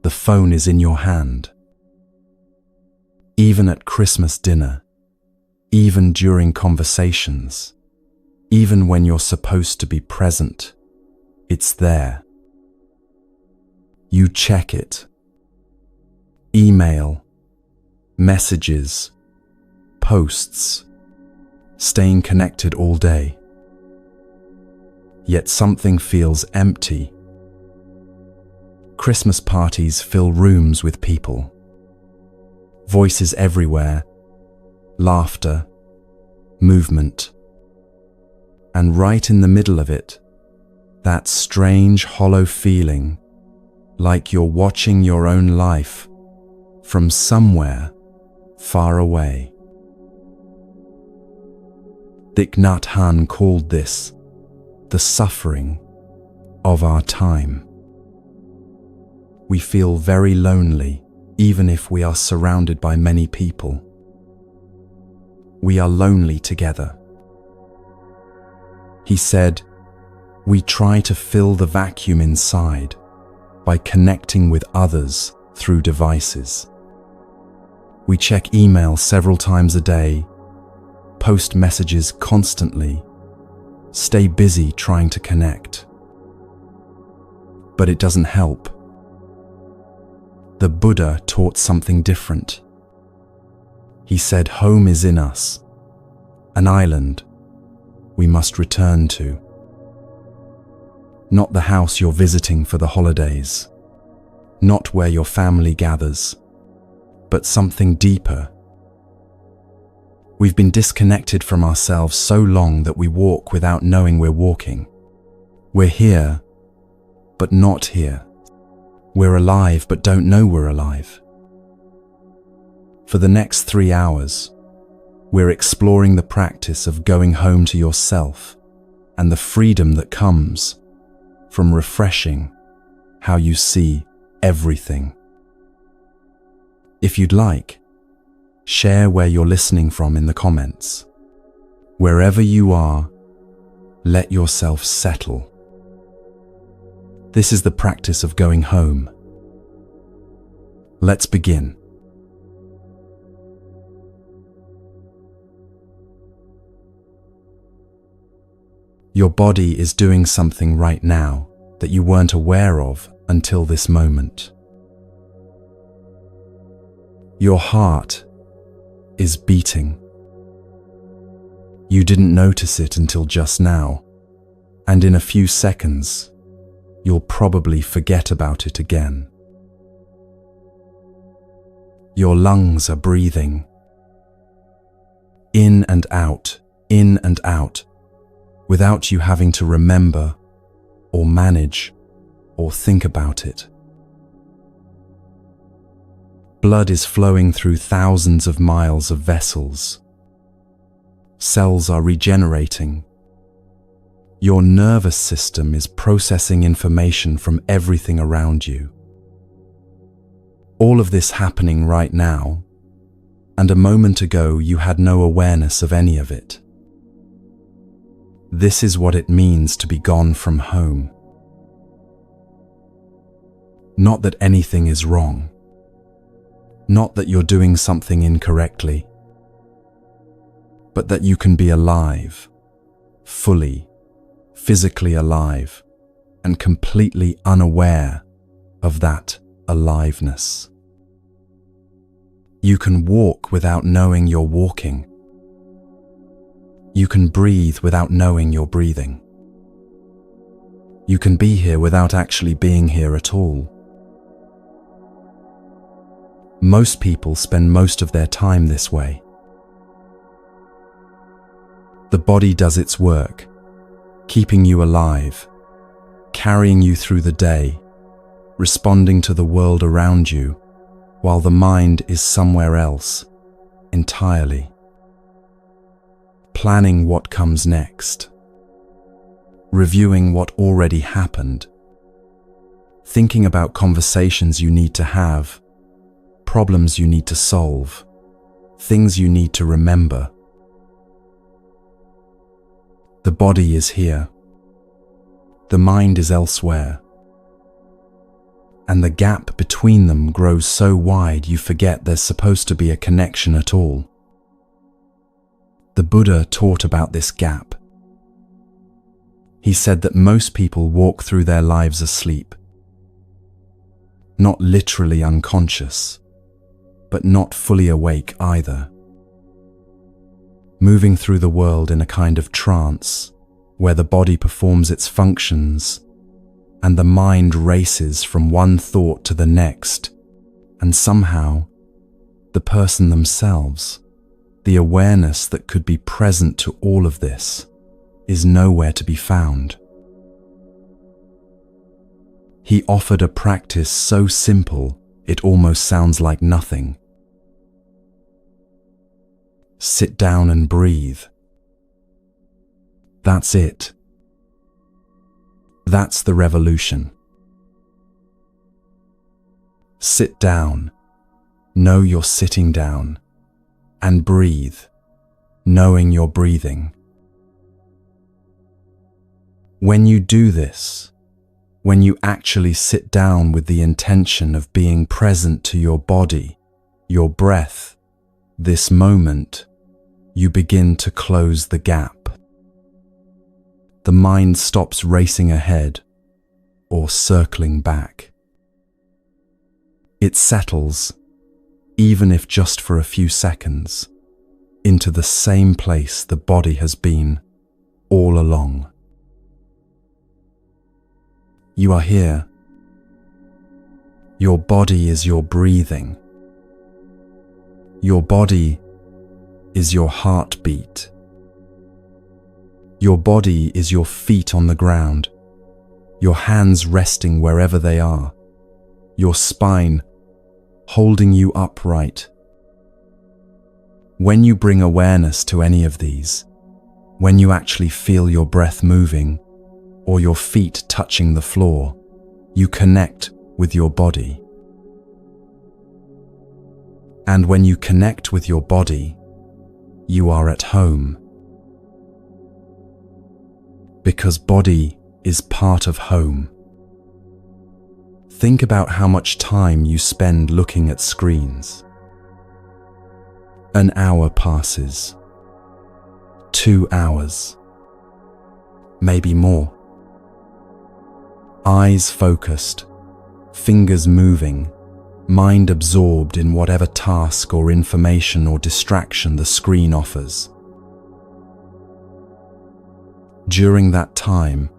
the phone is in your hand. Even at Christmas dinner, even during conversations, even when you're supposed to be present, it's there. You check it. Email, messages, posts, staying connected all day. Yet something feels empty. Christmas parties fill rooms with people. Voices everywhere, laughter, movement. And right in the middle of it, that strange hollow feeling, like you're watching your own life from somewhere far away. Thich Nhat Hanh called this the suffering of our time. We feel very lonely, even if we are surrounded by many people. We are lonely together. He said, we try to fill the vacuum inside by connecting with others through devices. We check email several times a day, post messages constantly, stay busy trying to connect. But it doesn't help. The Buddha taught something different. He said home is in us, an island we must return to. Not the house you're visiting for the holidays, not where your family gathers, but something deeper. We've been disconnected from ourselves so long that we walk without knowing we're walking. We're here, but not here. We're alive, but don't know we're alive. For the next 3 hours, we're exploring the practice of going home to yourself and the freedom that comes from refreshing how you see everything. If you'd like, share where you're listening from in the comments. Wherever you are, let yourself settle. This is the practice of going home. Let's begin. Your body is doing something right now that you weren't aware of until this moment. Your heart is beating. You didn't notice it until just now, and in a few seconds, you'll probably forget about it again. Your lungs are breathing. In and out, without you having to remember, or manage, or think about it. Blood is flowing through thousands of miles of vessels. Cells are regenerating. Your nervous system is processing information from everything around you. All of this happening right now, and a moment ago you had no awareness of any of it. This is what it means to be gone from home. Not that anything is wrong. Not that you're doing something incorrectly. But that you can be alive, fully, physically alive, and completely unaware of that aliveness. You can walk without knowing you're walking. You can breathe without knowing you're breathing. You can be here without actually being here at all. Most people spend most of their time this way. The body does its work, keeping you alive, carrying you through the day, responding to the world around you, while the mind is somewhere else, entirely. Planning what comes next, reviewing what already happened, thinking about conversations you need to have, problems you need to solve, things you need to remember. The body is here. The mind is elsewhere. and the gap between them grows so wide you forget there's supposed to be a connection at all. The Buddha taught about this gap. He said that most people walk through their lives asleep, not literally unconscious, but not fully awake either, moving through the world in a kind of trance where the body performs its functions and the mind races from one thought to the next, and somehow the person themselves, the awareness that could be present to all of this, is nowhere to be found. He offered a practice so simple it almost sounds like nothing. Sit down and breathe. That's it. That's the revolution. Sit down, know you're sitting down, and breathe, knowing you're breathing. When you do this, when you actually sit down with the intention of being present to your body, your breath, this moment, you begin to close the gap. The mind stops racing ahead or circling back. It settles, even if just for a few seconds, into the same place the body has been all along. You are here. Your body is your breathing. Your body is your heartbeat. Your body is your feet on the ground, your hands resting wherever they are, your spine holding you upright. When you bring awareness to any of these, when you actually feel your breath moving or your feet touching the floor, you connect with your body. And when you connect with your body, you are at home. Because body is part of home. Think about how much time you spend looking at screens. An hour passes. 2 hours. Maybe more. Eyes focused, fingers moving, mind absorbed in whatever task or information or distraction the screen offers. During that time,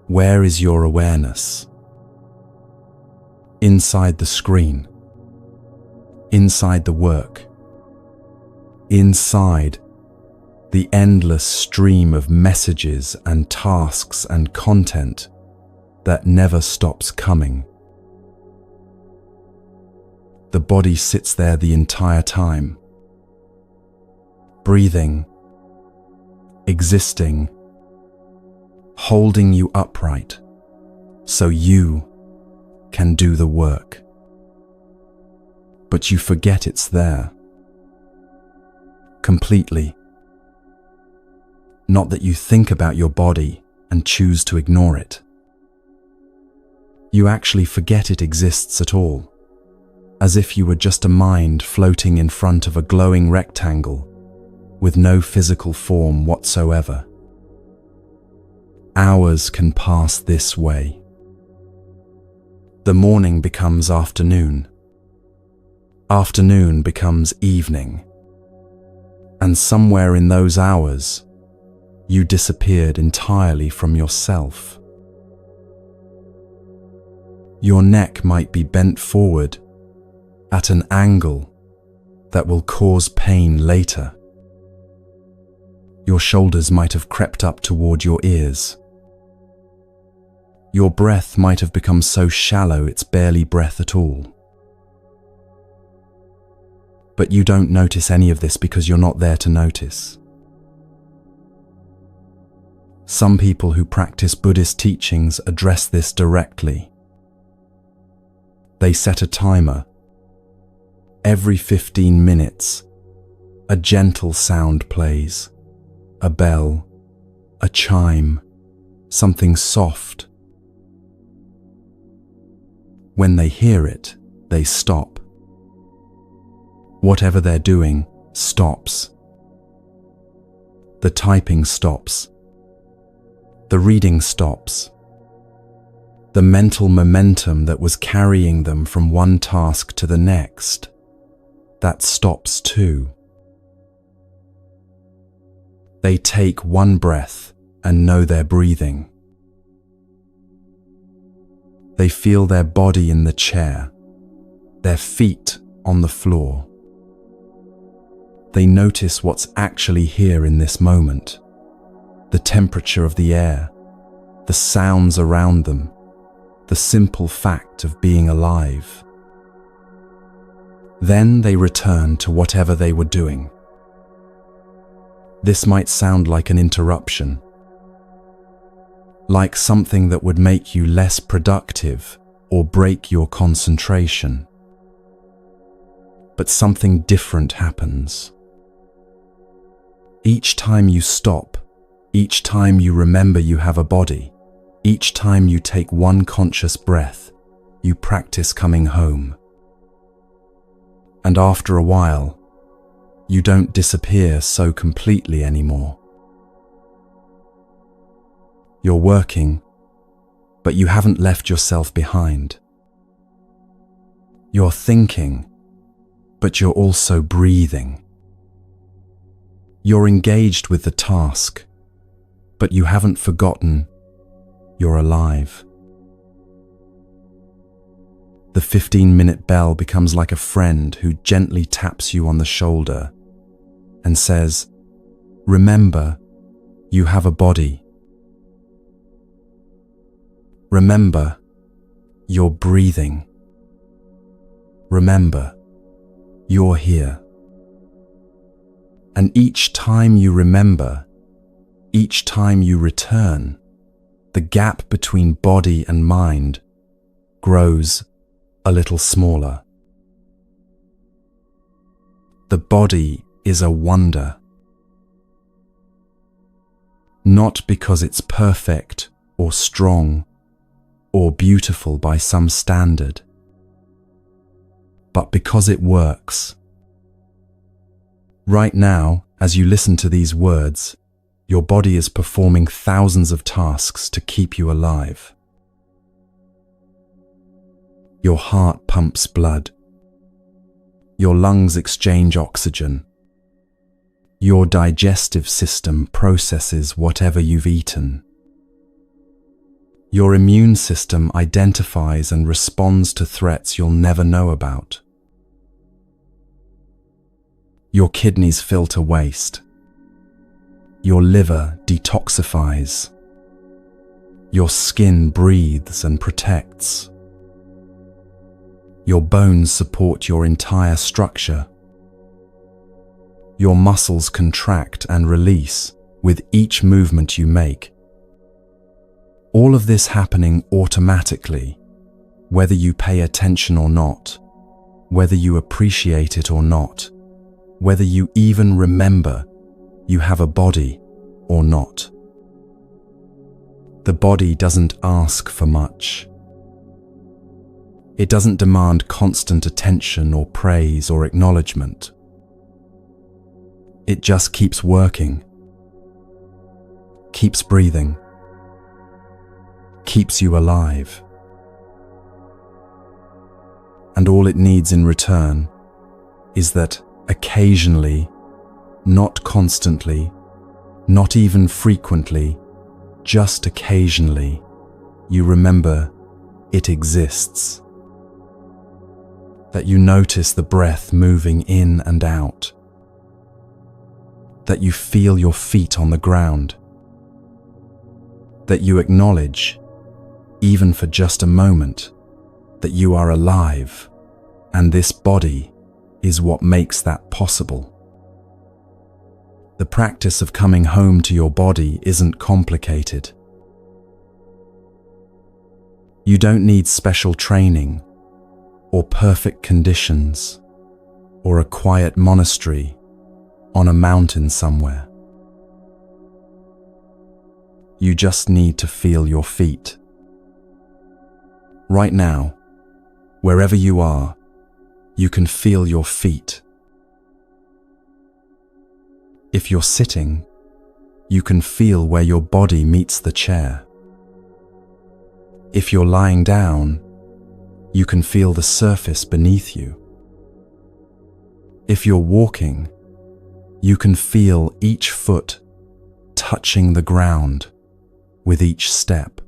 where is your awareness? Inside the screen, inside the work, inside the endless stream of messages and tasks and content that never stops coming. The body sits there the entire time, breathing, existing, holding you upright so you can do the work. But you forget it's there. Completely. Not that you think about your body and choose to ignore it. You actually forget it exists at all, as if you were just a mind floating in front of a glowing rectangle with no physical form whatsoever. Hours can pass this way. The morning becomes afternoon. Afternoon becomes evening. And somewhere in those hours, you disappeared entirely from yourself. Your neck might be bent forward at an angle that will cause pain later. Your shoulders might have crept up toward your ears. Your breath might have become so shallow it's barely breath at all. But you don't notice any of this because you're not there to notice. Some people who practice Buddhist teachings address this directly. They set a timer. Every 15 minutes, a gentle sound plays. A bell, a chime, something soft. When they hear it, they stop. Whatever they're doing stops. The typing stops. The reading stops. The mental momentum that was carrying them from one task to the next, that stops too. They take one breath and know they're breathing. They feel their body in the chair, their feet on the floor. They notice what's actually here in this moment, the temperature of the air, the sounds around them, the simple fact of being alive. Then they return to whatever they were doing. This might sound like an interruption, like something that would make you less productive or break your concentration. But something different happens. Each time you stop, each time you remember you have a body, each time you take one conscious breath, you practice coming home. And after a while, you don't disappear so completely anymore. You're working, but you haven't left yourself behind. You're thinking, but you're also breathing. You're engaged with the task, but you haven't forgotten you're alive. The 15-minute bell becomes like a friend who gently taps you on the shoulder and says, "Remember, you have a body. Remember, you're breathing. Remember, you're here." And each time you remember, each time you return, the gap between body and mind grows a little smaller. The body is a wonder. Not because it's perfect or strong or beautiful by some standard, but because it works. Right now, as you listen to these words, your body is performing thousands of tasks to keep you alive. Your heart pumps blood. Your lungs exchange oxygen. Your digestive system processes whatever you've eaten. Your immune system identifies and responds to threats you'll never know about. Your kidneys filter waste. Your liver detoxifies. Your skin breathes and protects. Your bones support your entire structure. Your muscles contract and release with each movement you make. All of this happening automatically, whether you pay attention or not, whether you appreciate it or not, whether you even remember you have a body or not. The body doesn't ask for much. It doesn't demand constant attention or praise or acknowledgement. It just keeps working, keeps breathing, keeps you alive. And all it needs in return is that occasionally, not constantly, not even frequently, just occasionally, you remember it exists. That you notice the breath moving in and out. That you feel your feet on the ground. That you acknowledge, even for just a moment, that you are alive, and this body is what makes that possible. The practice of coming home to your body isn't complicated. You don't need special training, or perfect conditions, or a quiet monastery on a mountain somewhere. You just need to feel your feet. Right now, Wherever you are, you can feel your feet. If you're sitting, you can feel where your body meets the chair. If you're lying down, you can feel the surface beneath you. If you're walking, you can feel each foot touching the ground with each step.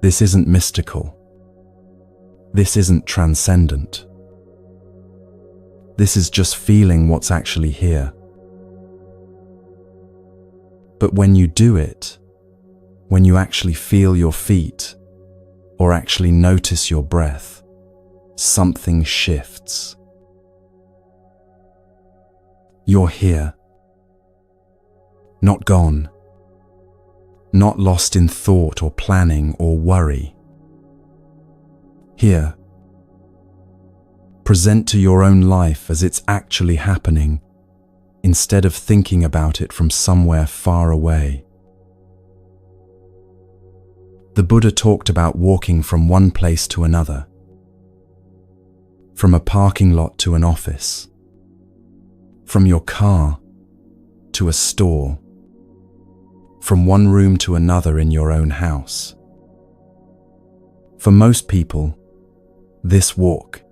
This isn't mystical. This isn't transcendent. This is just feeling what's actually here. But when you do it, when you actually feel your feet or actually notice your breath, something shifts. You're here. Not gone. Not lost in thought or planning or worry. Here. Present to your own life as it's actually happening, instead of thinking about it from somewhere far away. The Buddha talked about walking from one place to another, from a parking lot to an office, from your car to a store, from one room to another in your own house. For most people, this walk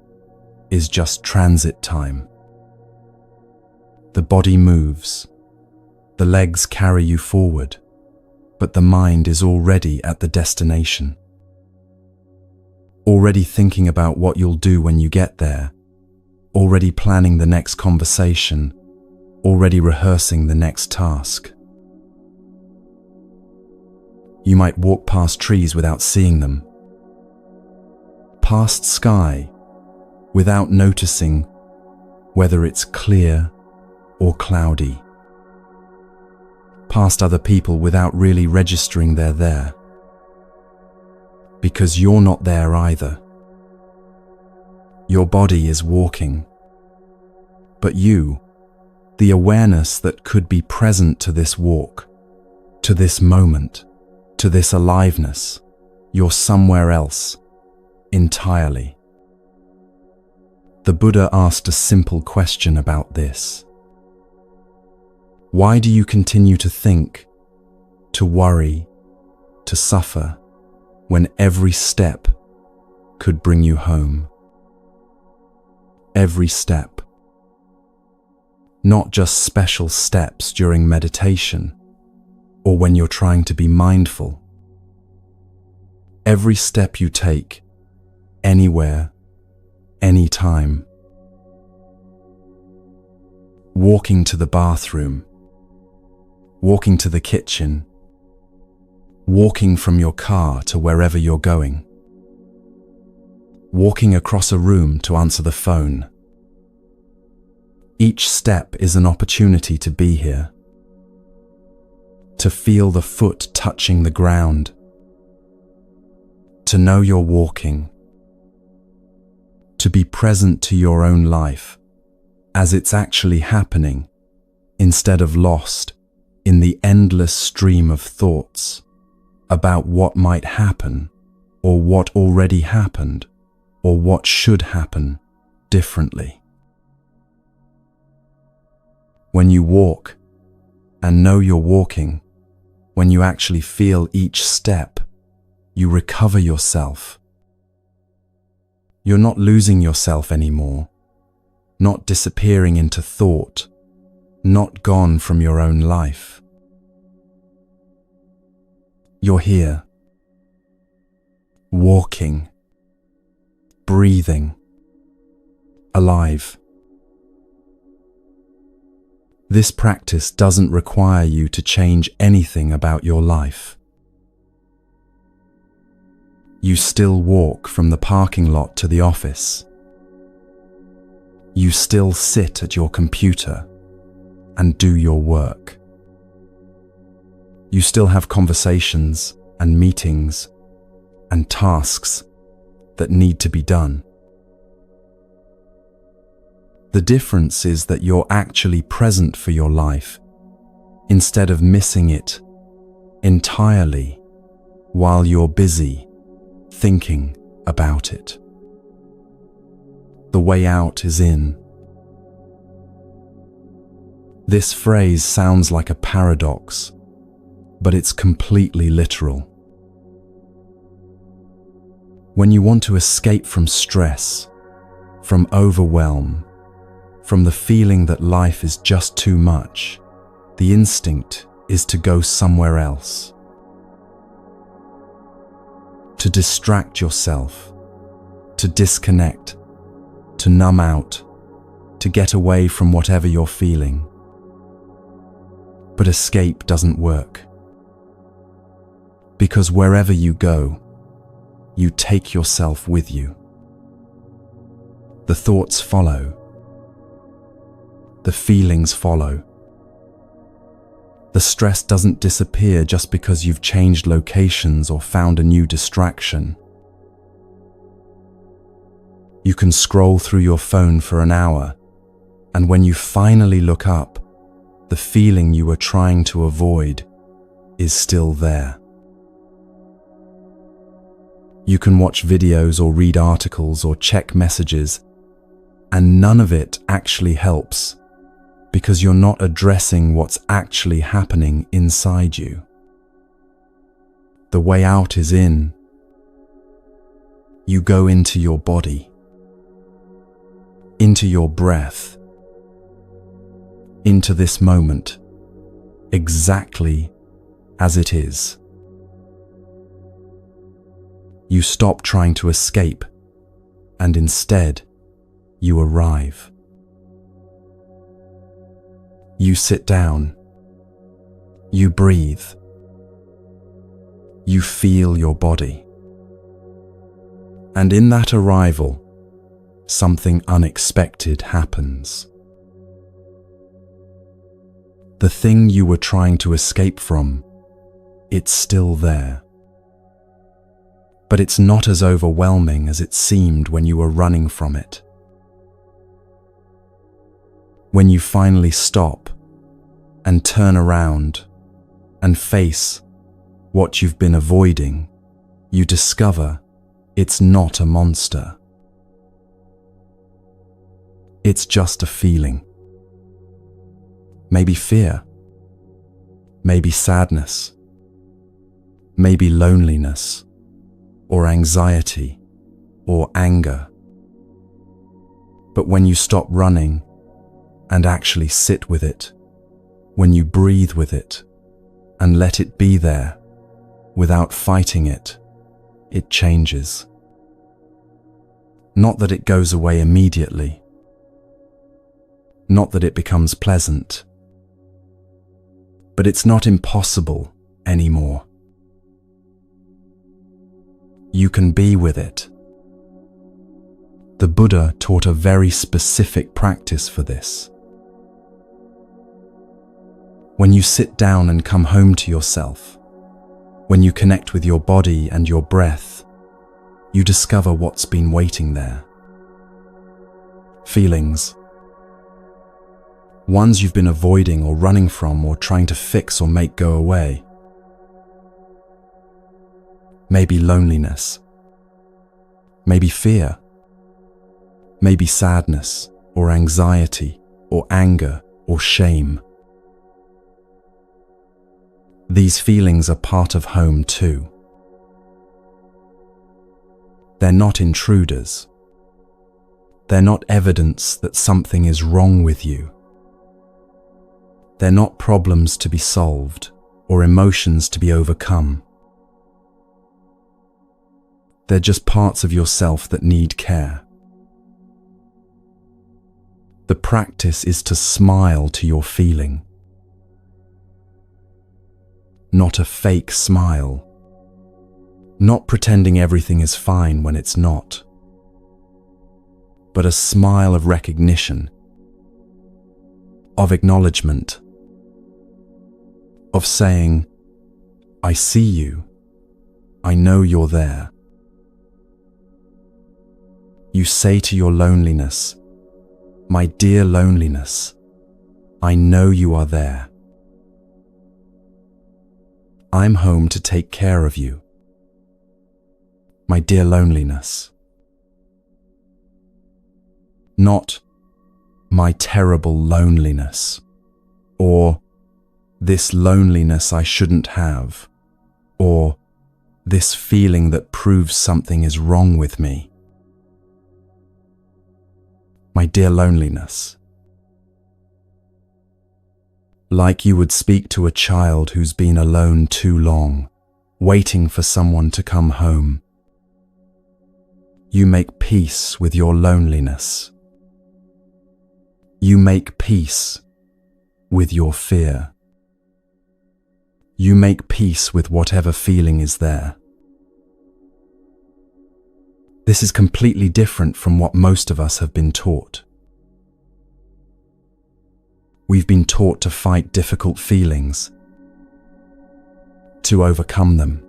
is just transit time. The body moves, the legs carry you forward, but the mind is already at the destination. Already thinking about what you'll do when you get there, already planning the next conversation, already rehearsing the next task. You might walk past trees without seeing them, past sky without noticing whether it's clear or cloudy, past other people without really registering they're there, because you're not there either. Your body is walking, but you, the awareness that could be present to this walk, to this moment, to this aliveness, you're somewhere else, entirely. The Buddha asked a simple question about this. Why do you continue to think, to worry, to suffer, when every step could bring you home? Every step. Not just special steps during meditation or when you're trying to be mindful. Every step you take, anywhere, anytime. Walking to the bathroom, walking to the kitchen, walking from your car to wherever you're going, walking across a room to answer the phone. Each step is an opportunity to be here, to feel the foot touching the ground, to know you're walking, to be present to your own life as it's actually happening, instead of lost in the endless stream of thoughts about what might happen, or what already happened, or what should happen differently. When you walk and know you're walking, when you actually feel each step, you recover yourself. You're not losing yourself anymore, not disappearing into thought, not gone from your own life. You're here, walking, breathing, alive. This practice doesn't require you to change anything about your life. You still walk from the parking lot to the office. You still sit at your computer and do your work. You still have conversations and meetings and tasks that need to be done. The difference is that you're actually present for your life instead of missing it entirely while you're busy thinking about it. The way out is in. This phrase sounds like a paradox, but it's completely literal. When you want to escape from stress, from overwhelm, from the feeling that life is just too much, the instinct is to go somewhere else. To distract yourself, to disconnect, to numb out, to get away from whatever you're feeling. But escape doesn't work. Because wherever you go, you take yourself with you. The thoughts follow. The feelings follow. The stress doesn't disappear just because you've changed locations or found a new distraction. You can scroll through your phone for an hour, and when you finally look up, the feeling you were trying to avoid is still there. You can watch videos or read articles or check messages, and none of it actually helps because you're not addressing what's actually happening inside you. The way out is in. You go into your body, into your breath, into this moment, exactly as it is. You stop trying to escape, and instead, you arrive. You sit down. You breathe. You feel your body. And in that arrival, something unexpected happens. The thing you were trying to escape from, it's still there. But it's not as overwhelming as it seemed when you were running from it. When you finally stop and turn around and face what you've been avoiding, you discover it's not a monster. It's just a feeling. Maybe fear, maybe sadness, maybe loneliness, or anxiety, or anger. But when you stop running and actually sit with it, when you breathe with it and let it be there without fighting it, it changes. Not that it goes away immediately, not that it becomes pleasant, but it's not impossible anymore. You can be with it. The Buddha taught a very specific practice for this. When you sit down and come home to yourself, when you connect with your body and your breath, you discover what's been waiting there. Feelings. Ones you've been avoiding or running from or trying to fix or make go away. Maybe loneliness. Maybe fear. Maybe sadness or anxiety or anger or shame. These feelings are part of home too. They're not intruders. They're not evidence that something is wrong with you. They're not problems to be solved or emotions to be overcome. They're just parts of yourself that need care. The practice is to smile to your feeling. Not a fake smile. Not pretending everything is fine when it's not. But a smile of recognition, of acknowledgement, of saying, I see you, I know you're there. You say to your loneliness, my dear loneliness, I know you are there. I'm home to take care of you. My dear loneliness. Not my terrible loneliness, or this loneliness I shouldn't have, or this feeling that proves something is wrong with me. My dear loneliness. Like you would speak to a child who's been alone too long, waiting for someone to come home. You make peace with your loneliness. You make peace with your fear. You make peace with whatever feeling is there. This is completely different from what most of us have been taught. We've been taught to fight difficult feelings, to overcome them,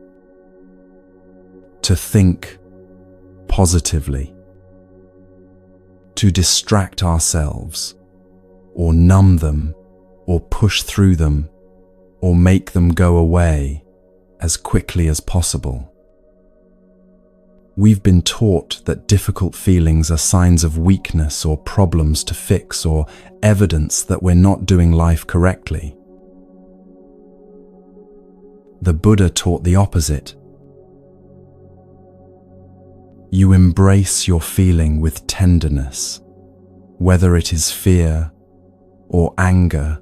to think positively, to distract ourselves, or numb them, or push through them, or make them go away as quickly as possible. We've been taught that difficult feelings are signs of weakness or problems to fix or evidence that we're not doing life correctly. The Buddha taught the opposite. You embrace your feeling with tenderness, whether it is fear or anger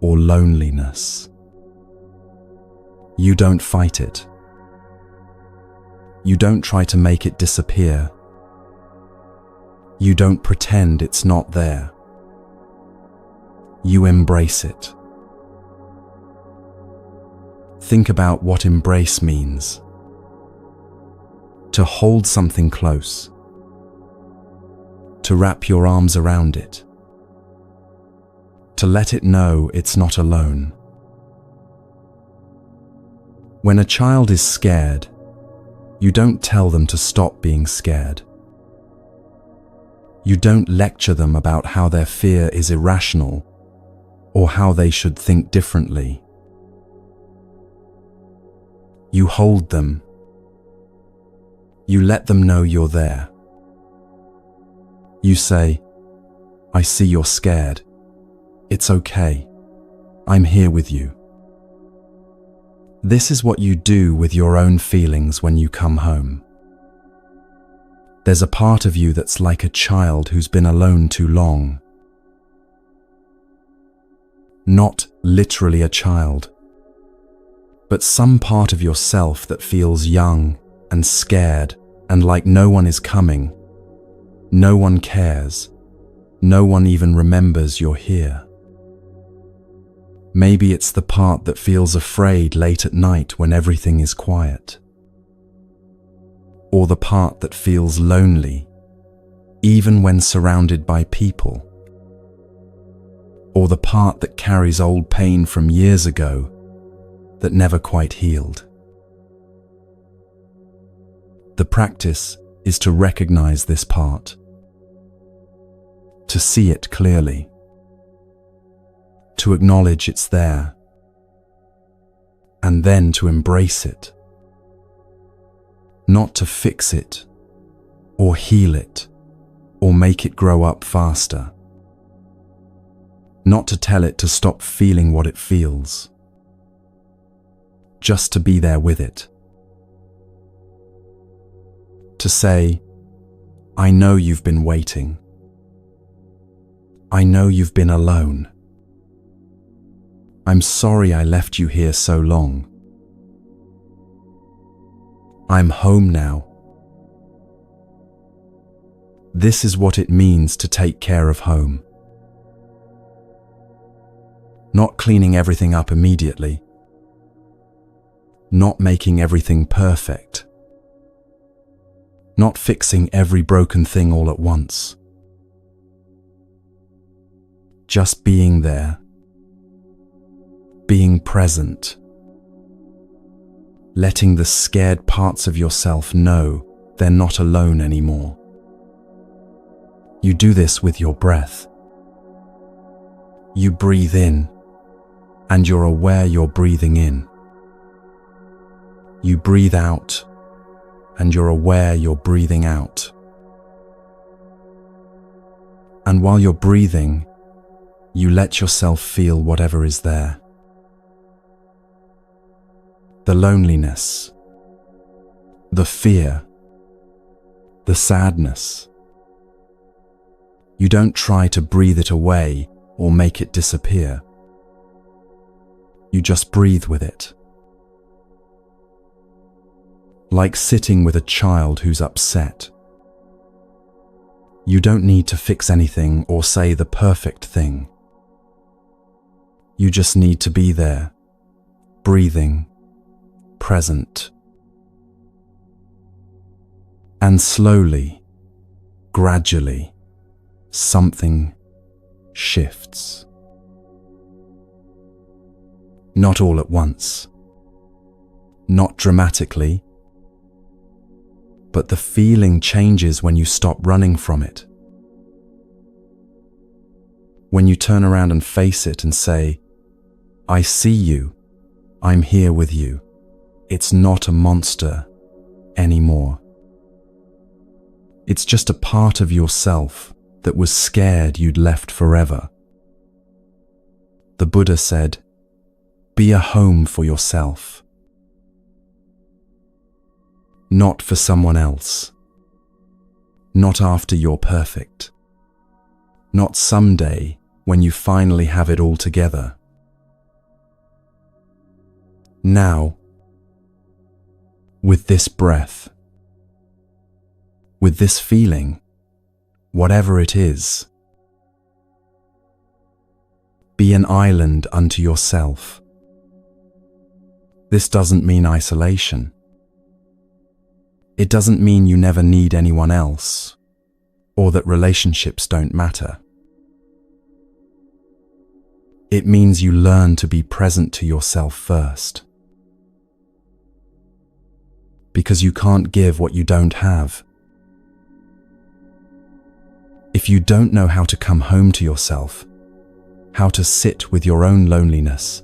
or loneliness. You don't fight it. You don't try to make it disappear. You don't pretend it's not there. You embrace it. Think about what embrace means. To hold something close. To wrap your arms around it. To let it know it's not alone. When a child is scared, you don't tell them to stop being scared. You don't lecture them about how their fear is irrational or how they should think differently. You hold them. You let them know you're there. You say, I see you're scared. It's okay. I'm here with you. This is what you do with your own feelings when you come home. There's a part of you that's like a child who's been alone too long. Not literally a child, but some part of yourself that feels young and scared and like no one is coming. No one cares. No one even remembers you're here. Maybe it's the part that feels afraid late at night when everything is quiet. Or the part that feels lonely, even when surrounded by people. Or the part that carries old pain from years ago that never quite healed. The practice is to recognize this part, to see it clearly, to acknowledge it's there, and then to embrace it. Not to fix it, or heal it, or make it grow up faster. Not to tell it to stop feeling what it feels. Just to be there with it. To say, I know you've been waiting. I know you've been alone. I'm sorry I left you here so long. I'm home now. This is what it means to take care of home. Not cleaning everything up immediately. Not making everything perfect. Not fixing every broken thing all at once. Just being there. Being present. Letting the scared parts of yourself know they're not alone anymore. You do this with your breath. You breathe in, and you're aware you're breathing in. You breathe out, and you're aware you're breathing out. And while you're breathing, you let yourself feel whatever is there. The loneliness, the fear, the sadness. You don't try to breathe it away or make it disappear. You just breathe with it. Like sitting with a child who's upset. You don't need to fix anything or say the perfect thing. You just need to be there, breathing, present. And slowly, gradually, something shifts. Not all at once, not dramatically, but the feeling changes when you stop running from it. When you turn around and face it and say, I see you, I'm here with you. It's not a monster anymore. It's just a part of yourself that was scared you'd left forever. The Buddha said, be a home for yourself. Not for someone else. Not after you're perfect. Not someday when you finally have it all together. Now, with this breath, with this feeling, whatever it is, be an island unto yourself. This doesn't mean isolation. It doesn't mean you never need anyone else, or that relationships don't matter. It means you learn to be present to yourself first. Because you can't give what you don't have. If you don't know how to come home to yourself, how to sit with your own loneliness,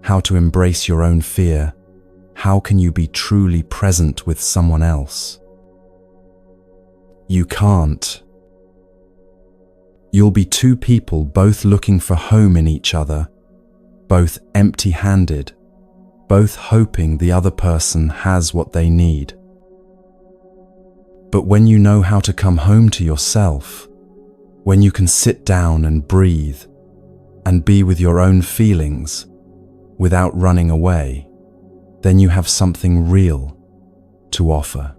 how to embrace your own fear, how can you be truly present with someone else? You can't. You'll be two people both looking for home in each other, both empty-handed, both hoping the other person has what they need. But when you know how to come home to yourself, when you can sit down and breathe and be with your own feelings without running away, then you have something real to offer.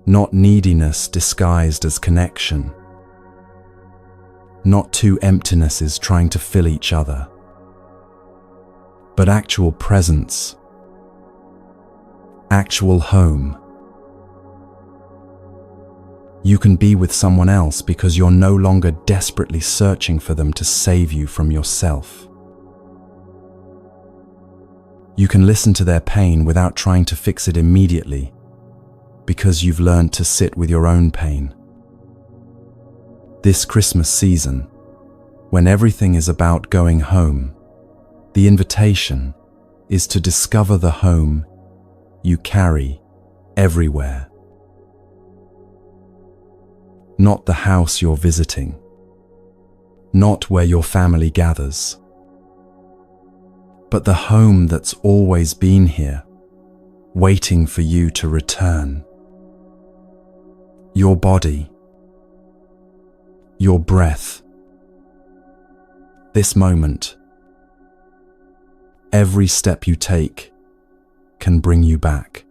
Not neediness disguised as connection. Not two emptinesses trying to fill each other. But actual presence. Actual home. You can be with someone else because you're no longer desperately searching for them to save you from yourself. You can listen to their pain without trying to fix it immediately, because you've learned to sit with your own pain. This Christmas season, when everything is about going home, the invitation is to discover the home you carry everywhere. Not the house you're visiting, not where your family gathers, but the home that's always been here, waiting for you to return. Your body, your breath, this moment, every step you take can bring you back.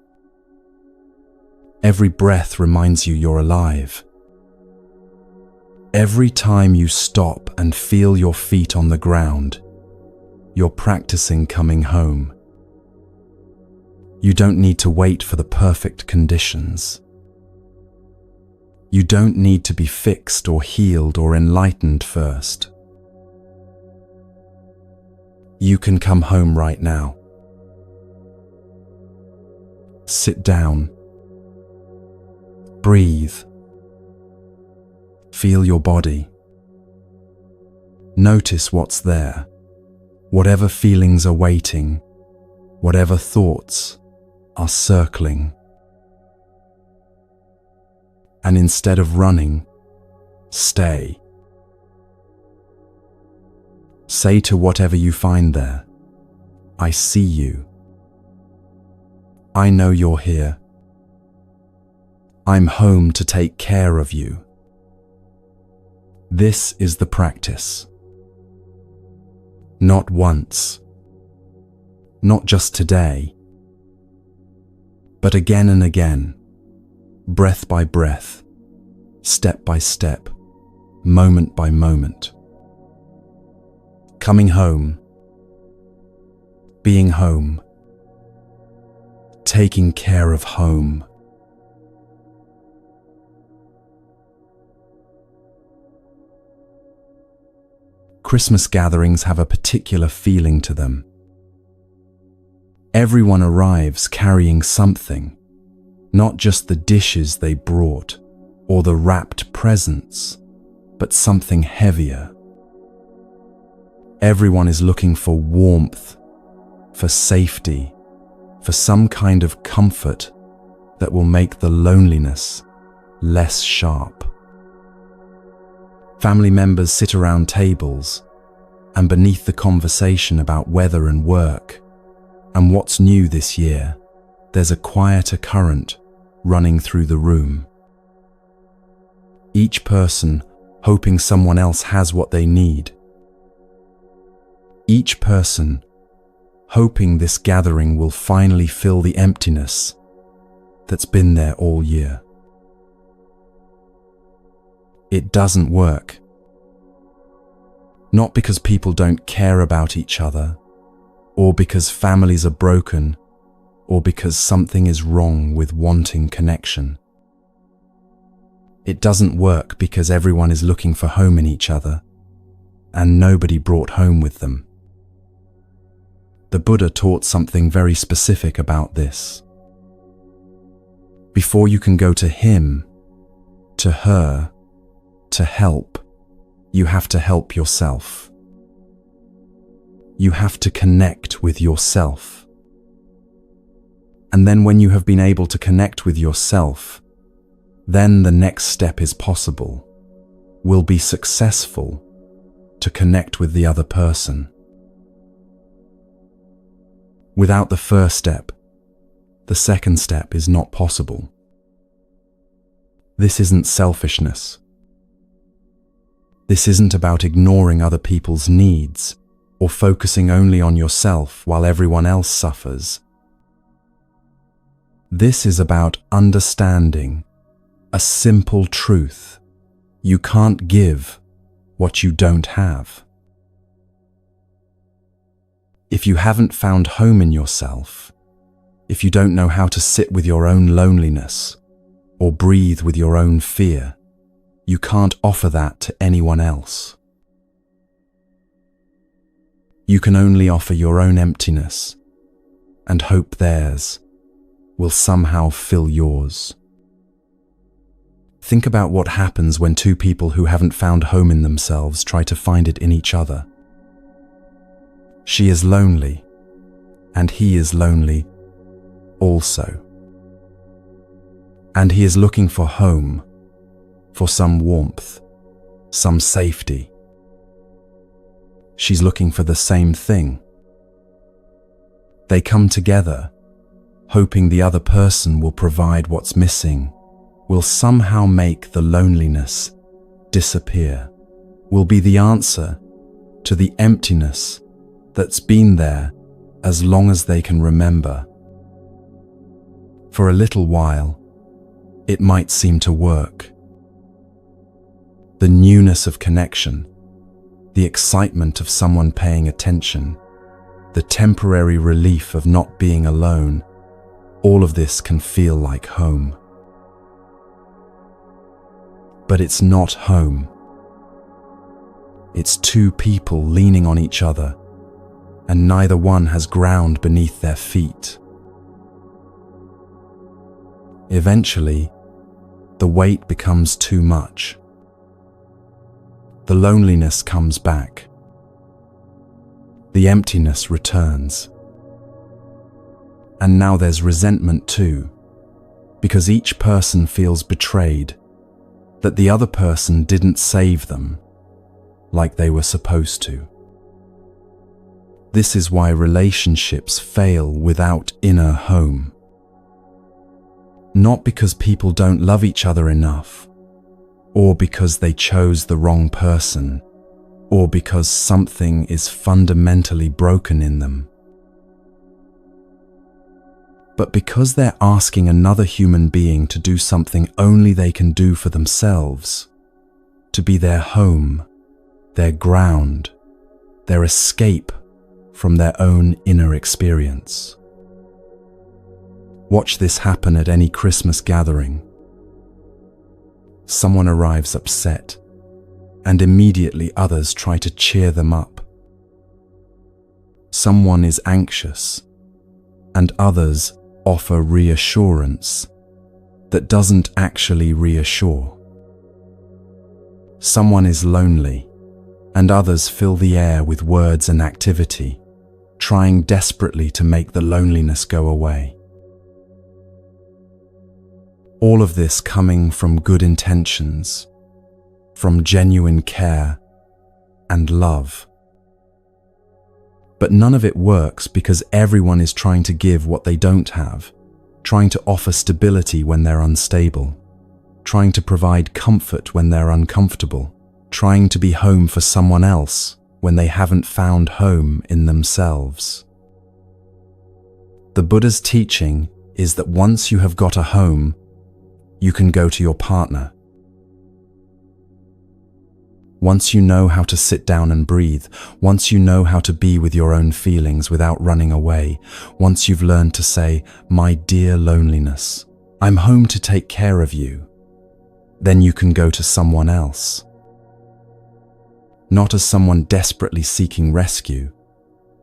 Every breath reminds you you're alive. Every time you stop and feel your feet on the ground, you're practicing coming home. You don't need to wait for the perfect conditions. You don't need to be fixed or healed or enlightened first. You can come home right now. Sit down. Breathe. Feel your body. Notice what's there. Whatever feelings are waiting, whatever thoughts are circling. And instead of running, stay. Say to whatever you find there, I see you. I know you're here. I'm home to take care of you. This is the practice. Not once, not just today, but again and again, breath by breath, step by step, moment by moment. Coming home, being home, taking care of home. Christmas gatherings have a particular feeling to them. Everyone arrives carrying something, not just the dishes they brought or the wrapped presents, but something heavier. Everyone is looking for warmth, for safety, for some kind of comfort that will make the loneliness less sharp. Family members sit around tables, and beneath the conversation about weather and work and what's new this year, there's a quieter current running through the room. Each person hoping someone else has what they need. Each person hoping this gathering will finally fill the emptiness that's been there all year. It doesn't work. Not because people don't care about each other, or because families are broken, or because something is wrong with wanting connection. It doesn't work because everyone is looking for home in each other, and nobody brought home with them. The Buddha taught something very specific about this. Before you can go to him, to her, to help, you have to help yourself. You have to connect with yourself. And then when you have been able to connect with yourself, then the next step is possible, will be successful to connect with the other person. Without the first step, the second step is not possible. This isn't selfishness. This isn't about ignoring other people's needs or focusing only on yourself while everyone else suffers. This is about understanding a simple truth. You can't give what you don't have. If you haven't found home in yourself, if you don't know how to sit with your own loneliness or breathe with your own fear, you can't offer that to anyone else. You can only offer your own emptiness and hope theirs will somehow fill yours. Think about what happens when two people who haven't found home in themselves try to find it in each other. She is lonely, and he is lonely also. And he is looking for home, for some warmth, some safety. She's looking for the same thing. They come together, hoping the other person will provide what's missing, will somehow make the loneliness disappear, will be the answer to the emptiness that's been there as long as they can remember. For a little while, it might seem to work. The newness of connection, the excitement of someone paying attention, the temporary relief of not being alone, all of this can feel like home. But it's not home. It's two people leaning on each other, and neither one has ground beneath their feet. Eventually, the weight becomes too much. The loneliness comes back. The emptiness returns. And now there's resentment too, because each person feels betrayed, that the other person didn't save them like they were supposed to. This is why relationships fail without inner home. Not because people don't love each other enough, or because they chose the wrong person, or because something is fundamentally broken in them, but because they're asking another human being to do something only they can do for themselves, to be their home, their ground, their escape from their own inner experience. Watch this happen at any Christmas gathering. Someone arrives upset, and immediately others try to cheer them up. Someone is anxious, and others offer reassurance that doesn't actually reassure. Someone is lonely, and others fill the air with words and activity, trying desperately to make the loneliness go away. All of this coming from good intentions, from genuine care and love. But none of it works because everyone is trying to give what they don't have, trying to offer stability when they're unstable, trying to provide comfort when they're uncomfortable, trying to be home for someone else when they haven't found home in themselves. The Buddha's teaching is that once you have got a home, you can go to your partner. Once you know how to sit down and breathe, once you know how to be with your own feelings without running away, once you've learned to say, "My dear loneliness, I'm home to take care of you," then you can go to someone else. Not as someone desperately seeking rescue,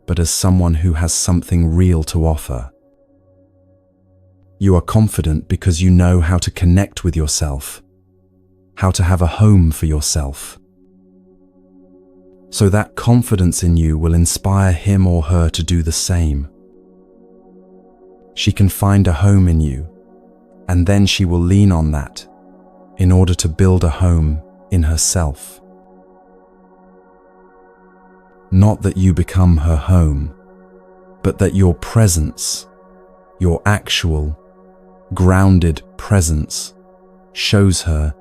but as someone who has something real to offer. You are confident because you know how to connect with yourself, how to have a home for yourself. So that confidence in you will inspire him or her to do the same. She can find a home in you, and then she will lean on that in order to build a home in herself. Not that you become her home, but that your presence, your actual, grounded presence, shows her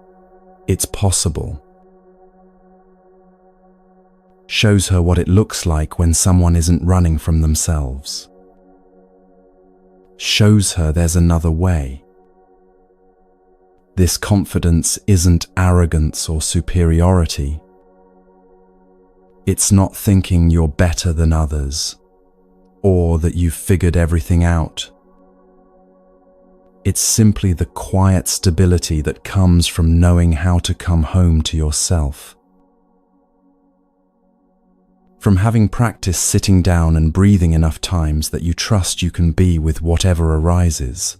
it's possible. Shows her what it looks like when someone isn't running from themselves. Shows her there's another way. This confidence isn't arrogance or superiority. It's not thinking you're better than others, or that you've figured everything out. It's simply the quiet stability that comes from knowing how to come home to yourself. From having practiced sitting down and breathing enough times that you trust you can be with whatever arises.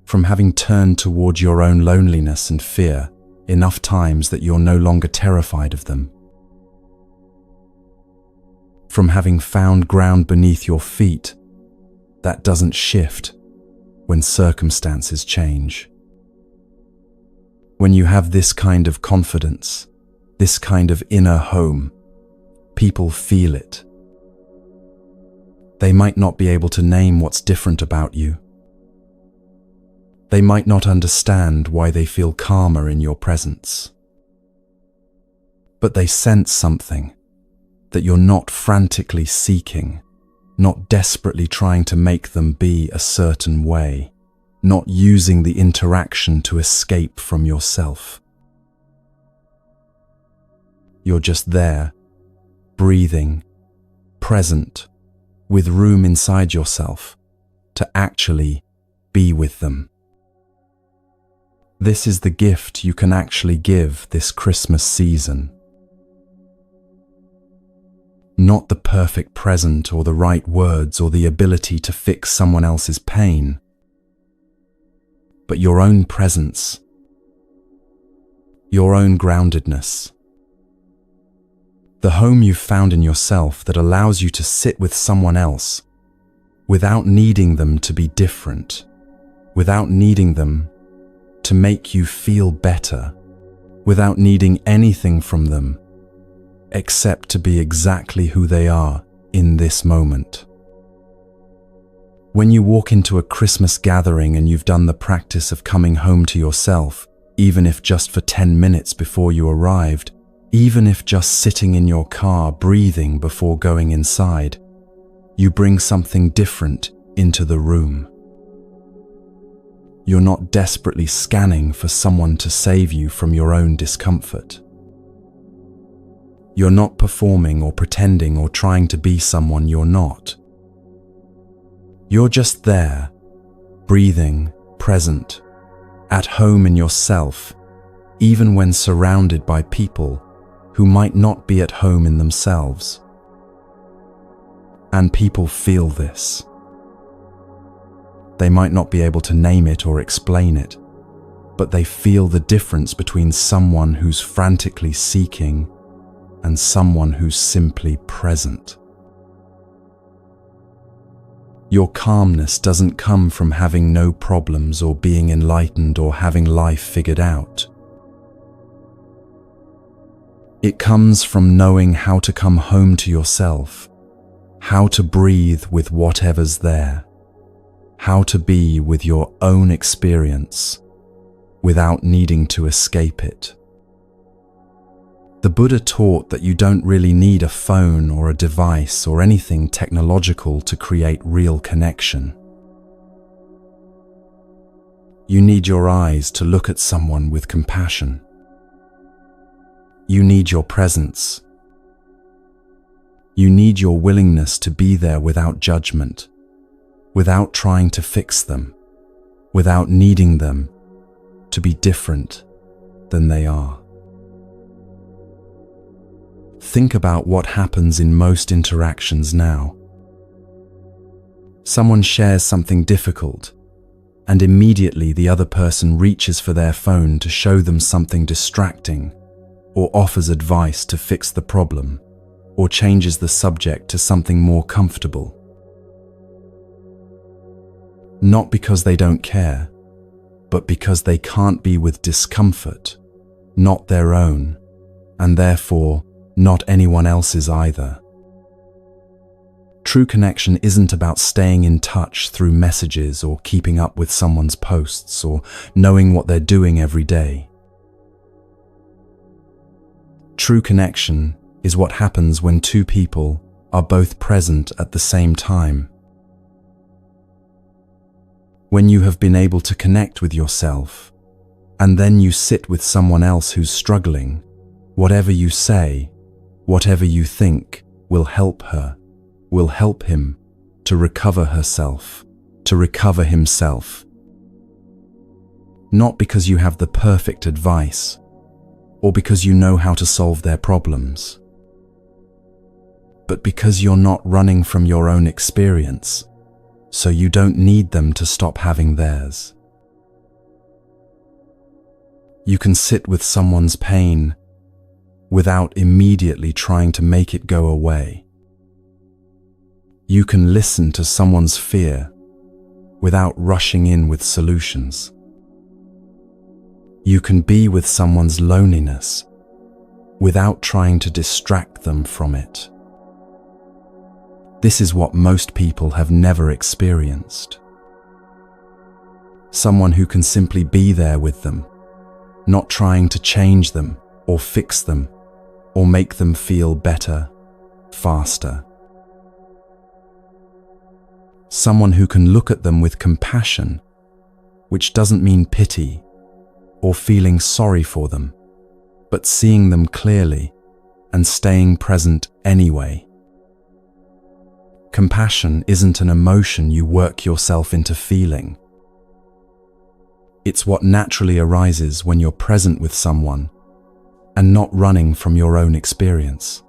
From having turned toward your own loneliness and fear enough times that you're no longer terrified of them. From having found ground beneath your feet that doesn't shift when circumstances change. When you have this kind of confidence, this kind of inner home, people feel it. They might not be able to name what's different about you. They might not understand why they feel calmer in your presence. But they sense something that you're not frantically seeking, not desperately trying to make them be a certain way, not using the interaction to escape from yourself. You're just there, breathing, present, with room inside yourself to actually be with them. This is the gift you can actually give this Christmas season. Not the perfect present or the right words or the ability to fix someone else's pain, but your own presence, your own groundedness, The home you've found in yourself that allows you to sit with someone else without needing them to be different, without needing them to make you feel better, without needing anything from them except to be exactly who they are in this moment. When you walk into a Christmas gathering and you've done the practice of coming home to yourself, even if just for 10 minutes before you arrived, even if just sitting in your car breathing before going inside, you bring something different into the room. You're not desperately scanning for someone to save you from your own discomfort. You're not performing or pretending or trying to be someone you're not. You're just there, breathing, present, at home in yourself, even when surrounded by people who might not be at home in themselves. And people feel this. They might not be able to name it or explain it, but they feel the difference between someone who's frantically seeking and someone who's simply present. Your calmness doesn't come from having no problems or being enlightened or having life figured out. It comes from knowing how to come home to yourself, how to breathe with whatever's there, how to be with your own experience without needing to escape it. The Buddha taught that you don't really need a phone or a device or anything technological to create real connection. You need your eyes to look at someone with compassion. You need your presence. You need your willingness to be there without judgment, without trying to fix them, without needing them to be different than they are. Think about what happens in most interactions now. Someone shares something difficult, and immediately the other person reaches for their phone to show them something distracting, or offers advice to fix the problem, or changes the subject to something more comfortable. Not because they don't care, but because they can't be with discomfort, not their own, and therefore not anyone else's either. True connection isn't about staying in touch through messages or keeping up with someone's posts or knowing what they're doing every day. True connection is what happens when two people are both present at the same time. When you have been able to connect with yourself, and then you sit with someone else who's struggling, whatever you say, whatever you think will help her, will help him to recover herself, to recover himself. Not because you have the perfect advice, or because you know how to solve their problems, but because you're not running from your own experience, so you don't need them to stop having theirs. You can sit with someone's pain without immediately trying to make it go away. You can listen to someone's fear without rushing in with solutions. You can be with someone's loneliness without trying to distract them from it. This is what most people have never experienced. Someone who can simply be there with them, not trying to change them or fix them or make them feel better, faster. Someone who can look at them with compassion, which doesn't mean pity or feeling sorry for them, but seeing them clearly and staying present anyway. Compassion isn't an emotion you work yourself into feeling. It's what naturally arises when you're present with someone and not running from your own experience.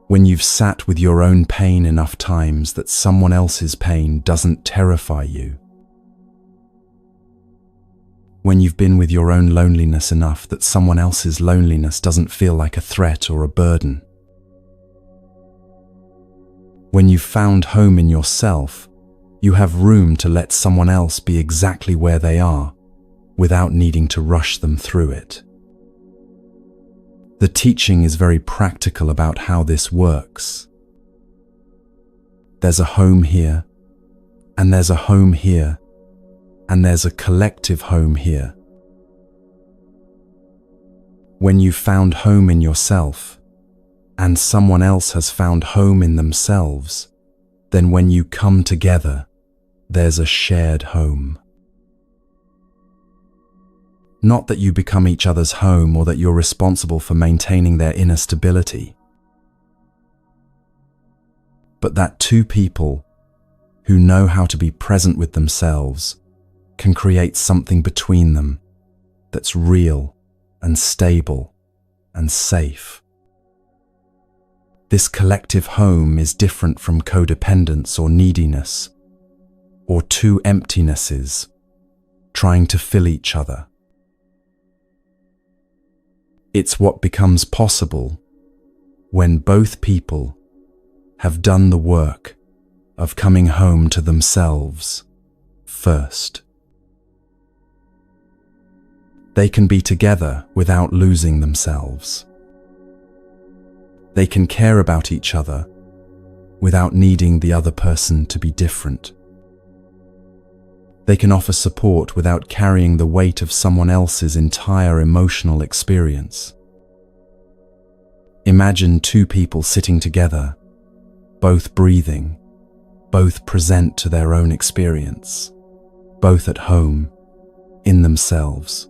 When you've sat with your own pain enough times that someone else's pain doesn't terrify you. When you've been with your own loneliness enough that someone else's loneliness doesn't feel like a threat or a burden. When you've found home in yourself, you have room to let someone else be exactly where they are, without needing to rush them through it. The teaching is very practical about how this works. There's a home here, and there's a home here, and there's a collective home here. When you've found home in yourself, and someone else has found home in themselves, then when you come together, there's a shared home. Not that you become each other's home or that you're responsible for maintaining their inner stability, but that two people who know how to be present with themselves can create something between them that's real and stable and safe. This collective home is different from codependence or neediness, or two emptinesses trying to fill each other. It's what becomes possible when both people have done the work of coming home to themselves first. They can be together without losing themselves. They can care about each other without needing the other person to be different. They can offer support without carrying the weight of someone else's entire emotional experience. Imagine two people sitting together, both breathing, both present to their own experience, both at home, in themselves.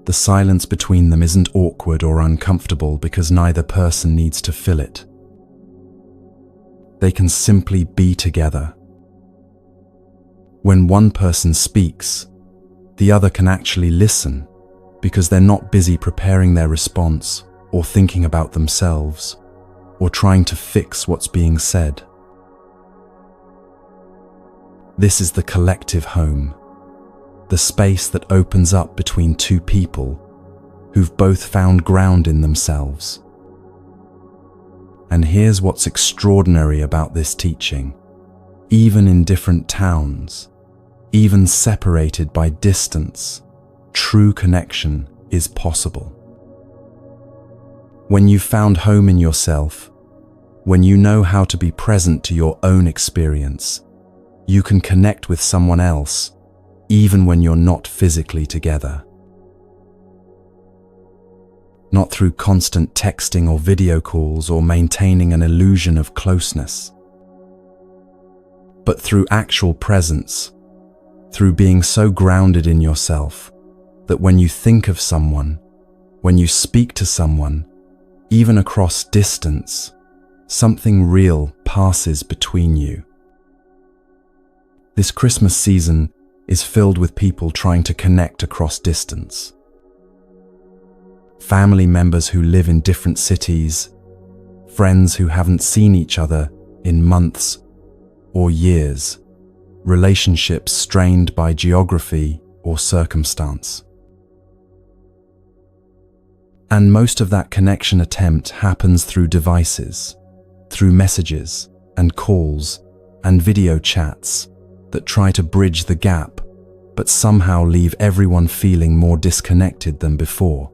The silence between them isn't awkward or uncomfortable because neither person needs to fill it. They can simply be together. When one person speaks, the other can actually listen because they're not busy preparing their response or thinking about themselves or trying to fix what's being said. This is the collective home, the space that opens up between two people who've both found ground in themselves. And here's what's extraordinary about this teaching. Even in different towns, even separated by distance, true connection is possible. When you've found home in yourself, when you know how to be present to your own experience, you can connect with someone else even when you're not physically together. Not through constant texting or video calls or maintaining an illusion of closeness, but through actual presence, through being so grounded in yourself that when you think of someone, when you speak to someone, even across distance, something real passes between you. This Christmas season is filled with people trying to connect across distance. Family members who live in different cities, friends who haven't seen each other in months or years, relationships strained by geography or circumstance. And most of that connection attempt happens through devices, through messages and calls and video chats that try to bridge the gap, but somehow leave everyone feeling more disconnected than before.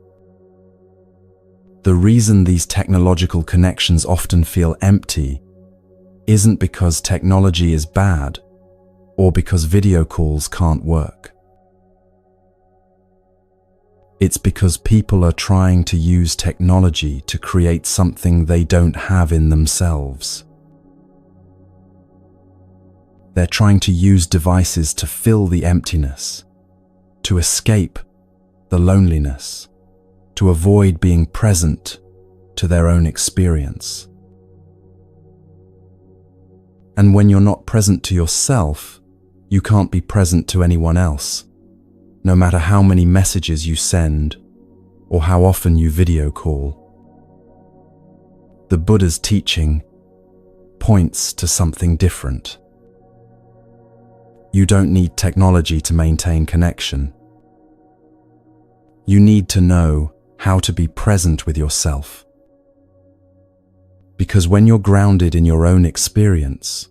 The reason these technological connections often feel empty isn't because technology is bad or because video calls can't work. It's because people are trying to use technology to create something they don't have in themselves. They're trying to use devices to fill the emptiness, to escape the loneliness, to avoid being present to their own experience. And when you're not present to yourself, you can't be present to anyone else, no matter how many messages you send or how often you video call. The Buddha's teaching points to something different. You don't need technology to maintain connection. You need to know how to be present with yourself. Because when you're grounded in your own experience,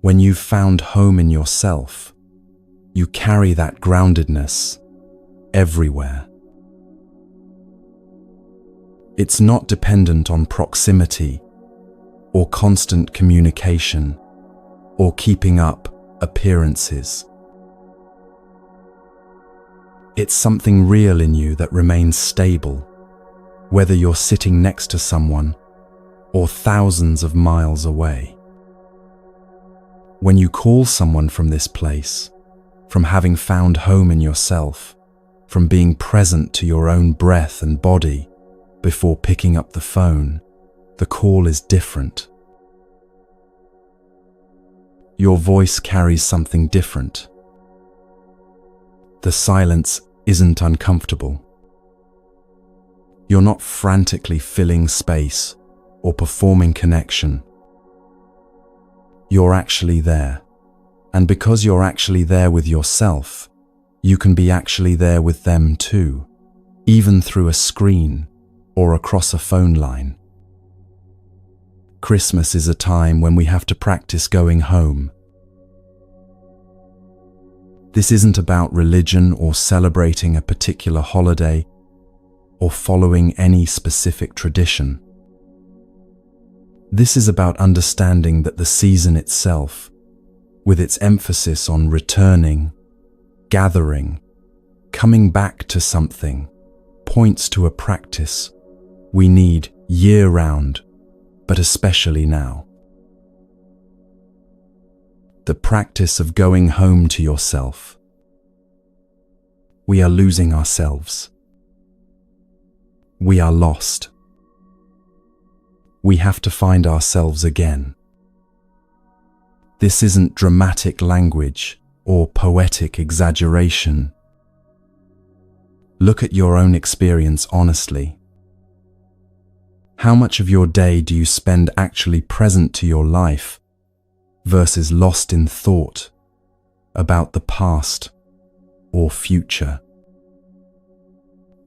when you've found home in yourself, you carry that groundedness everywhere. It's not dependent on proximity or constant communication or keeping up appearances. It's something real in you that remains stable, whether you're sitting next to someone or thousands of miles away. When you call someone from this place, from having found home in yourself, from being present to your own breath and body before picking up the phone, the call is different. Your voice carries something different. The silence isn't uncomfortable. You're not frantically filling space or performing connection. You're actually there. And because you're actually there with yourself, you can be actually there with them too, even through a screen or across a phone line. Christmas is a time when we have to practice going home. This isn't about religion or celebrating a particular holiday or following any specific tradition. This is about understanding that the season itself, with its emphasis on returning, gathering, coming back to something, points to a practice we need year-round, but especially now. The practice of going home to yourself. We are losing ourselves. We are lost. We have to find ourselves again. This isn't dramatic language or poetic exaggeration. Look at your own experience honestly. How much of your day do you spend actually present to your life versus lost in thought about the past or future?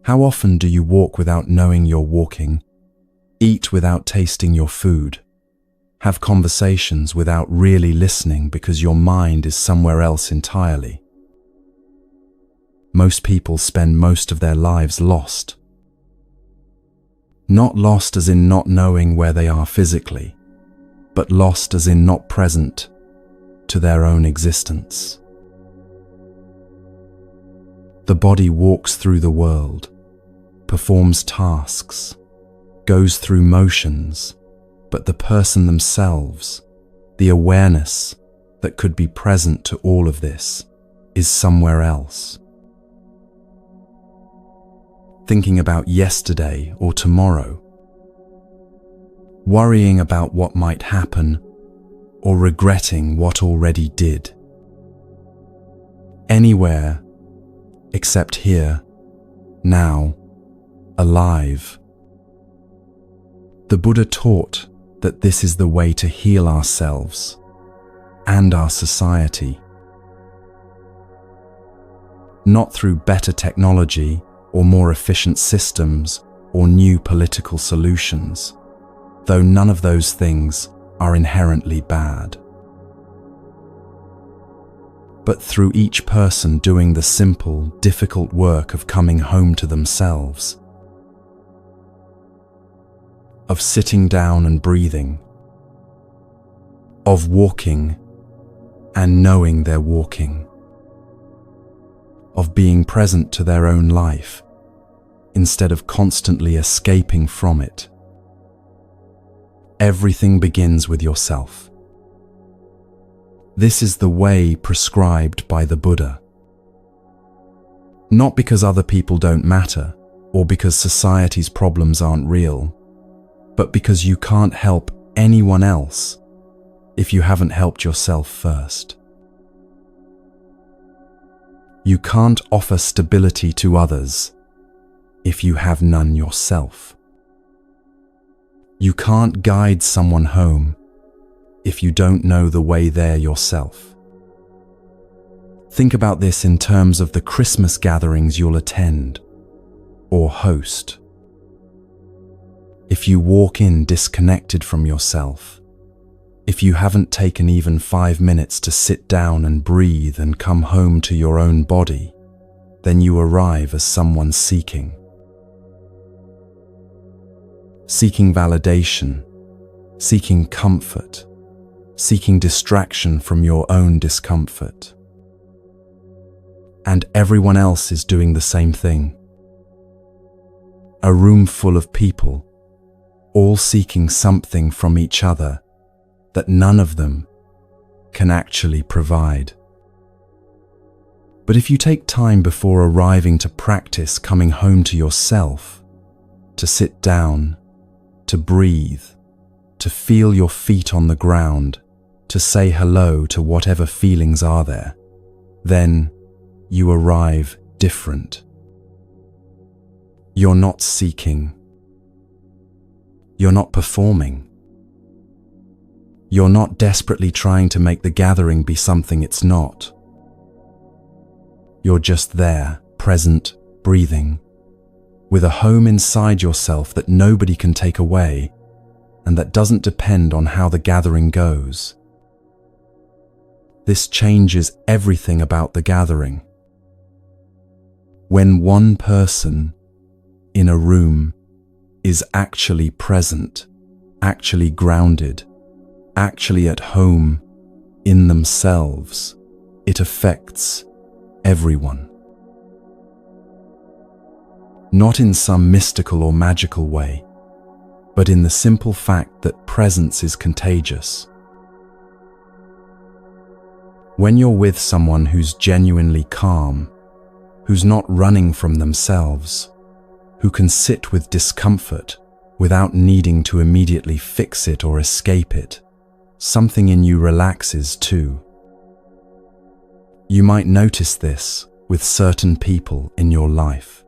How often do you walk without knowing you're walking, eat without tasting your food, have conversations without really listening because your mind is somewhere else entirely? Most people spend most of their lives lost. Not lost as in not knowing where they are physically, but lost as in not present to their own existence. The body walks through the world, performs tasks, goes through motions, but the person themselves, the awareness that could be present to all of this, is somewhere else. Thinking about yesterday or tomorrow, worrying about what might happen, or regretting what already did. Anywhere except here, now, alive. The Buddha taught that this is the way to heal ourselves and our society. Not through better technology or more efficient systems or new political solutions, though none of those things are inherently bad. But through each person doing the simple, difficult work of coming home to themselves, of sitting down and breathing, of walking and knowing they're walking, of being present to their own life instead of constantly escaping from it. Everything begins with yourself. This is the way prescribed by the Buddha. Not because other people don't matter or because society's problems aren't real, but because you can't help anyone else if you haven't helped yourself first. You can't offer stability to others if you have none yourself. You can't guide someone home if you don't know the way there yourself. Think about this in terms of the Christmas gatherings you'll attend or host. If you walk in disconnected from yourself, if you haven't taken even 5 minutes to sit down and breathe and come home to your own body, then you arrive as someone seeking validation, seeking comfort, seeking distraction from your own discomfort. And everyone else is doing the same thing. A room full of people, all seeking something from each other that none of them can actually provide. But if you take time before arriving to practice coming home to yourself, to sit down, to breathe, to feel your feet on the ground, to say hello to whatever feelings are there, then you arrive different. You're not seeking. You're not performing. You're not desperately trying to make the gathering be something it's not. You're just there, present, breathing, with a home inside yourself that nobody can take away and that doesn't depend on how the gathering goes. This changes everything about the gathering. When one person in a room is actually present, actually grounded, actually at home in themselves, it affects everyone. Not in some mystical or magical way, but in the simple fact that presence is contagious. When you're with someone who's genuinely calm, who's not running from themselves, who can sit with discomfort without needing to immediately fix it or escape it, something in you relaxes too. You might notice this with certain people in your life.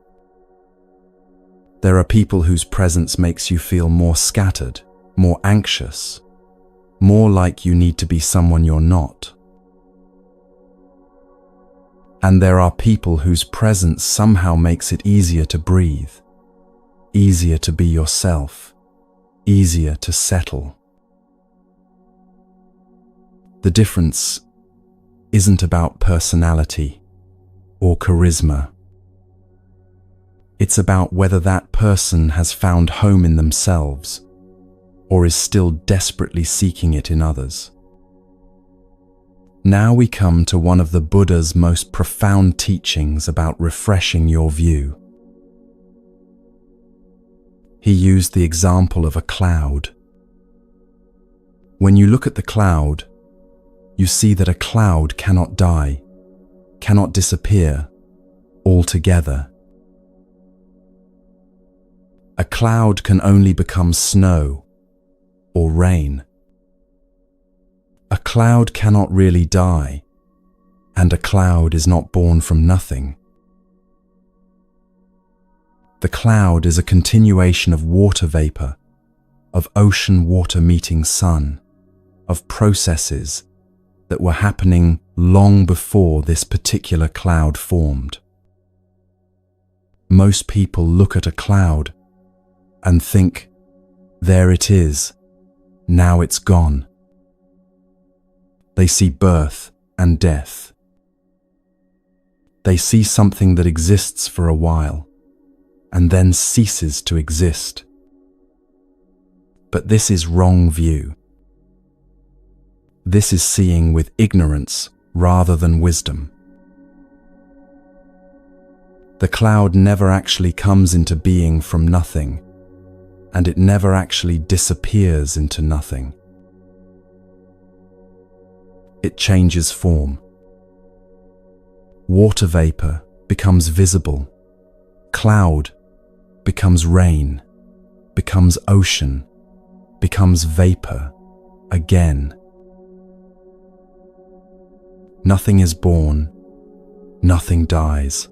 There are people whose presence makes you feel more scattered, more anxious, more like you need to be someone you're not. And there are people whose presence somehow makes it easier to breathe, easier to be yourself, easier to settle. The difference isn't about personality or charisma. It's about whether that person has found home in themselves or is still desperately seeking it in others. Now we come to one of the Buddha's most profound teachings about refreshing your view. He used the example of a cloud. When you look at the cloud, you see that a cloud cannot die, cannot disappear altogether. A cloud can only become snow or rain. A cloud cannot really die, and a cloud is not born from nothing. The cloud is a continuation of water vapor, of ocean water meeting sun, of processes that were happening long before this particular cloud formed. Most people look at a cloud and think, there it is, now it's gone. They see birth and death. They see something that exists for a while and then ceases to exist. But this is wrong view. This is seeing with ignorance rather than wisdom. The cloud never actually comes into being from nothing, and it never actually disappears into nothing. It changes form. Water vapor becomes visible. Cloud becomes rain, becomes ocean, becomes vapor again. Nothing is born, nothing dies.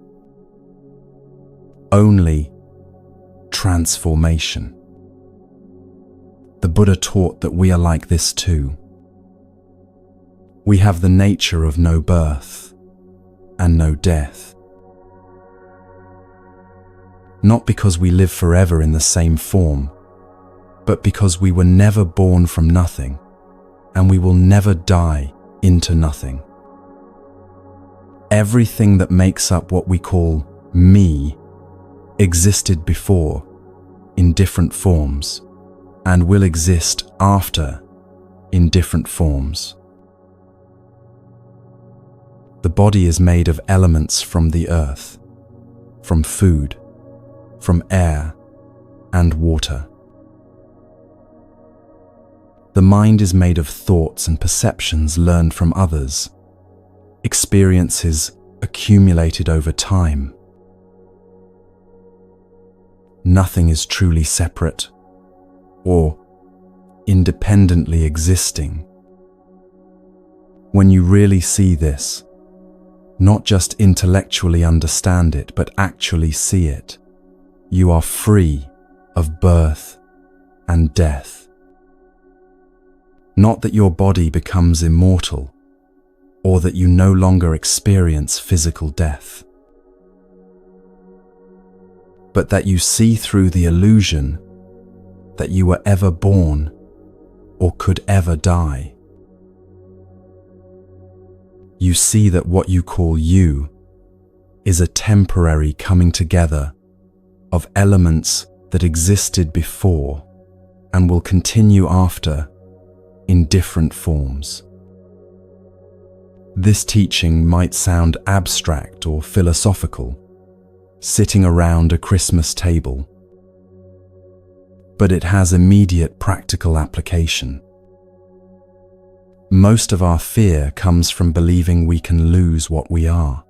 Only transformation. The Buddha taught that we are like this too. We have the nature of no birth, and no death. Not because we live forever in the same form, but because we were never born from nothing, and we will never die into nothing. Everything that makes up what we call me existed before in different forms and will exist after in different forms. The body is made of elements from the earth, from food, from air and water. The mind is made of thoughts and perceptions learned from others, experiences accumulated over time. Nothing is truly separate or independently existing. When you really see this, not just intellectually understand it, but actually see it, you are free of birth and death. Not that your body becomes immortal, or that you no longer experience physical death, but that you see through the illusion that you were ever born or could ever die. You see that what you call you is a temporary coming together of elements that existed before and will continue after in different forms. This teaching might sound abstract or philosophical, sitting around a Christmas table, but it has immediate practical application. Most of our fear comes from believing we can lose what we are.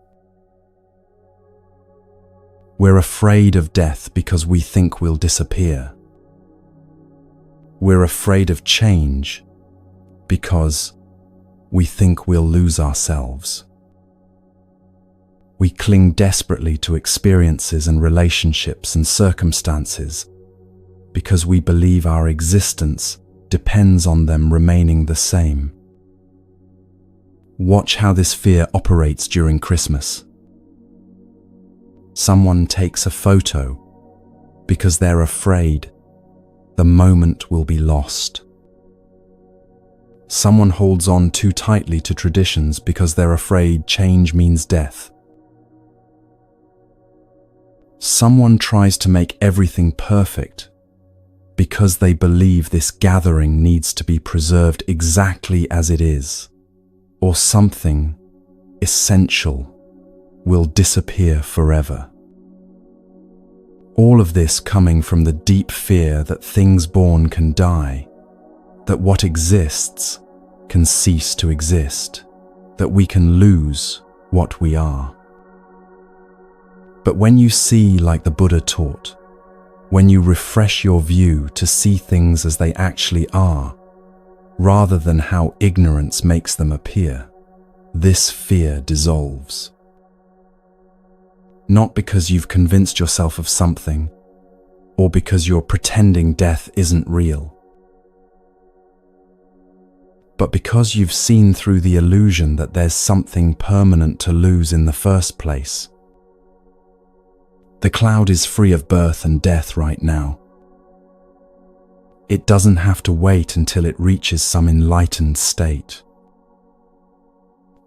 We're afraid of death because we think we'll disappear. We're afraid of change because we think we'll lose ourselves. We cling desperately to experiences and relationships and circumstances because we believe our existence depends on them remaining the same. Watch how this fear operates during Christmas. Someone takes a photo because they're afraid the moment will be lost. Someone holds on too tightly to traditions because they're afraid change means death. Someone tries to make everything perfect because they believe this gathering needs to be preserved exactly as it is, or something essential will disappear forever. All of this coming from the deep fear that things born can die, that what exists can cease to exist, that we can lose what we are. But when you see like the Buddha taught, when you refresh your view to see things as they actually are, rather than how ignorance makes them appear, this fear dissolves. Not because you've convinced yourself of something, or because you're pretending death isn't real, but because you've seen through the illusion that there's something permanent to lose in the first place. The cloud is free of birth and death right now. It doesn't have to wait until it reaches some enlightened state.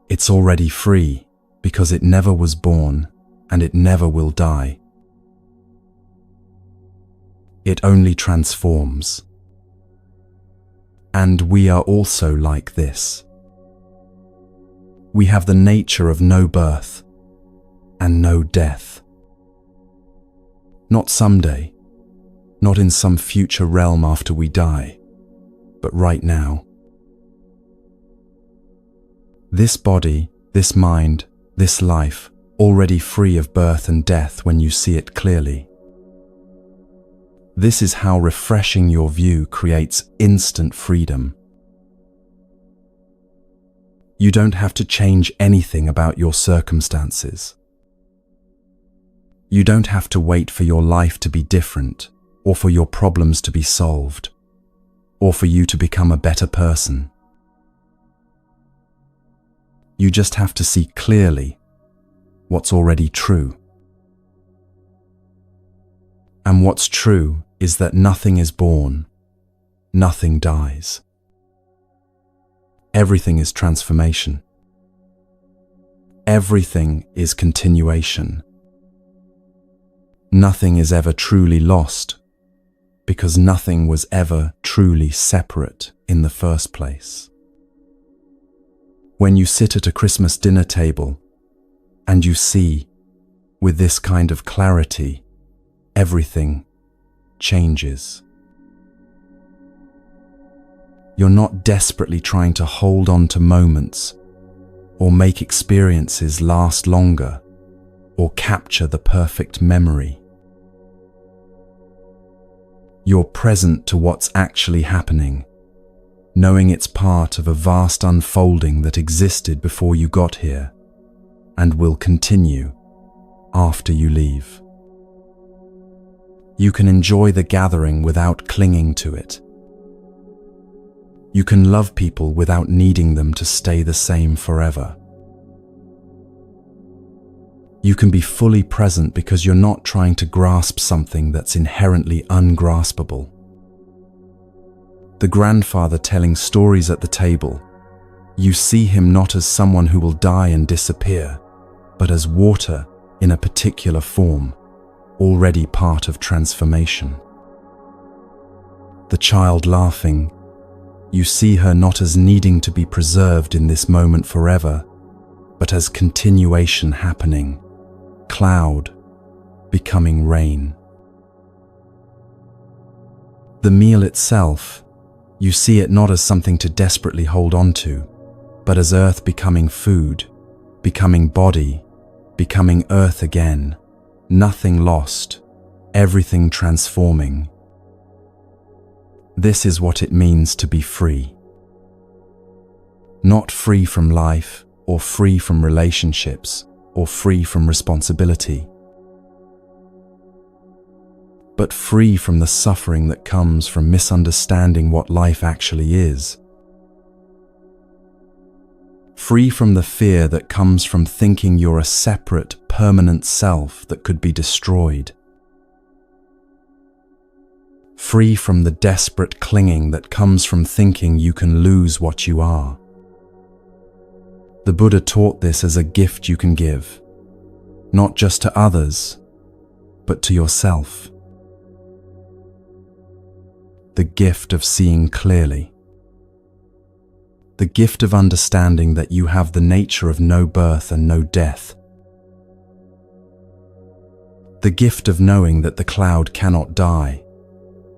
It's already free because it never was born and it never will die. It only transforms. And we are also like this. We have the nature of no birth and no death. Not someday, not in some future realm after we die, but right now. This body, this mind, this life, already free of birth and death when you see it clearly. This is how refreshing your view creates instant freedom. You don't have to change anything about your circumstances. You don't have to wait for your life to be different, or for your problems to be solved, or for you to become a better person. You just have to see clearly what's already true. And what's true is that nothing is born, nothing dies. Everything is transformation. Everything is continuation. Nothing is ever truly lost, because nothing was ever truly separate in the first place. When you sit at a Christmas dinner table and you see, with this kind of clarity, everything changes. You're not desperately trying to hold on to moments or make experiences last longer or capture the perfect memory. You're present to what's actually happening, knowing it's part of a vast unfolding that existed before you got here and will continue after you leave. You can enjoy the gathering without clinging to it. You can love people without needing them to stay the same forever. You can be fully present because you're not trying to grasp something that's inherently ungraspable. The grandfather telling stories at the table, you see him not as someone who will die and disappear, but as water in a particular form, already part of transformation. The child laughing, you see her not as needing to be preserved in this moment forever, but as continuation happening, cloud becoming rain. The meal itself, you see it not as something to desperately hold on to, but as earth becoming food, becoming body, becoming earth again, nothing lost, everything transforming. This is what it means to be free. Not free from life, or free from relationships, or free from responsibility, but free from the suffering that comes from misunderstanding what life actually is. Free from the fear that comes from thinking you're a separate, permanent self that could be destroyed. Free from the desperate clinging that comes from thinking you can lose what you are. The Buddha taught this as a gift you can give, not just to others, but to yourself. The gift of seeing clearly. The gift of understanding that you have the nature of no birth and no death. The gift of knowing that the cloud cannot die,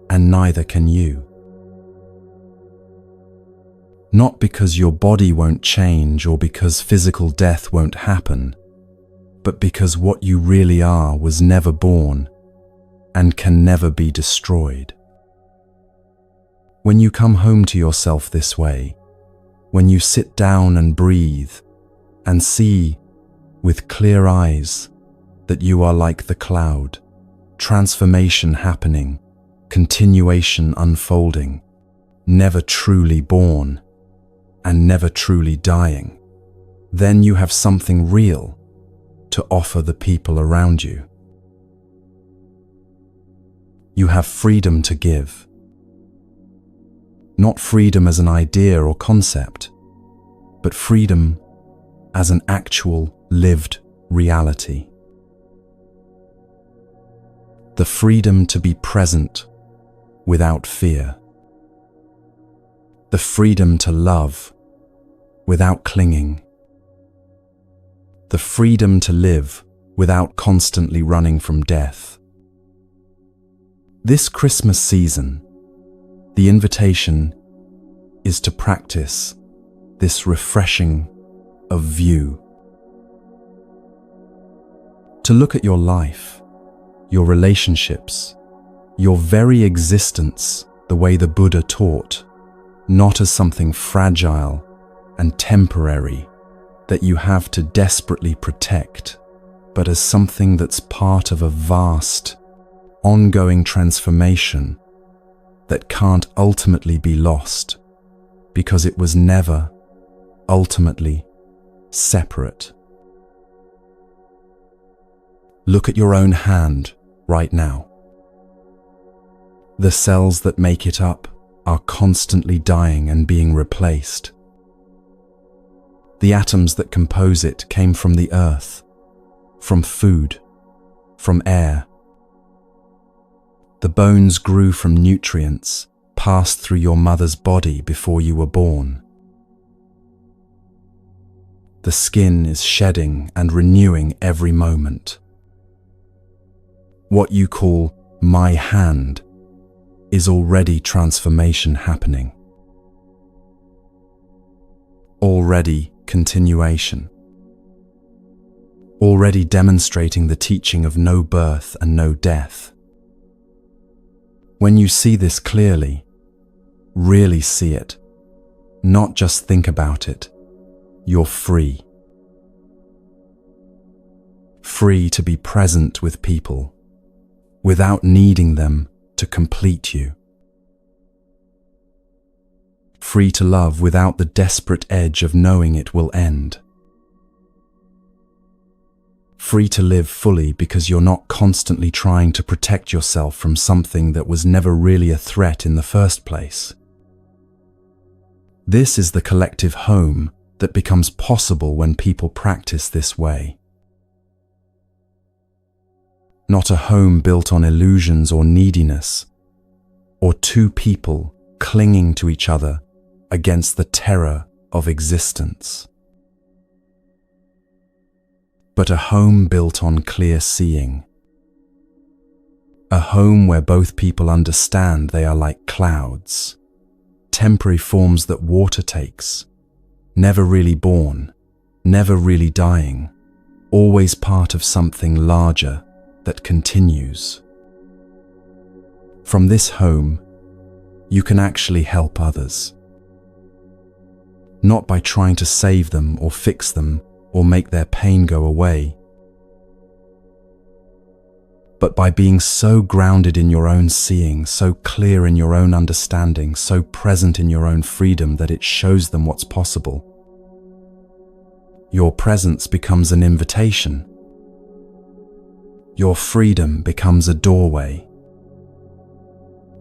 and neither can you. Not because your body won't change or because physical death won't happen, but because what you really are was never born and can never be destroyed. When you come home to yourself this way, when you sit down and breathe and see with clear eyes that you are like the cloud, transformation happening, continuation unfolding, never truly born and never truly dying, then you have something real to offer the people around you. You have freedom to give. Not freedom as an idea or concept, but freedom as an actual lived reality. The freedom to be present without fear. The freedom to love without clinging. The freedom to live without constantly running from death. This Christmas season, the invitation is to practice this refreshing of view. To look at your life, your relationships, your very existence the way the Buddha taught, not as something fragile and temporary that you have to desperately protect, but as something that's part of a vast, ongoing transformation that can't ultimately be lost because it was never ultimately separate. Look at your own hand right now. The cells that make it up are constantly dying and being replaced. The atoms that compose it came from the earth, from food, from air. The bones grew from nutrients passed through your mother's body before you were born. The skin is shedding and renewing every moment. What you call my hand is already transformation happening. Already continuation. Already demonstrating the teaching of no birth and no death. When you see this clearly, really see it, not just think about it, you're free. Free to be present with people without needing them to complete you. Free to love without the desperate edge of knowing it will end. Free to live fully because you're not constantly trying to protect yourself from something that was never really a threat in the first place. This is the collective home that becomes possible when people practice this way. Not a home built on illusions or neediness, or two people clinging to each other against the terror of existence. But a home built on clear seeing. A home where both people understand they are like clouds, temporary forms that water takes, never really born, never really dying, always part of something larger that continues. From this home, you can actually help others. Not by trying to save them or fix them or make their pain go away, but by being so grounded in your own seeing, so clear in your own understanding, so present in your own freedom that it shows them what's possible. Your presence becomes an invitation. Your freedom becomes a doorway.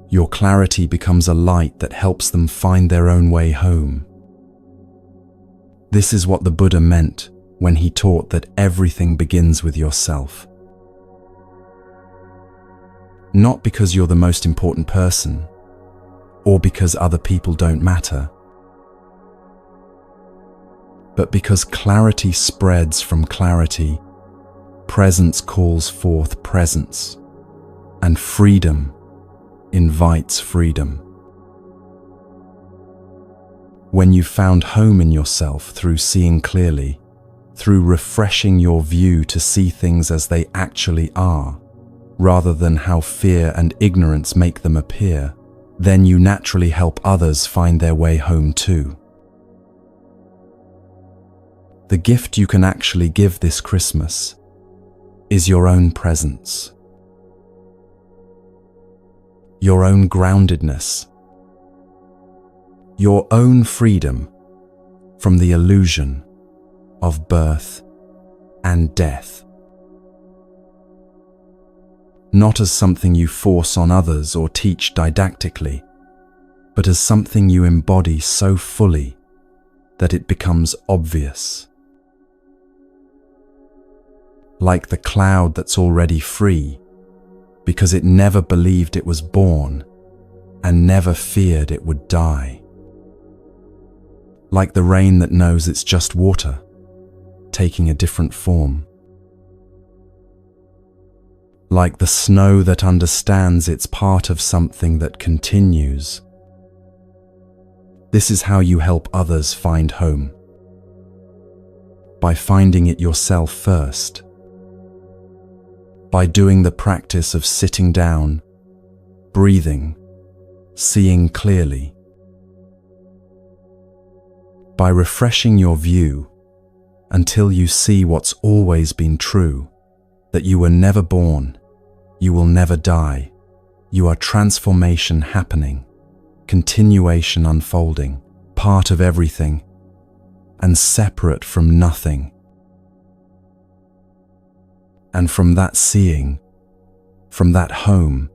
Your clarity becomes a light that helps them find their own way home. This is what the Buddha meant when he taught that everything begins with yourself. Not because you're the most important person, or because other people don't matter, but because clarity spreads from clarity, presence calls forth presence, and freedom invites freedom. When you've found home in yourself through seeing clearly, through refreshing your view to see things as they actually are, rather than how fear and ignorance make them appear, then you naturally help others find their way home too. The gift you can actually give this Christmas is your own presence, your own groundedness, your own freedom from the illusion of birth and death. Not as something you force on others or teach didactically, but as something you embody so fully that it becomes obvious. Like the cloud that's already free, because it never believed it was born and never feared it would die. Like the rain that knows it's just water, taking a different form. Like the snow that understands it's part of something that continues. This is how you help others find home. By finding it yourself first. By doing the practice of sitting down, breathing, seeing clearly. By refreshing your view until you see what's always been true, that you were never born, you will never die, you are transformation happening, continuation unfolding, part of everything, and separate from nothing. And from that seeing, from that home,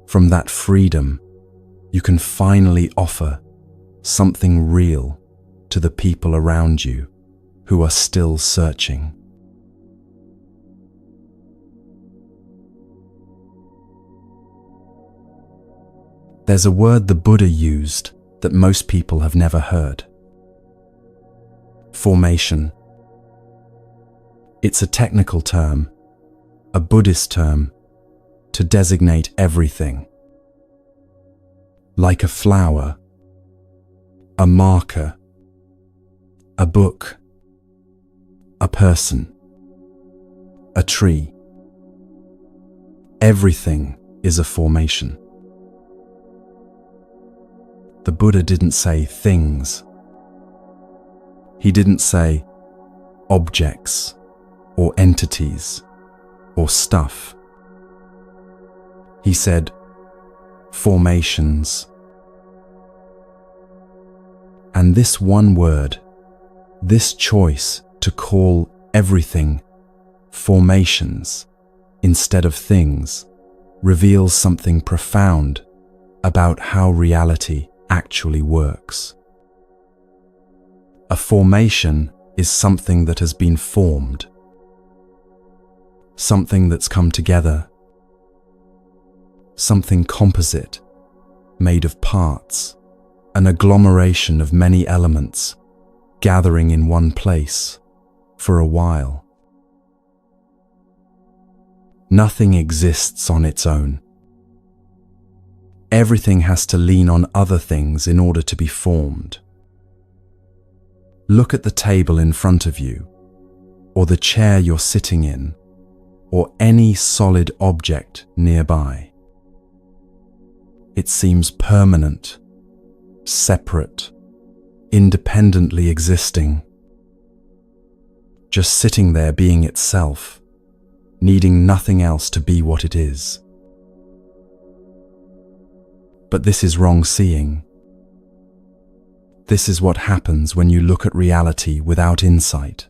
from that freedom, you can finally offer something real to the people around you who are still searching. There's a word the Buddha used that most people have never heard. Formation. It's a technical term, a Buddhist term, to designate everything. Like a flower, a marker, a book, a person, a tree. Everything is a formation. The Buddha didn't say things. He didn't say objects or entities or stuff. He said formations. And this one word, this choice to call everything formations instead of things, reveals something profound about how reality actually works. A formation is something that has been formed, something that's come together, something composite, made of parts, an agglomeration of many elements, gathering in one place for a while. Nothing exists on its own. Everything has to lean on other things in order to be formed. Look at the table in front of you, or the chair you're sitting in, or any solid object nearby. It seems permanent, separate, independently existing, just sitting there being itself, needing nothing else to be what it is. But this is wrong seeing. This is what happens when you look at reality without insight.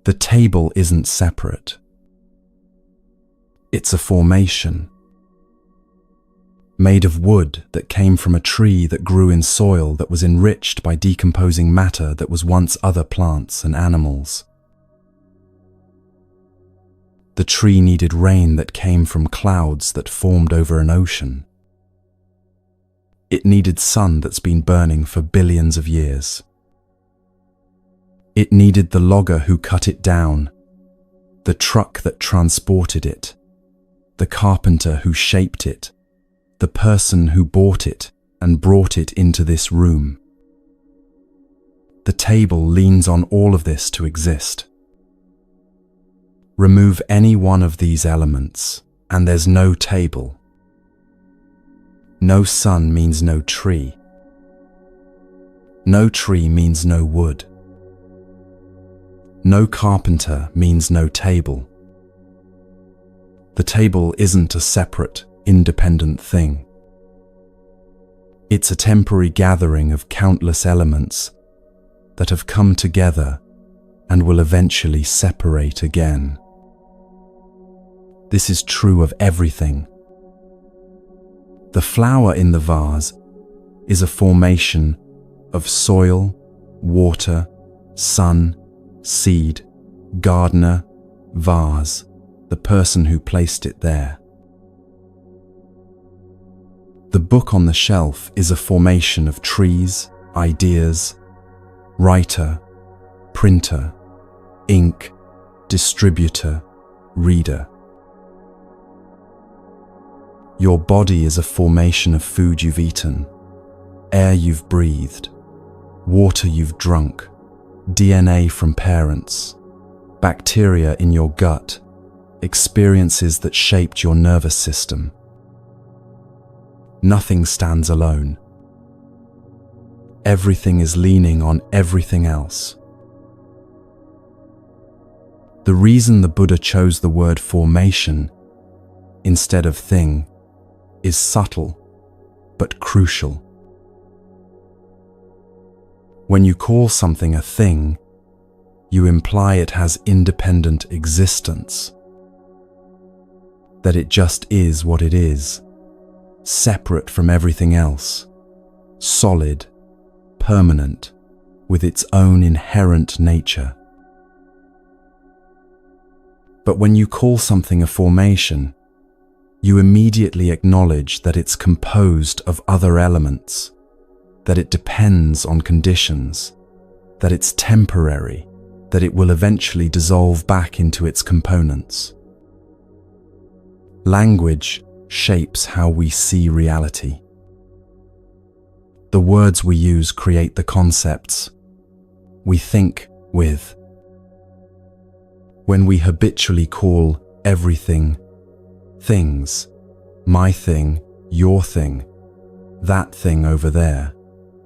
The table isn't separate. It's a formation, made of wood that came from a tree that grew in soil that was enriched by decomposing matter that was once other plants and animals. The tree needed rain that came from clouds that formed over an ocean. It needed sun that's been burning for billions of years. It needed the logger who cut it down, the truck that transported it, the carpenter who shaped it, the person who bought it and brought it into this room. The table leans on all of this to exist. Remove any one of these elements, and there's no table. No sun means no tree. No tree means no wood. No carpenter means no table. The table isn't a separate, independent thing. It's a temporary gathering of countless elements that have come together and will eventually separate again. This is true of everything. The flower in the vase is a formation of soil, water, sun, seed, gardener, vase, the person who placed it there. The book on the shelf is a formation of trees, ideas, writer, printer, ink, distributor, reader. Your body is a formation of food you've eaten, air you've breathed, water you've drunk, DNA from parents, bacteria in your gut, experiences that shaped your nervous system. Nothing stands alone. Everything is leaning on everything else. The reason the Buddha chose the word formation instead of thing is subtle but crucial. When you call something a thing, you imply it has independent existence, that it just is what it is, separate from everything else, solid, permanent, with its own inherent nature. But when you call something a formation, you immediately acknowledge that it's composed of other elements, that it depends on conditions, that it's temporary, that it will eventually dissolve back into its components. Language shapes how we see reality. The words we use create the concepts we think with. When we habitually call everything things, my thing, your thing, that thing over there,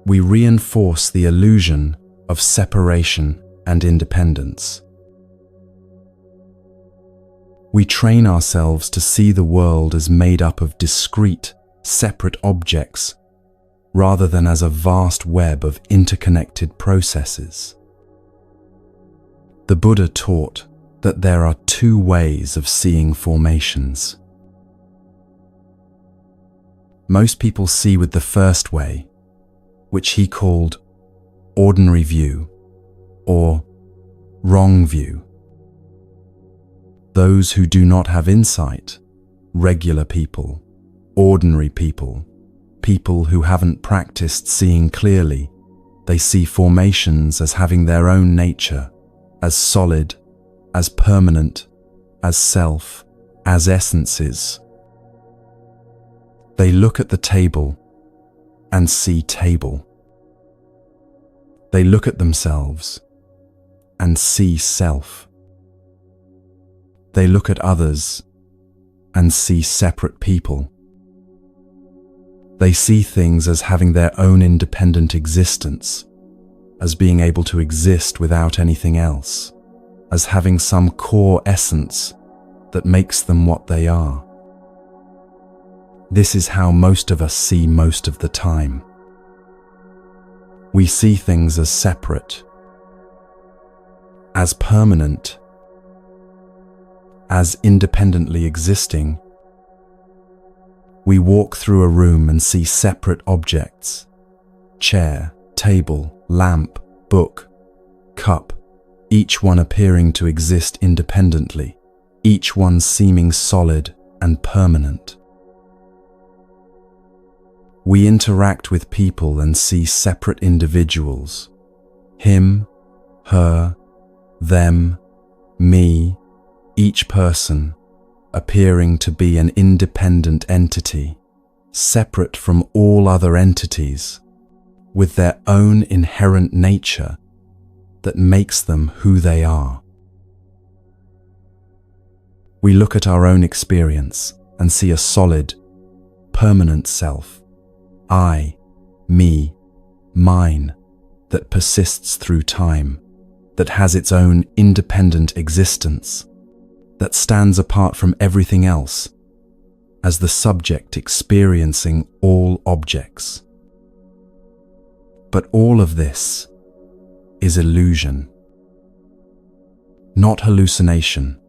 we reinforce the illusion of separation and independence. We train ourselves to see the world as made up of discrete, separate objects, rather than as a vast web of interconnected processes. The Buddha taught that there are two ways of seeing formations. Most people see with the first way, which he called ordinary view or wrong view. Those who do not have insight, regular people, ordinary people, people who haven't practiced seeing clearly, they see formations as having their own nature, as solid, as permanent, as self, as essences. They look at the table and see table. They look at themselves and see self. They look at others and see separate people. They see things as having their own independent existence, as being able to exist without anything else, as having some core essence that makes them what they are. This is how most of us see most of the time. We see things as separate, as permanent, as independently existing. We walk through a room and see separate objects: chair, table, lamp, book, cup, each one appearing to exist independently, each one seeming solid and permanent. We interact with people and see separate individuals: him, her, them, me, each person appearing to be an independent entity, separate from all other entities, with their own inherent nature that makes them who they are. We look at our own experience and see a solid, permanent self, I, me, mine, that persists through time, that has its own independent existence, that stands apart from everything else, as the subject experiencing all objects. But all of this is illusion, not hallucination,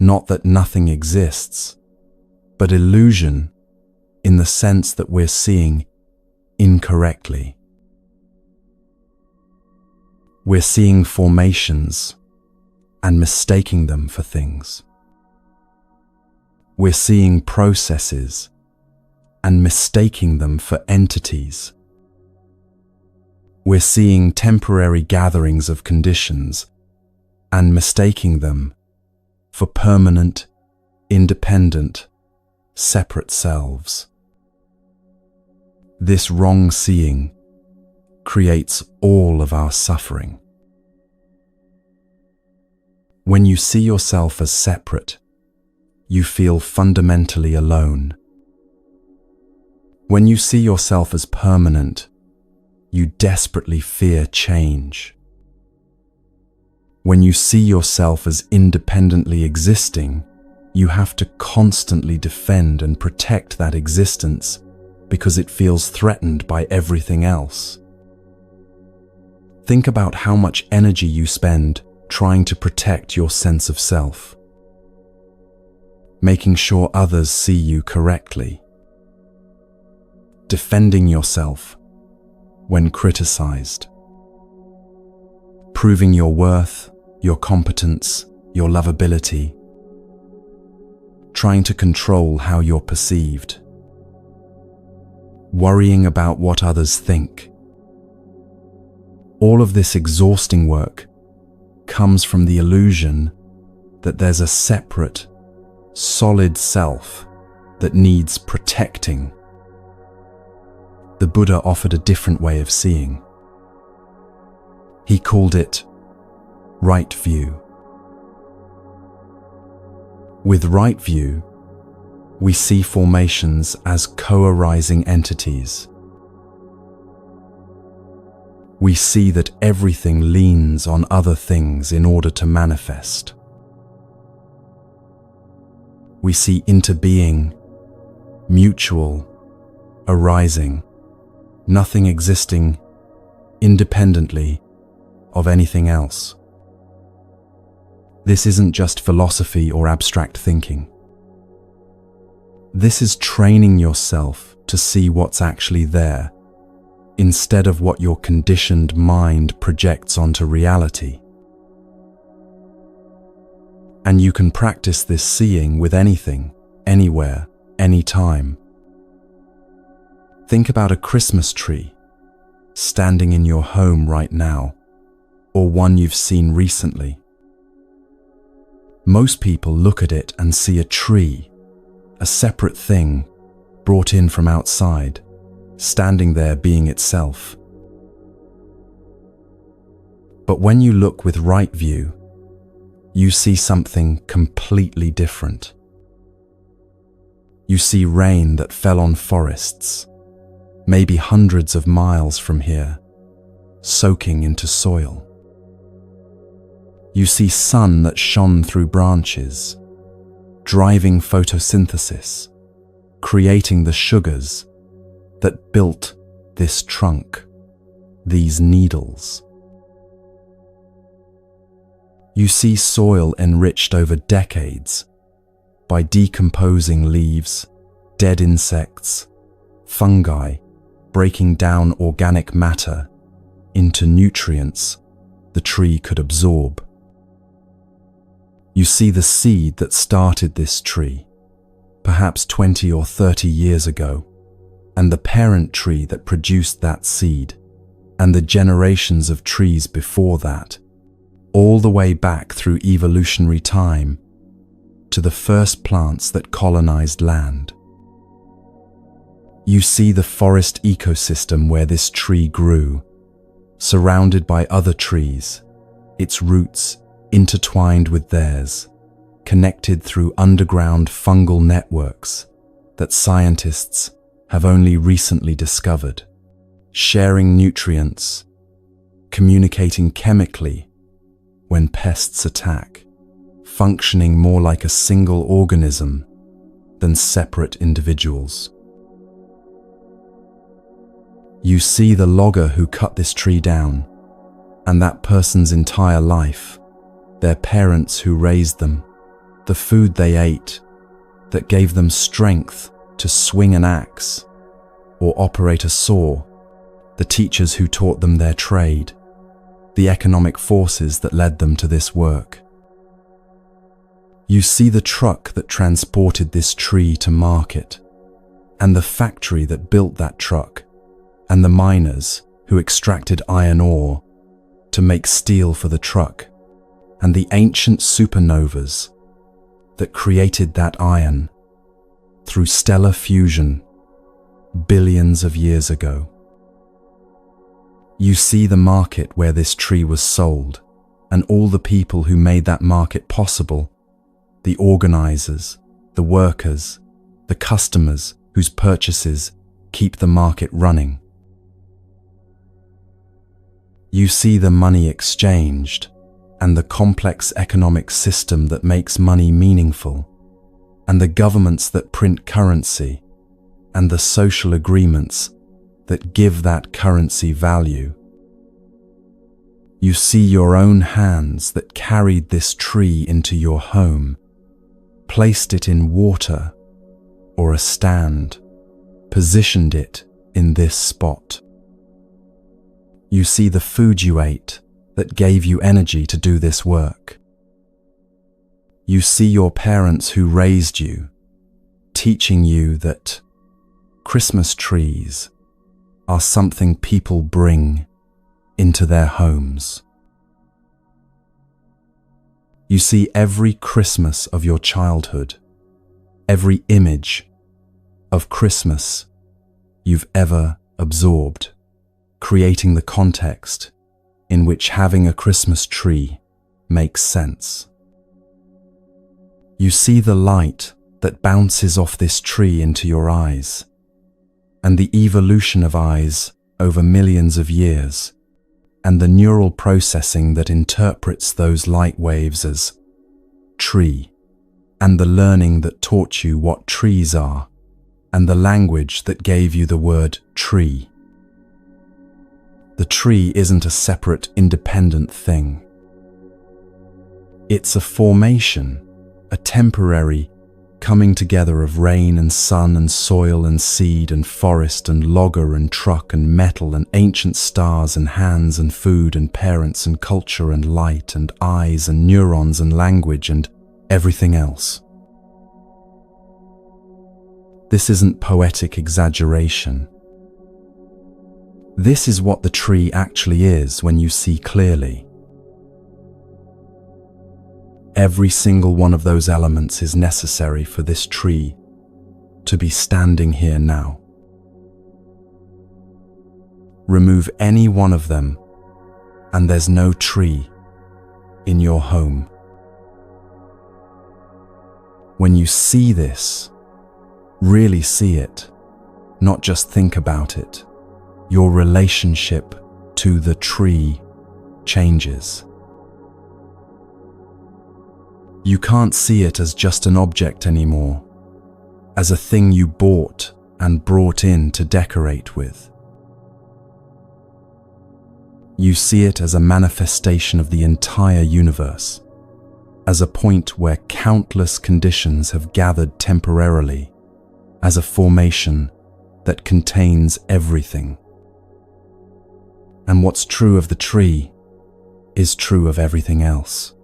not that nothing exists, but illusion in the sense that we're seeing incorrectly. We're seeing formations and mistaking them for things. We're seeing processes and mistaking them for entities. We're seeing temporary gatherings of conditions and mistaking them for permanent, independent, separate selves. This wrong seeing creates all of our suffering. When you see yourself as separate, you feel fundamentally alone. When you see yourself as permanent, you desperately fear change. When you see yourself as independently existing, you have to constantly defend and protect that existence because it feels threatened by everything else. Think about how much energy you spend trying to protect your sense of self, making sure others see you correctly, defending yourself when criticized, proving your worth, your competence, your lovability, trying to control how you're perceived, worrying about what others think. All of this exhausting work comes from the illusion that there's a separate, solid self that needs protecting. The Buddha offered a different way of seeing. He called it right view. With right view, we see formations as co-arising entities. We see that everything leans on other things in order to manifest. We see interbeing, mutual, arising, nothing existing independently of anything else. This isn't just philosophy or abstract thinking. This is training yourself to see what's actually there, instead of what your conditioned mind projects onto reality. And you can practice this seeing with anything, anywhere, anytime. Think about a Christmas tree standing in your home right now, or one you've seen recently. Most people look at it and see a tree, a separate thing brought in from outside, standing there being itself. But when you look with right view, you see something completely different. You see rain that fell on forests, maybe hundreds of miles from here, soaking into soil. You see sun that shone through branches, driving photosynthesis, creating the sugars that built this trunk, these needles. You see soil enriched over decades by decomposing leaves, dead insects, fungi breaking down organic matter into nutrients the tree could absorb. You see the seed that started this tree, perhaps 20 or 30 years ago, and the parent tree that produced that seed, and the generations of trees before that, all the way back through evolutionary time to the first plants that colonized land. You see the forest ecosystem where this tree grew, surrounded by other trees, its roots intertwined with theirs, connected through underground fungal networks that scientists have only recently discovered, sharing nutrients, communicating chemically when pests attack, functioning more like a single organism than separate individuals. You see the logger who cut this tree down, and that person's entire life, their parents who raised them, the food they ate that gave them strength to swing an axe or operate a saw, the teachers who taught them their trade, the economic forces that led them to this work. You see the truck that transported this tree to market, and the factory that built that truck, and the miners who extracted iron ore to make steel for the truck, and the ancient supernovas that created that iron through stellar fusion billions of years ago. You see the market where this tree was sold, and all the people who made that market possible, the organizers, the workers, the customers whose purchases keep the market running. You see the money exchanged and the complex economic system that makes money meaningful, and the governments that print currency, and the social agreements that give that currency value. You see your own hands that carried this tree into your home, placed it in water or a stand, positioned it in this spot. You see the food you ate that gave you energy to do this work. You see your parents who raised you, teaching you that Christmas trees are something people bring into their homes. You see every Christmas of your childhood, every image of Christmas you've ever absorbed, creating the context in which having a Christmas tree makes sense. You see the light that bounces off this tree into your eyes, and the evolution of eyes over millions of years, and the neural processing that interprets those light waves as tree, and the learning that taught you what trees are, and the language that gave you the word tree. The tree isn't a separate, independent thing. It's a formation, a temporary coming together of rain and sun and soil and seed and forest and logger and truck and metal and ancient stars and hands and food and parents and culture and light and eyes and neurons and language and everything else. This isn't poetic exaggeration. This is what the tree actually is when you see clearly. Every single one of those elements is necessary for this tree to be standing here now. Remove any one of them, and there's no tree in your home. When you see this, really see it, not just think about it, your relationship to the tree changes. You can't see it as just an object anymore, as a thing you bought and brought in to decorate with. You see it as a manifestation of the entire universe, as a point where countless conditions have gathered temporarily, as a formation that contains everything. And what's true of the tree is true of everything else.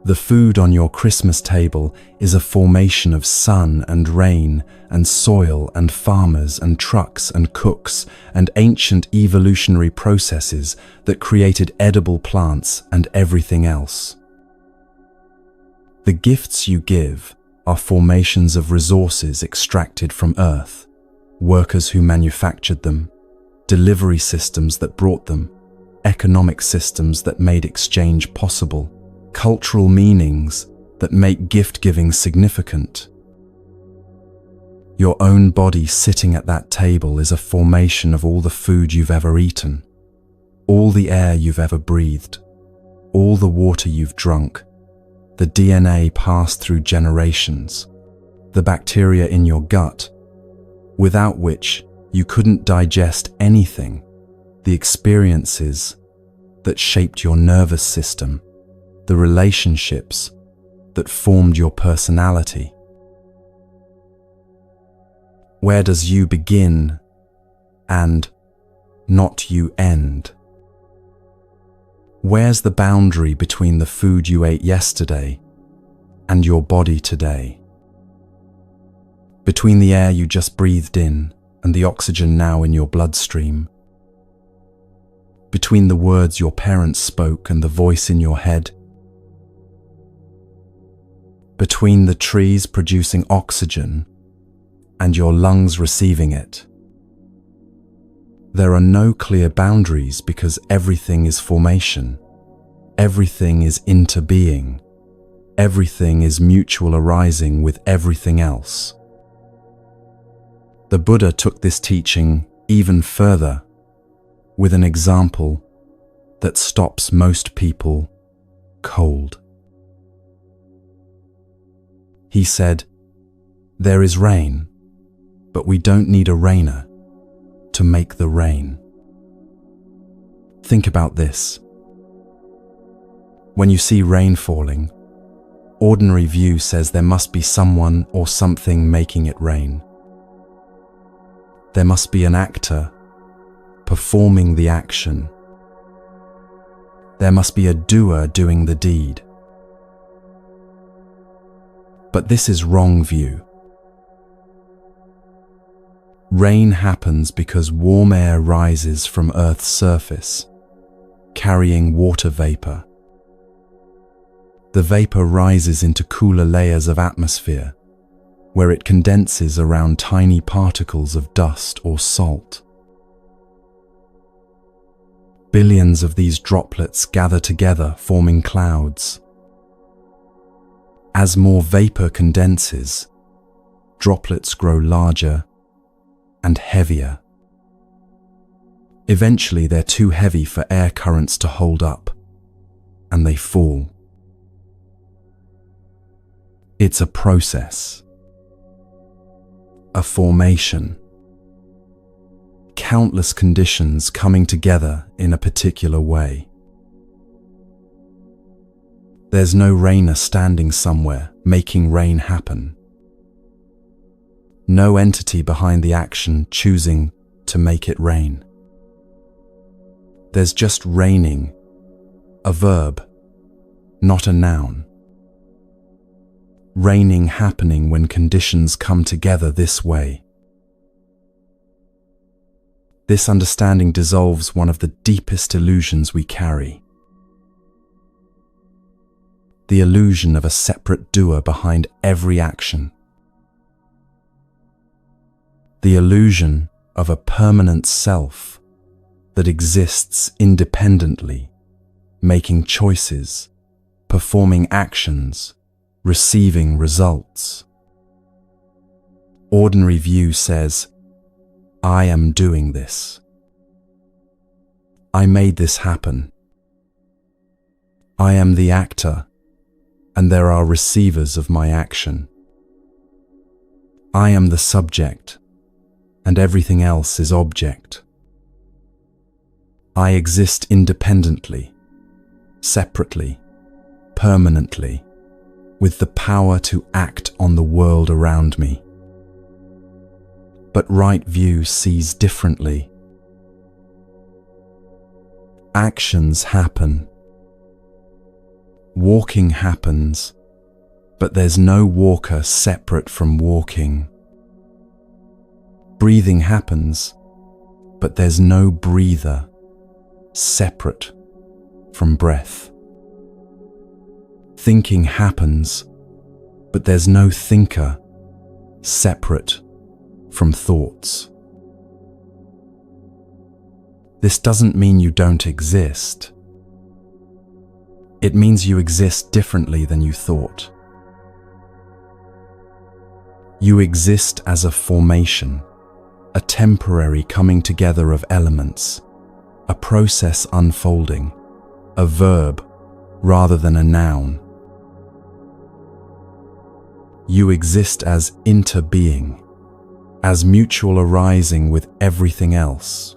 The food on your Christmas table is a formation of sun and rain and soil and farmers and trucks and cooks and ancient evolutionary processes that created edible plants and everything else. The gifts you give are formations of resources extracted from Earth, workers who manufactured them, delivery systems that brought them, economic systems that made exchange possible, cultural meanings that make gift-giving significant. Your own body sitting at that table is a formation of all the food you've ever eaten, all the air you've ever breathed, all the water you've drunk, the DNA passed through generations, the bacteria in your gut, without which you couldn't digest anything, the experiences that shaped your nervous system, the relationships that formed your personality. Where does you begin and not you end? Where's the boundary between the food you ate yesterday and your body today? Between the air you just breathed in and the oxygen now in your bloodstream? Between the words your parents spoke and the voice in your head? Between the trees producing oxygen and your lungs receiving it? There are no clear boundaries because everything is formation. Everything is interbeing. Everything is mutual arising with everything else. The Buddha took this teaching even further with an example that stops most people cold. He said, "There is rain, but we don't need a rainer to make the rain." Think about this. When you see rain falling, ordinary view says there must be someone or something making it rain. There must be an actor performing the action. There must be a doer doing the deed. But this is wrong view. Rain happens because warm air rises from Earth's surface, carrying water vapor. The vapor rises into cooler layers of atmosphere, where it condenses around tiny particles of dust or salt. Billions of these droplets gather together, forming clouds. As more vapor condenses, droplets grow larger and heavier. Eventually, they're too heavy for air currents to hold up, and they fall. It's a process, a formation, countless conditions coming together in a particular way. There's no rainer standing somewhere making rain happen. No entity behind the action choosing to make it rain. There's just raining, a verb, not a noun. Raining happening when conditions come together this way. This understanding dissolves one of the deepest illusions we carry. The illusion of a separate doer behind every action. The illusion of a permanent self that exists independently, making choices, performing actions, receiving results. Ordinary view says, I am doing this. I made this happen. I am the actor, and there are receivers of my action. I am the subject, and everything else is object. I exist independently, separately, permanently, with the power to act on the world around me. But right view sees differently. Actions happen. Walking happens, but there's no walker separate from walking. Breathing happens, but there's no breather separate from breath. Thinking happens, but there's no thinker separate from thoughts. This doesn't mean you don't exist. It means you exist differently than you thought. You exist as a formation, a temporary coming together of elements, a process unfolding, a verb rather than a noun. You exist as interbeing, as mutual arising with everything else,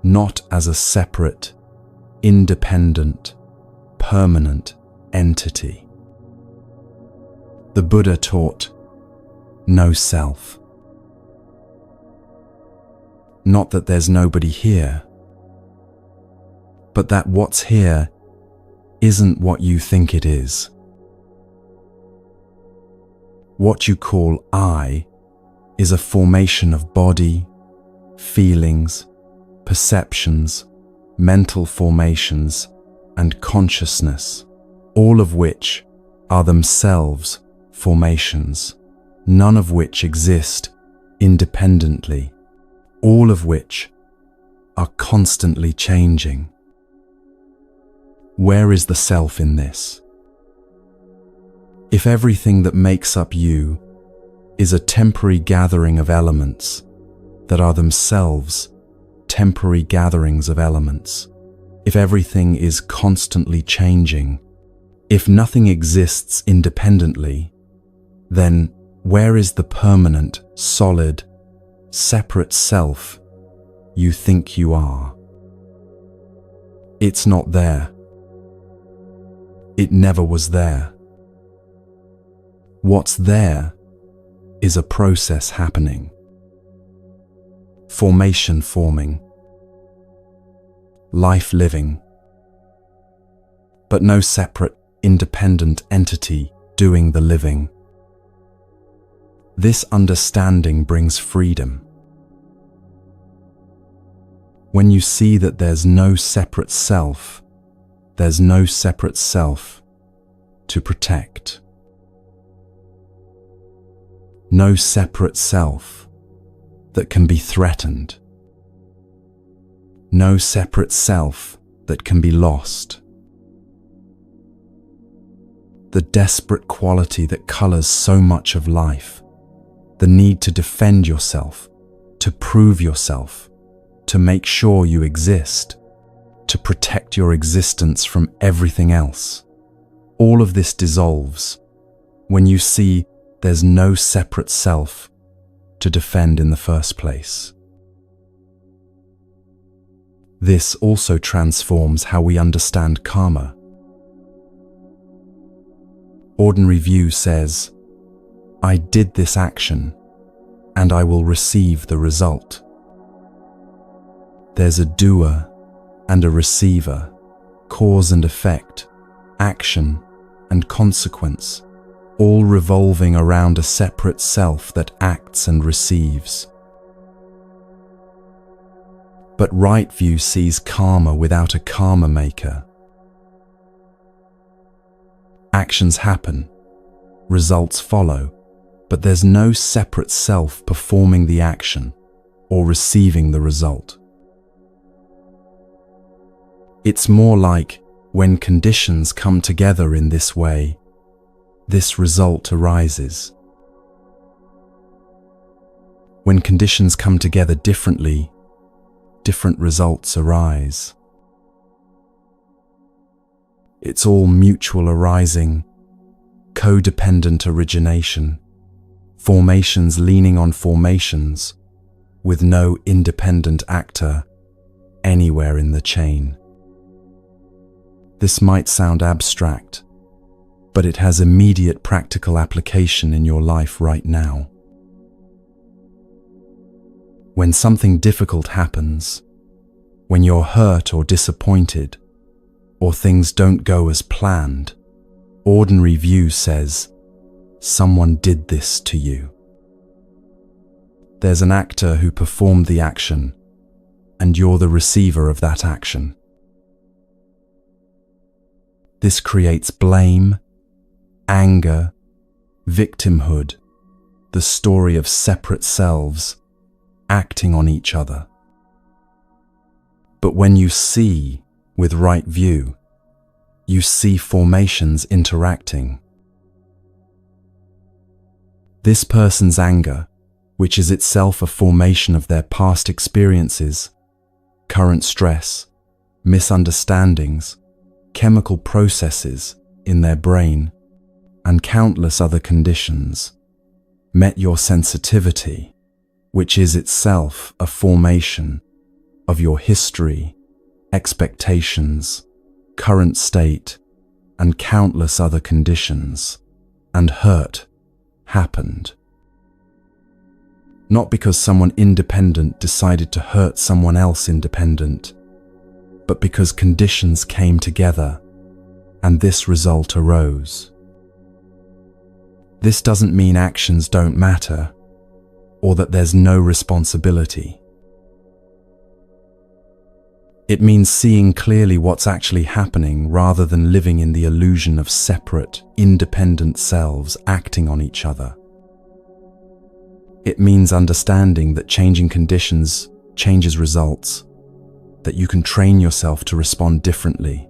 not as a separate, independent, permanent entity. The Buddha taught no self. Not that there's nobody here, but that what's here isn't what you think it is. What you call I is a formation of body, feelings, perceptions, mental formations, and consciousness, all of which are themselves formations, none of which exist independently, all of which are constantly changing. Where is the self in this? If everything that makes up you is a temporary gathering of elements that are themselves temporary gatherings of elements, if everything is constantly changing, if nothing exists independently, then where is the permanent, solid, separate self you think you are? It's not there. It never was there. What's there is a process happening. Formation forming. Life living. But no separate, independent entity doing the living. This understanding brings freedom. When you see that there's no separate self, there's no separate self to protect. No separate self that can be threatened. No separate self that can be lost. The desperate quality that colors so much of life, the need to defend yourself, to prove yourself, to make sure you exist, to protect your existence from everything else. All of this dissolves when you see there's no separate self to defend in the first place. This also transforms how we understand karma. Ordinary view says, I did this action and I will receive the result. There's a doer and a receiver, cause and effect, action and consequence, all revolving around a separate self that acts and receives. But right view sees karma without a karma maker. Actions happen, results follow, but there's no separate self performing the action or receiving the result. It's more like when conditions come together in this way, this result arises. When conditions come together differently, different results arise. It's all mutual arising, codependent origination, formations leaning on formations, with no independent actor anywhere in the chain. This might sound abstract, but it has immediate practical application in your life right now. When something difficult happens, when you're hurt or disappointed, or things don't go as planned, ordinary view says, someone did this to you. There's an actor who performed the action, and you're the receiver of that action. This creates blame, anger, victimhood, the story of separate selves acting on each other. But when you see with right view, you see formations interacting. This person's anger, which is itself a formation of their past experiences, current stress, misunderstandings, chemical processes in their brain, and countless other conditions, met your sensitivity, which is itself a formation of your history, expectations, current state, and countless other conditions, and hurt happened. Not because someone independent decided to hurt someone else independent, but because conditions came together and this result arose. This doesn't mean actions don't matter or that there's no responsibility. It means seeing clearly what's actually happening rather than living in the illusion of separate, independent selves acting on each other. It means understanding that changing conditions changes results, that you can train yourself to respond differently,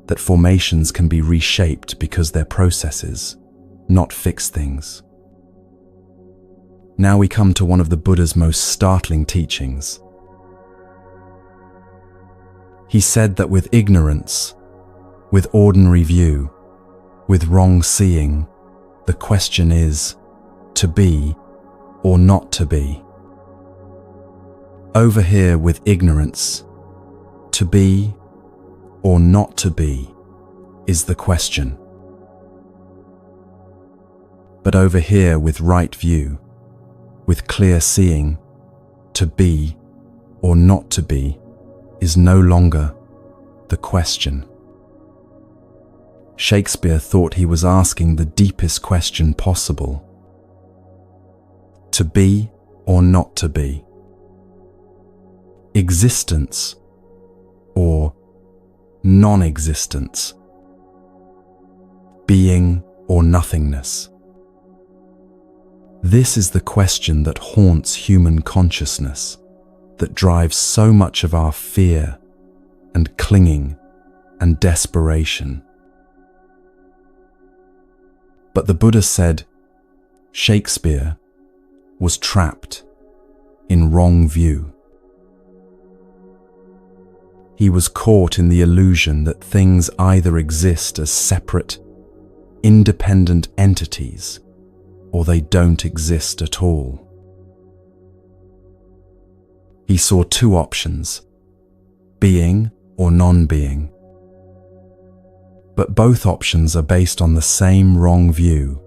that formations can be reshaped because they're processes, not fixed things. Now we come to one of the Buddha's most startling teachings. He said that with ignorance, with ordinary view, with wrong seeing, the question is, to be or not to be. Over here with ignorance, to be or not to be is the question. But over here with right view, with clear seeing, to be or not to be is no longer the question. Shakespeare thought he was asking the deepest question possible. To be or not to be. Existence or non-existence. Being or nothingness. This is the question that haunts human consciousness, that drives so much of our fear and clinging and desperation. But the Buddha said Shakespeare was trapped in wrong view. He was caught in the illusion that things either exist as separate, independent entities, or they don't exist at all. He saw two options, being or non-being. But both options are based on the same wrong view,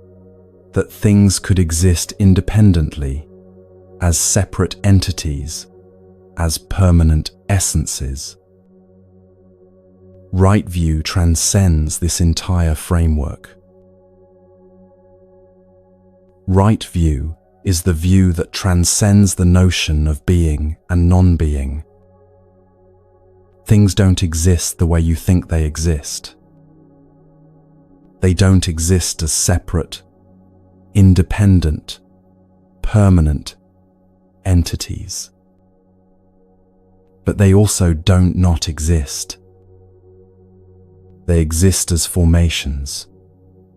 that things could exist independently, as separate entities, as permanent essences. Right view transcends this entire framework. Right view is the view that transcends the notion of being and non-being. Things don't exist the way you think they exist. They don't exist as separate, independent, permanent entities. But they also don't not exist. They exist as formations,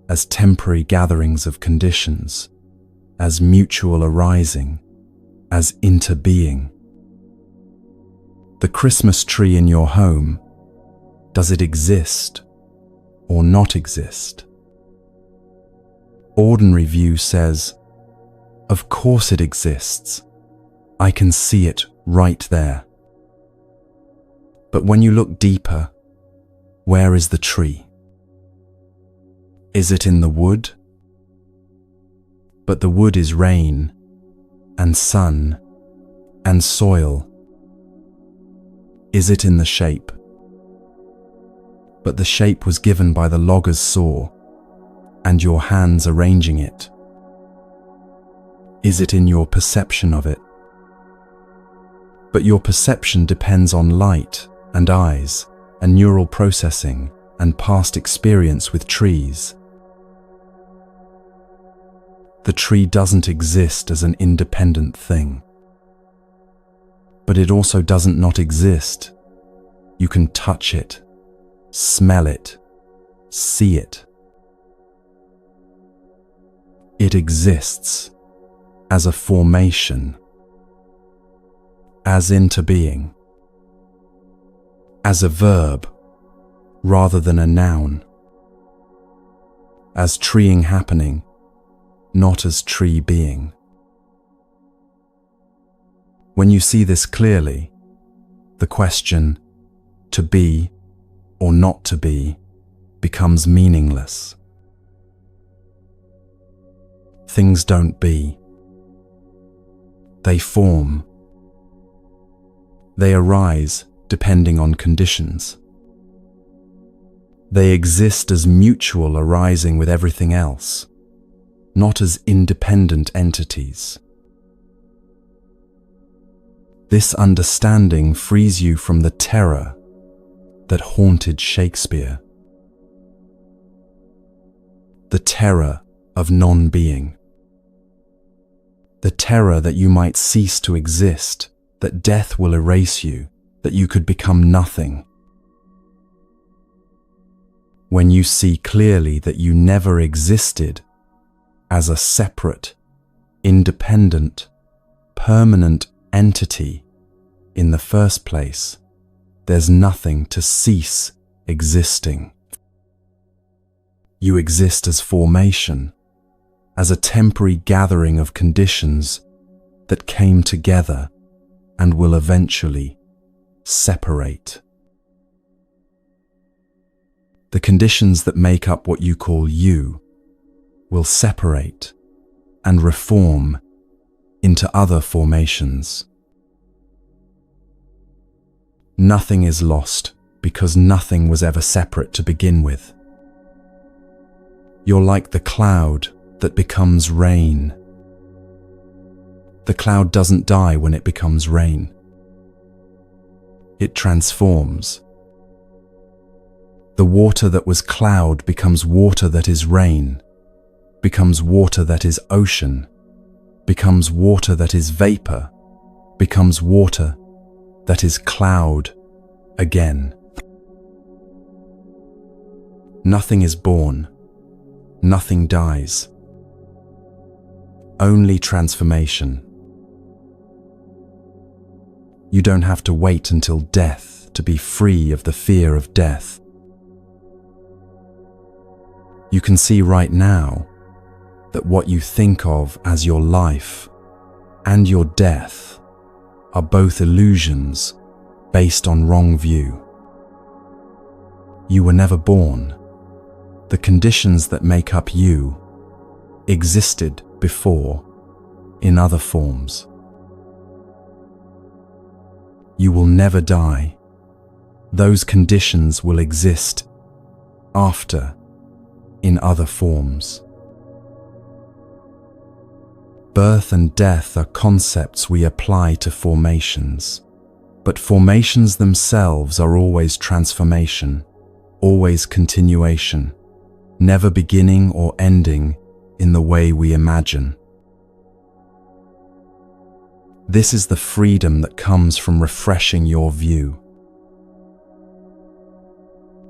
as temporary gatherings of conditions, as mutual arising, as interbeing. The Christmas tree in your home, does it exist or not exist? Ordinary view says, of course it exists. I can see it right there. But when you look deeper, where is the tree? Is it in the wood? But the wood is rain and sun and soil. Is it in the shape? But the shape was given by the logger's saw and your hands arranging it. Is it in your perception of it? But your perception depends on light and eyes and neural processing and past experience with trees. The tree doesn't exist as an independent thing. But it also doesn't not exist. You can touch it, smell it, see it. It exists as a formation, as into being, as a verb rather than a noun, as treeing happening, not as tree being. When you see this clearly, the question, to be or not to be, becomes meaningless. Things don't be. They form. They arise depending on conditions. They exist as mutual arising with everything else, not as independent entities. This understanding frees you from the terror that haunted Shakespeare. The terror of non-being. The terror that you might cease to exist, that death will erase you, that you could become nothing. When you see clearly that you never existed as a separate, independent, permanent entity in the first place, there's nothing to cease existing. You exist as formation, as a temporary gathering of conditions that came together and will eventually separate. the conditions that make up what you call you will separate and reform into other formations. Nothing is lost because nothing was ever separate to begin with. You're like the cloud that becomes rain. The cloud doesn't die when it becomes rain. It transforms. The water that was cloud becomes water that is rain, becomes water that is ocean, becomes water that is vapor, becomes water that is cloud again. Nothing is born, nothing dies. Only transformation. You don't have to wait until death to be free of the fear of death. You can see right now that what you think of as your life and your death are both illusions based on wrong view. You were never born. The conditions that make up you existed before in other forms. You will never die. Those conditions will exist after in other forms. Birth and death are concepts we apply to formations, but formations themselves are always transformation, always continuation, never beginning or ending in the way we imagine. This is the freedom that comes from refreshing your view,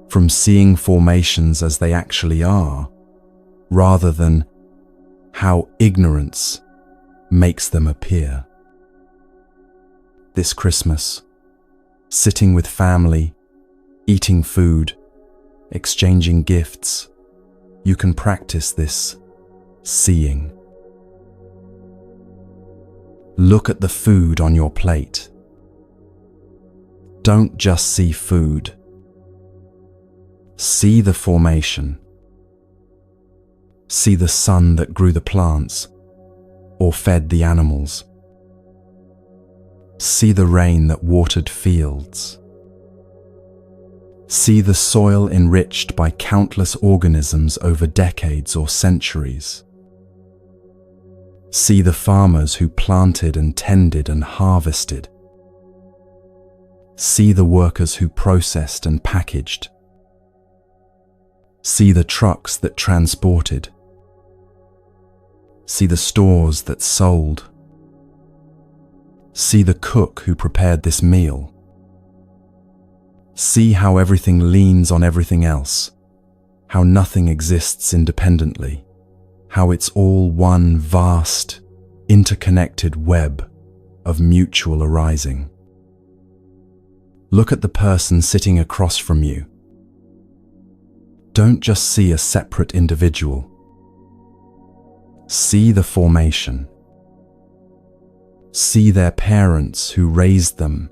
from seeing formations as they actually are, rather than how ignorance makes them appear. This Christmas, sitting with family, eating food, exchanging gifts, you can practice this seeing. Look at the food on your plate. Don't just see food. See the formation. See the sun that grew the plants or fed the animals. See the rain that watered fields. See the soil enriched by countless organisms over decades or centuries. See the farmers who planted and tended and harvested. See the workers who processed and packaged. See the trucks that transported. See the stores that sold. See the cook who prepared this meal. See how everything leans on everything else, how nothing exists independently, how it's all one vast, interconnected web of mutual arising. Look at the person sitting across from you. Don't just see a separate individual. See the formation. See their parents who raised them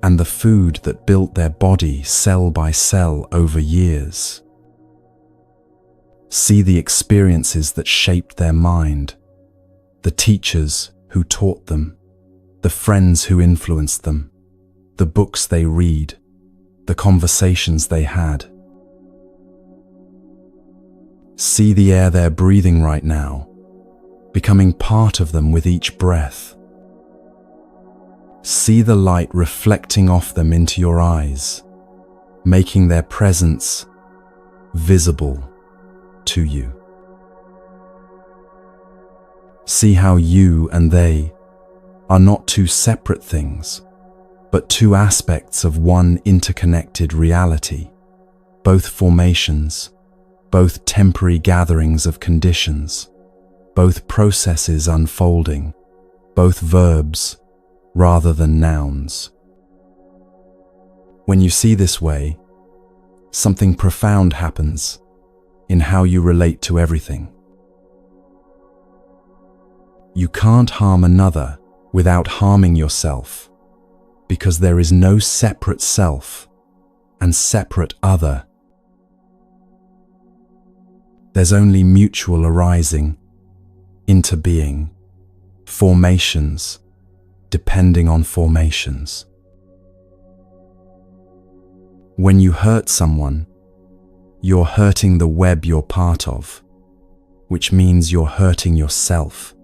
and the food that built their body cell by cell over years. See the experiences that shaped their mind, the teachers who taught them, the friends who influenced them, the books they read, the conversations they had. See the air they're breathing right now, becoming part of them with each breath. See the light reflecting off them into your eyes, making their presence visible to you. See how you and they are not two separate things, but two aspects of one interconnected reality, both formations, both temporary gatherings of conditions, both processes unfolding, both verbs rather than nouns. When you see this way, something profound happens in how you relate to everything. You can't harm another without harming yourself, because there is no separate self and separate other There's only mutual arising, interbeing, formations, depending on formations. When you hurt someone, you're hurting the web you're part of, which means you're hurting yourself.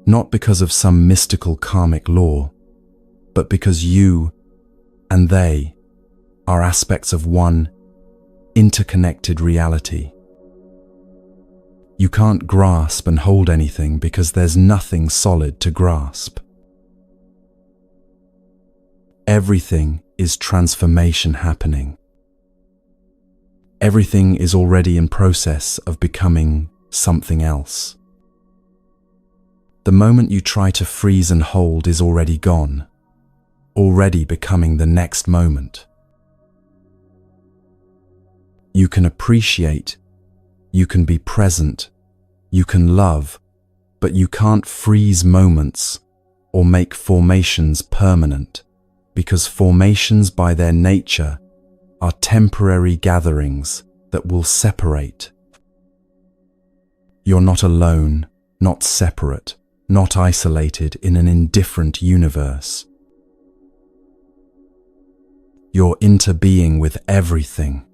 Not because of some mystical karmic law, but because you and they are aspects of one interconnected reality. You can't grasp and hold anything because there's nothing solid to grasp. Everything is transformation happening. Everything is already in process of becoming something else. The moment you try to freeze and hold is already gone, already becoming the next moment. You can appreciate, you can be present, you can love, but you can't freeze moments or make formations permanent, because formations by their nature are temporary gatherings that will separate. You're not alone, not separate, not isolated in an indifferent universe. You're interbeing with everything.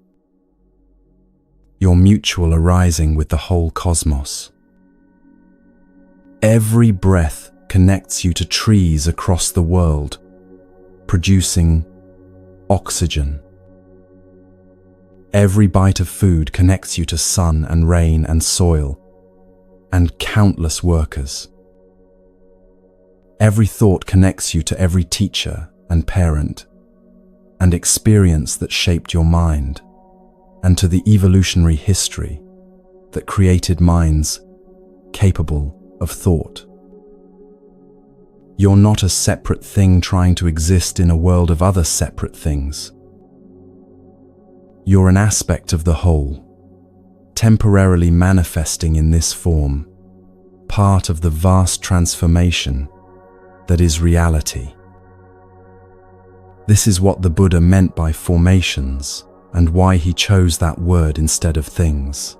You're mutual arising with the whole cosmos. Every breath connects you to trees across the world, producing oxygen. Every bite of food connects you to sun and rain and soil, and countless workers. Every thought connects you to every teacher and parent, and experience that shaped your mind, and to the evolutionary history that created minds capable of thought. You're not a separate thing trying to exist in a world of other separate things. You're an aspect of the whole, temporarily manifesting in this form, part of the vast transformation that is reality. This is what the Buddha meant by formations, and why he chose that word instead of things.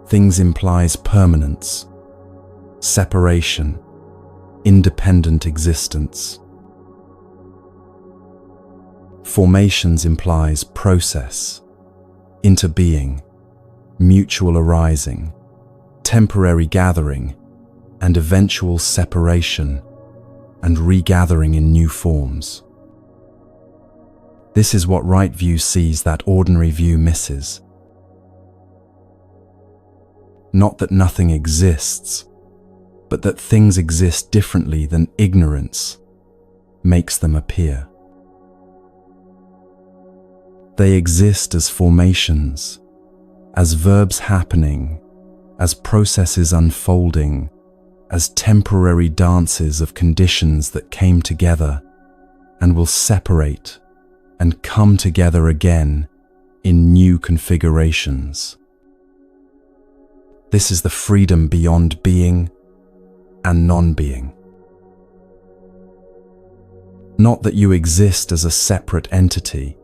Things implies permanence, separation, independent existence. Formations implies process, interbeing, mutual arising, temporary gathering, and eventual separation and regathering in new forms. This is what right view sees that ordinary view misses. Not that nothing exists, but that things exist differently than ignorance makes them appear. They exist as formations, as verbs happening, as processes unfolding, as temporary dances of conditions that came together and will separate and come together again in new configurations. This is the freedom beyond being and non-being. Not that you exist as a separate entity,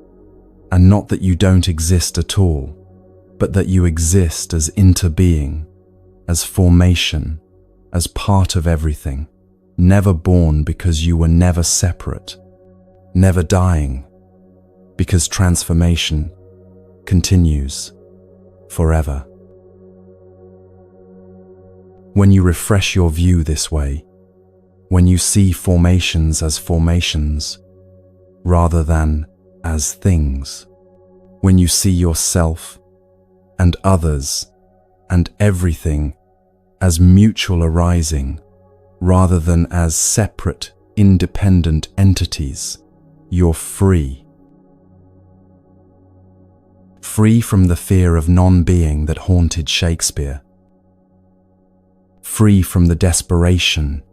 and not that you don't exist at all, but that you exist as interbeing, as formation, as part of everything, never born because you were never separate, never dying, because transformation continues forever. When you refresh your view this way, when you see formations as formations rather than as things, when you see yourself and others and everything as mutual arising rather than as separate, independent entities, you're free. Free from the fear of non-being that haunted Shakespeare. Free from the desperation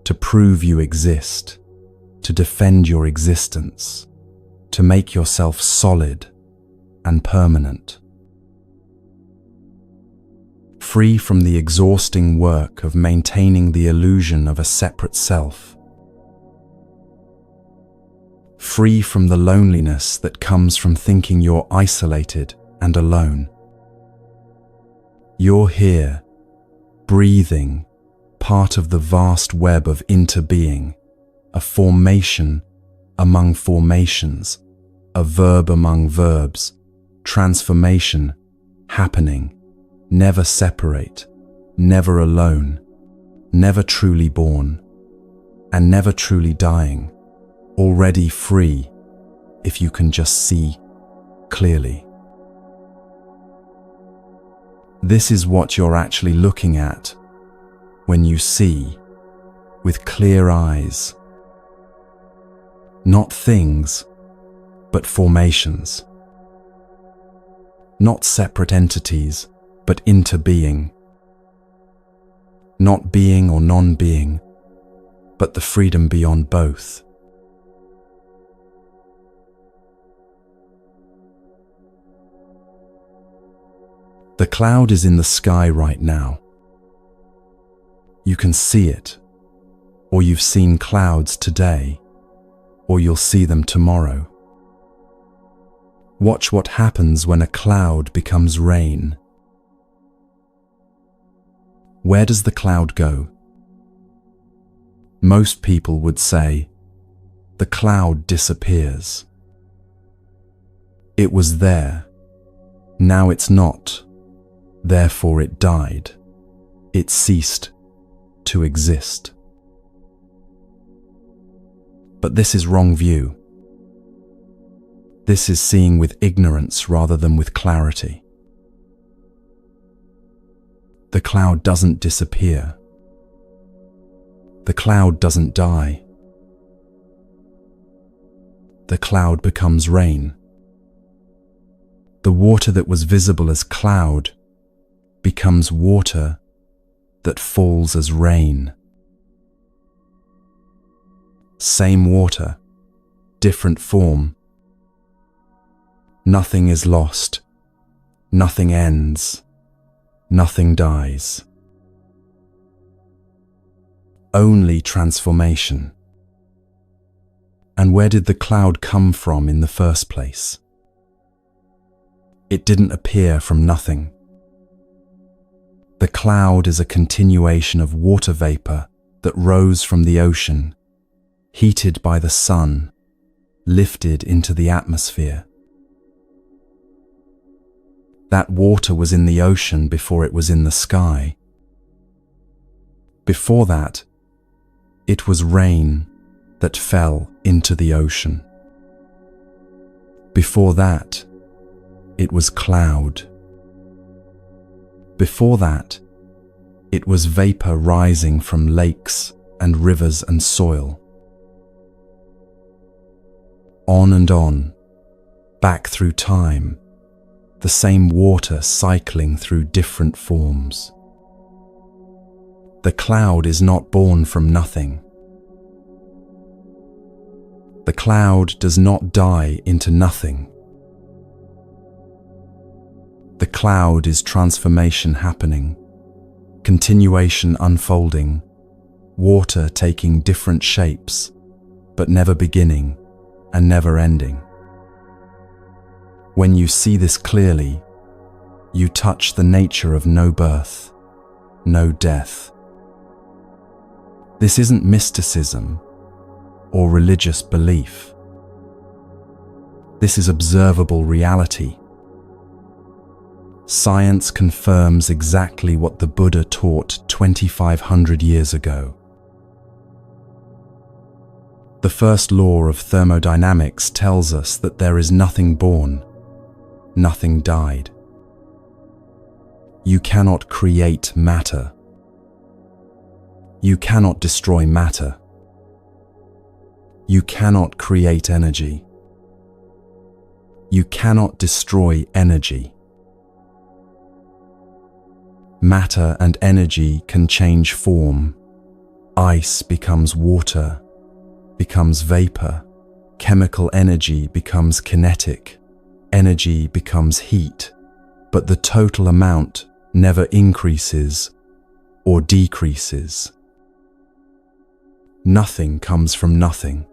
to prove you exist, to defend your existence, to make yourself solid and permanent. Free from the exhausting work of maintaining the illusion of a separate self. free from the loneliness that comes from thinking you're isolated and alone. You're here, breathing, part of the vast web of interbeing, a formation among formations, a verb among verbs, transformation happening, never separate, never alone, never truly born, and never truly dying, already free if you can just see clearly. This is what you're actually looking at when you see with clear eyes. Not things, but formations. Not separate entities, but interbeing. Not being or non-being, but the freedom beyond both. The cloud is in the sky right now. You can see it, or you've seen clouds today, or you'll see them tomorrow. Watch what happens when a cloud becomes rain. Where does the cloud go? Most people would say, the cloud disappears. It was there. Now it's not. Therefore it died. It ceased to exist. But this is wrong view. This is seeing with ignorance rather than with clarity. The cloud doesn't disappear. The cloud doesn't die. The cloud becomes rain. The water that was visible as cloud becomes water that falls as rain. Same water, different form. Nothing is lost. Nothing ends. Nothing dies. Only transformation. And where did the cloud come from in the first place? It didn't appear from nothing. The cloud is a continuation of water vapor that rose from the ocean, heated by the sun, lifted into the atmosphere. That water was in the ocean before it was in the sky. Before that, it was rain that fell into the ocean. Before that, it was cloud. Before that, it was vapor rising from lakes and rivers and soil. On and on, back through time, the same water cycling through different forms. The cloud is not born from nothing. The cloud does not die into nothing. The cloud is transformation happening, continuation unfolding, water taking different shapes, but never beginning and never ending. When you see this clearly, you touch the nature of no birth, no death. This isn't mysticism or religious belief. This is observable reality. Science confirms exactly what the Buddha taught 2,500 years ago. The first law of thermodynamics tells us that there is nothing born, nothing died. You cannot create matter. You cannot destroy matter. You cannot create energy. You cannot destroy energy. Matter and energy can change form. Ice becomes water, becomes vapor. Chemical energy becomes kinetic. Energy becomes heat, but the total amount never increases or decreases. Nothing comes from nothing.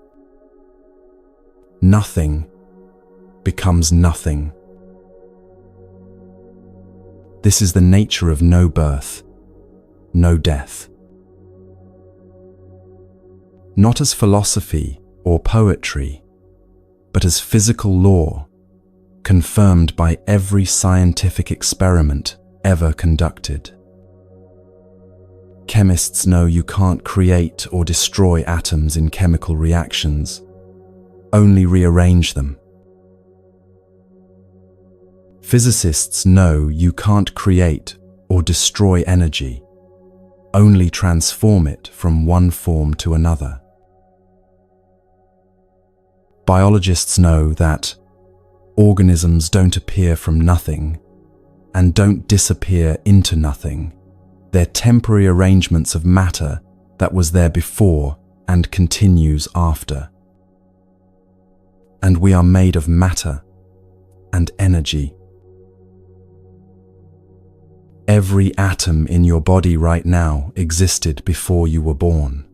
nothing becomes nothing. This is the nature of no birth, no death. Not as philosophy or poetry, but as physical law, confirmed by every scientific experiment ever conducted. Chemists know you can't create or destroy atoms in chemical reactions, only rearrange them. Physicists know you can't create or destroy energy, only transform it from one form to another. Biologists know that organisms don't appear from nothing and don't disappear into nothing. They're temporary arrangements of matter that was there before and continues after. And we are made of matter and energy. Every atom in your body right now existed before you were born.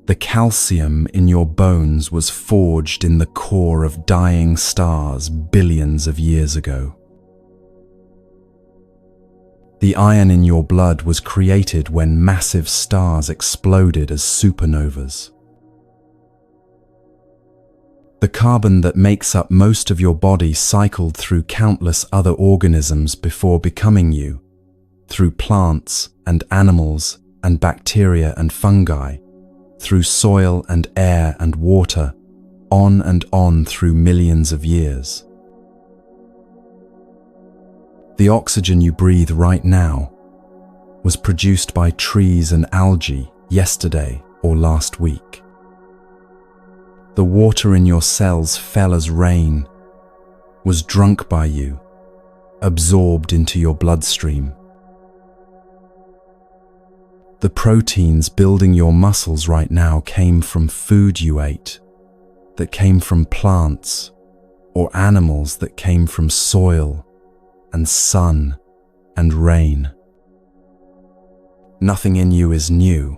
The calcium in your bones was forged in the core of dying stars billions of years ago. The iron in your blood was created when massive stars exploded as supernovas. The carbon that makes up most of your body cycled through countless other organisms before becoming you, through plants and animals and bacteria and fungi, through soil and air and water, on and on through millions of years. The oxygen you breathe right now was produced by trees and algae yesterday or last week. The water in your cells fell as rain, was drunk by you, absorbed into your bloodstream. The proteins building your muscles right now came from food you ate, that came from plants, or animals that came from soil and sun and rain. Nothing in you is new.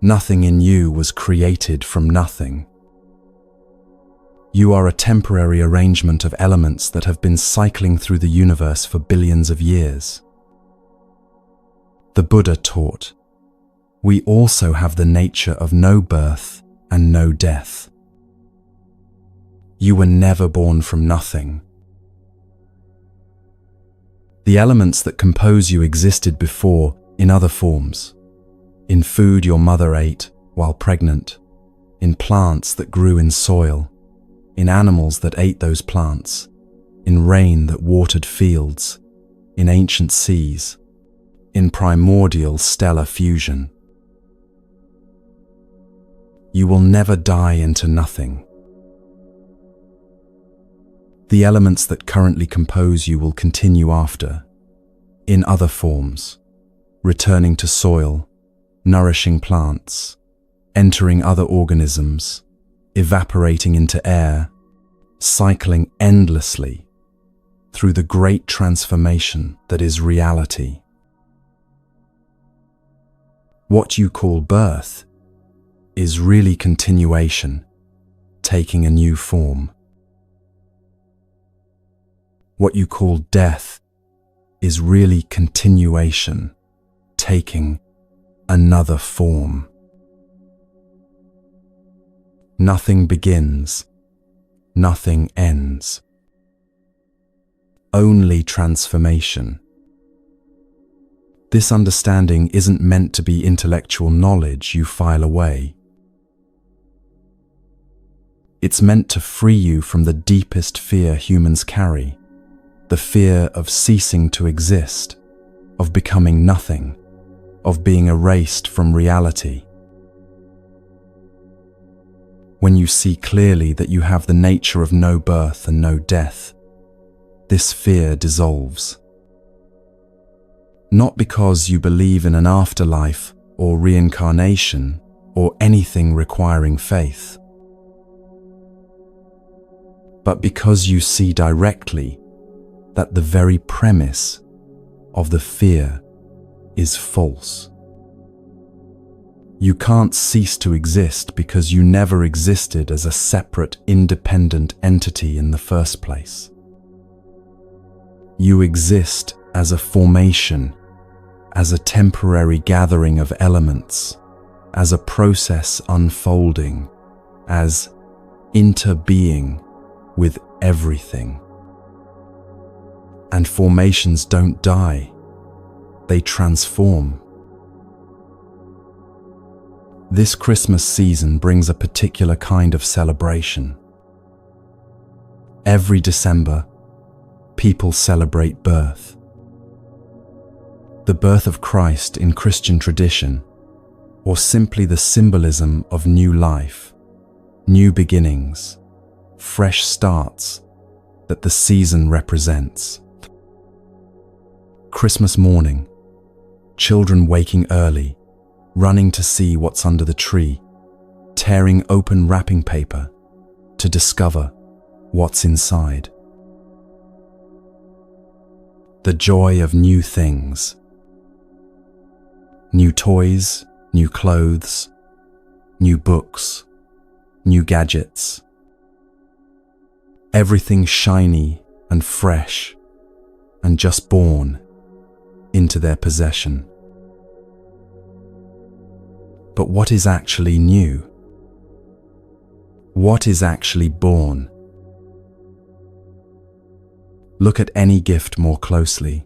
Nothing in you was created from nothing. You are a temporary arrangement of elements that have been cycling through the universe for billions of years. The Buddha taught, we also have the nature of no birth and no death. You were never born from nothing. The elements that compose you existed before in other forms. In food your mother ate while pregnant, in plants that grew in soil, in animals that ate those plants, in rain that watered fields, in ancient seas, in primordial stellar fusion. You will never die into nothing. The elements that currently compose you will continue after, in other forms, returning to soil, nourishing plants, entering other organisms, evaporating into air, cycling endlessly through the great transformation that is reality. What you call birth is really continuation, taking a new form. What you call death is really continuation, taking another form. Nothing begins, nothing ends. Only transformation. This understanding isn't meant to be intellectual knowledge you file away. It's meant to free you from the deepest fear humans carry, the fear of ceasing to exist, of becoming nothing, of being erased from reality. When you see clearly that you have the nature of no birth and no death, this fear dissolves. Not because you believe in an afterlife or reincarnation or anything requiring faith, but because you see directly that the very premise of the fear is false. You can't cease to exist because you never existed as a separate, independent entity in the first place. You exist as a formation, as a temporary gathering of elements, as a process unfolding, as interbeing with everything. And formations don't die, they transform. This Christmas season brings a particular kind of celebration. Every December, people celebrate birth. The birth of Christ in Christian tradition, or simply the symbolism of new life, new beginnings, fresh starts that the season represents. Christmas morning, children waking early, running to see what's under the tree, tearing open wrapping paper to discover what's inside. The joy of new things. New toys, new clothes, new books, new gadgets. Everything shiny and fresh and just born into their possession. But what is actually new? What is actually born? Look at any gift more closely.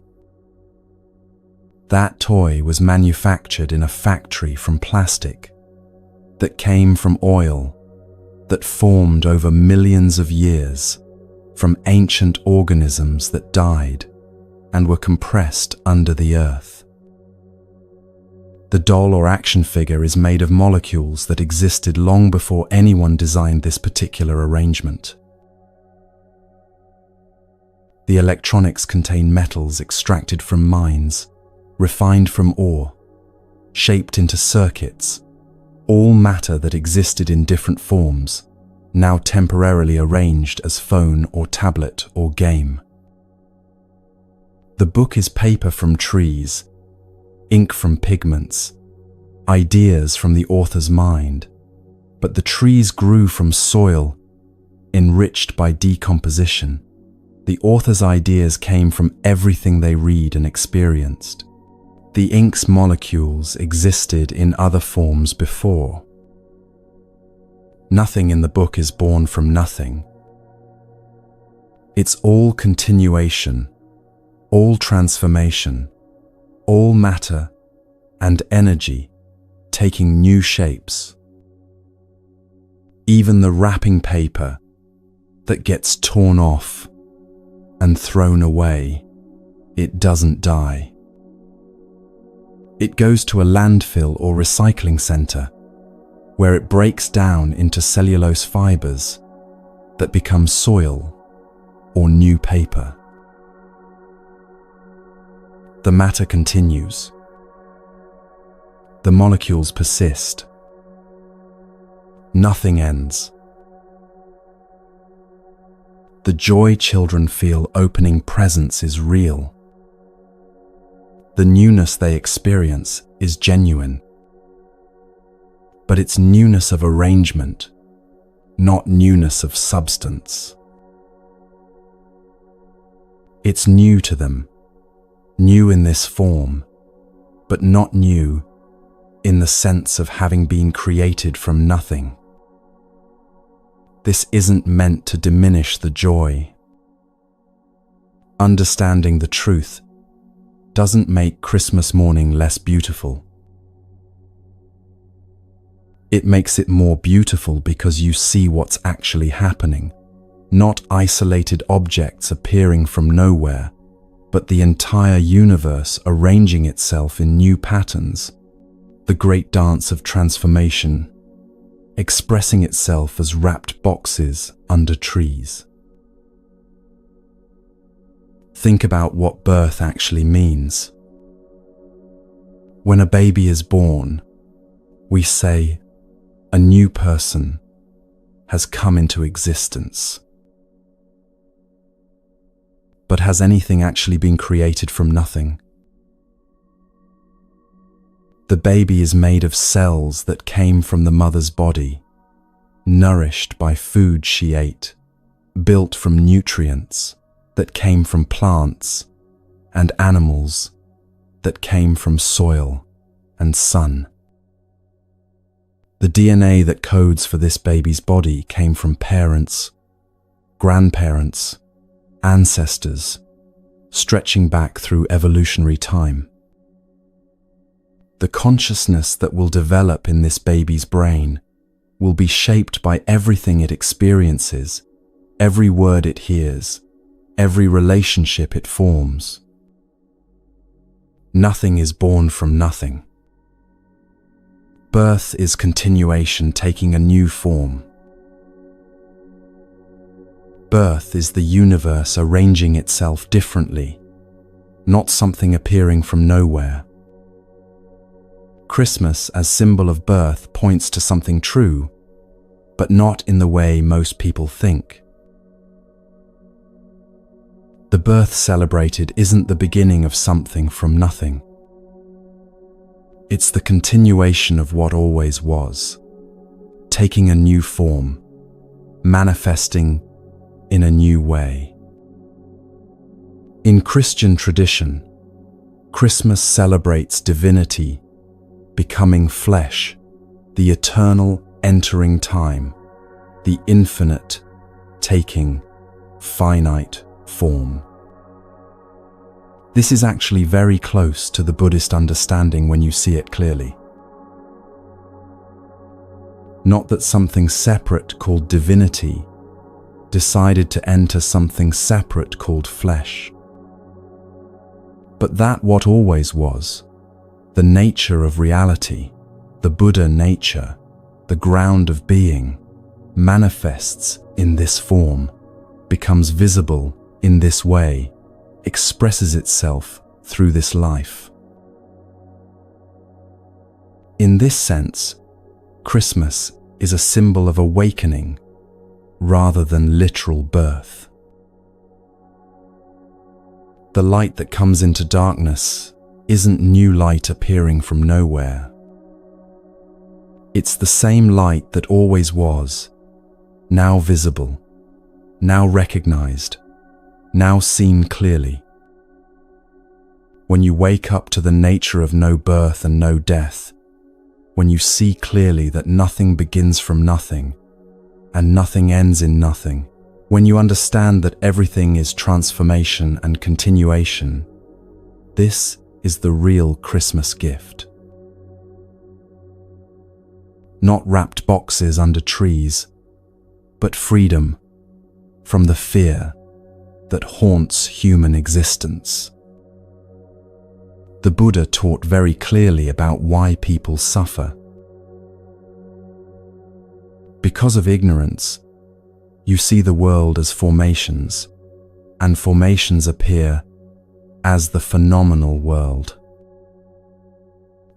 That toy was manufactured in a factory from plastic, that came from oil, that formed over millions of years, from ancient organisms that died and were compressed under the earth. The doll or action figure is made of molecules that existed long before anyone designed this particular arrangement. The electronics contain metals extracted from mines, refined from ore, shaped into circuits, all matter that existed in different forms, now temporarily arranged as phone or tablet or game. The book is paper from trees, ink from pigments, ideas from the author's mind, but the trees grew from soil, enriched by decomposition. The author's ideas came from everything they read and experienced. The ink's molecules existed in other forms before. Nothing in the book is born from nothing. It's all continuation, all transformation, all matter and energy taking new shapes. Even the wrapping paper that gets torn off and thrown away, it doesn't die. It goes to a landfill or recycling center where it breaks down into cellulose fibers that become soil or new paper. The matter continues. The molecules persist. Nothing ends. The joy children feel opening presents is real. The newness they experience is genuine. But it's newness of arrangement, not newness of substance. It's new to them, new in this form, but not new in the sense of having been created from nothing. This isn't meant to diminish the joy. Understanding the truth doesn't make Christmas morning less beautiful. It makes it more beautiful because you see what's actually happening, not isolated objects appearing from nowhere, but the entire universe arranging itself in new patterns, the great dance of transformation, expressing itself as wrapped boxes under trees. Think about what birth actually means. When a baby is born, we say, a new person has come into existence. But has anything actually been created from nothing? The baby is made of cells that came from the mother's body, nourished by food she ate, built from nutrients that came from plants and animals that came from soil and sun. The DNA that codes for this baby's body came from parents, grandparents, ancestors, stretching back through evolutionary time. The consciousness that will develop in this baby's brain will be shaped by everything it experiences, every word it hears, every relationship it forms. Nothing is born from nothing. Birth is continuation taking a new form. Birth is the universe arranging itself differently, not something appearing from nowhere. Christmas as symbol of birth points to something true, but not in the way most people think. The birth celebrated isn't the beginning of something from nothing. It's the continuation of what always was, taking a new form, manifesting in a new way. In Christian tradition, Christmas celebrates divinity becoming flesh, the eternal entering time, the infinite taking finite form. This is actually very close to the Buddhist understanding when you see it clearly. Not that something separate called divinity decided to enter something separate called flesh, but that what always was, the nature of reality, the Buddha nature, the ground of being, manifests in this form, becomes visible in this way, expresses itself through this life. In this sense, Christmas is a symbol of awakening rather than literal birth. The light that comes into darkness isn't new light appearing from nowhere. It's the same light that always was, now visible, now recognized, now seen clearly. When you wake up to the nature of no birth and no death, when you see clearly that nothing begins from nothing and nothing ends in nothing, when you understand that everything is transformation and continuation, this is the real Christmas gift. Not wrapped boxes under trees, but freedom from the fear that haunts human existence. The Buddha taught very clearly about why people suffer. Because of ignorance, you see the world as formations, and formations appear as the phenomenal world.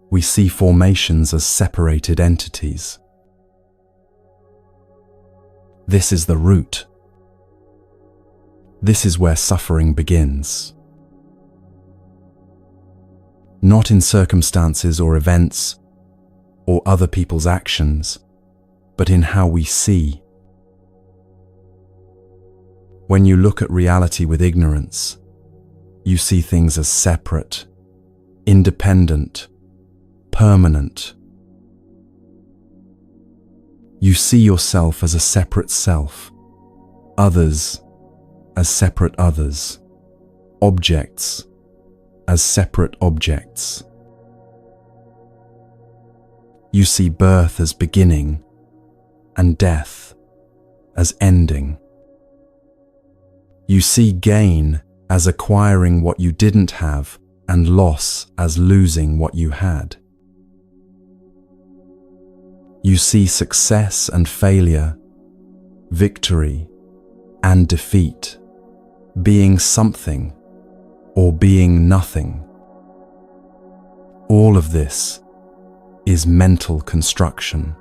We see formations as separated entities. This is the root. This is where suffering begins. Not in circumstances or events or other people's actions, but in how we see. When you look at reality with ignorance, you see things as separate, independent, permanent. You see yourself as a separate self, others as separate others, objects as separate objects. You see birth as beginning and death as ending. You see gain as acquiring what you didn't have and loss as losing what you had. You see success and failure, victory and defeat, being something or being nothing. All of this is mental construction.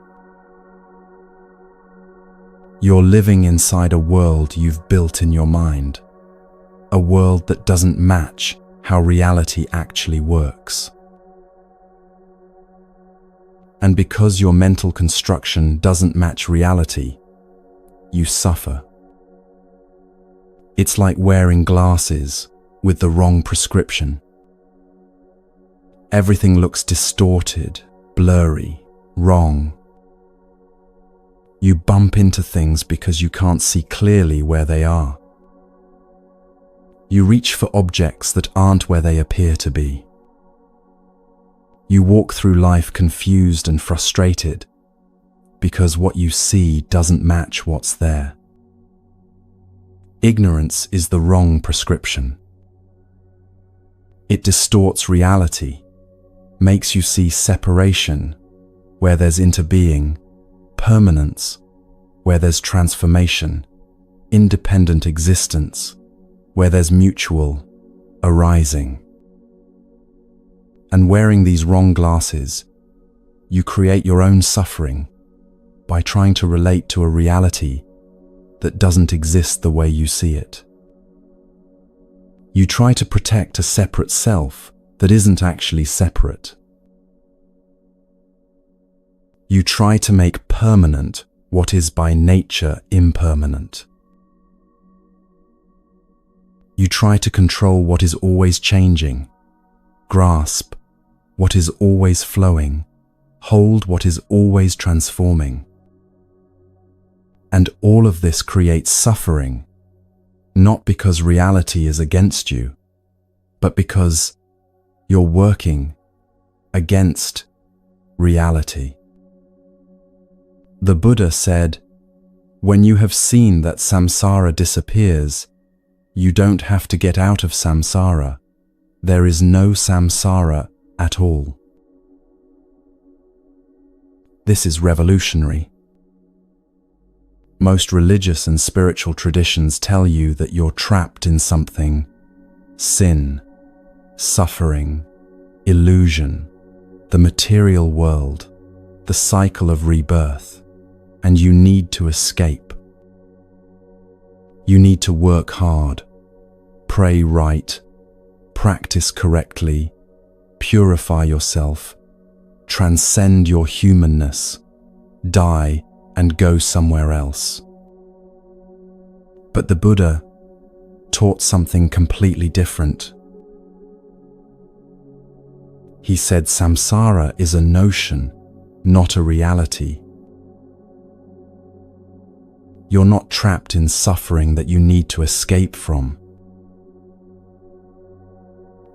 You're living inside a world you've built in your mind, a world that doesn't match how reality actually works. And because your mental construction doesn't match reality, you suffer. It's like wearing glasses with the wrong prescription. Everything looks distorted, blurry, wrong. You bump into things because you can't see clearly where they are. You reach for objects that aren't where they appear to be. You walk through life confused and frustrated because what you see doesn't match what's there. Ignorance is the wrong prescription. It distorts reality, makes you see separation where there's interbeing, permanence where there's transformation, independent existence where there's mutual arising. And wearing these wrong glasses, you create your own suffering by trying to relate to a reality that doesn't exist the way you see it. You try to protect a separate self that isn't actually separate. You try to make permanent what is by nature impermanent. You try to control what is always changing, grasp what is always flowing, hold what is always transforming. And all of this creates suffering, not because reality is against you, but because you're working against reality. The Buddha said, "When you have seen that samsara disappears, you don't have to get out of samsara. There is no samsara at all." This is revolutionary. Most religious and spiritual traditions tell you that you're trapped in something: sin, suffering, illusion, the material world, the cycle of rebirth, and you need to escape. You need to work hard, pray right, practice correctly, purify yourself, transcend your humanness, die and go somewhere else. But the Buddha taught something completely different. He said samsara is a notion, not a reality. You're not trapped in suffering that you need to escape from.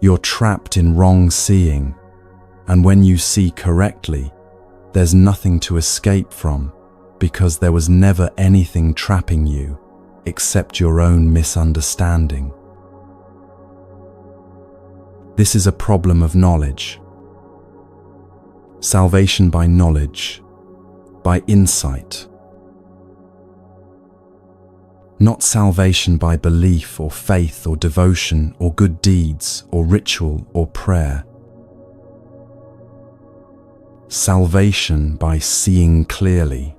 You're trapped in wrong seeing, and when you see correctly, there's nothing to escape from, because there was never anything trapping you except your own misunderstanding. This is a problem of knowledge. Salvation by knowledge, by insight. Not salvation by belief or faith or devotion or good deeds or ritual or prayer. Salvation by seeing clearly.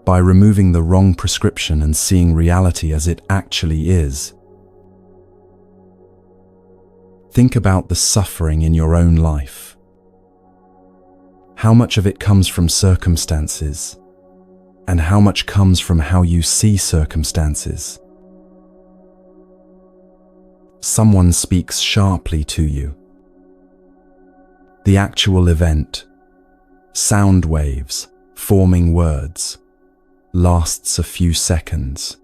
By removing the wrong prescription and seeing reality as it actually is. Think about the suffering in your own life. How much of it comes from circumstances, and how much comes from how you see circumstances? Someone speaks sharply to you. The actual event, sound waves forming words, lasts a few seconds.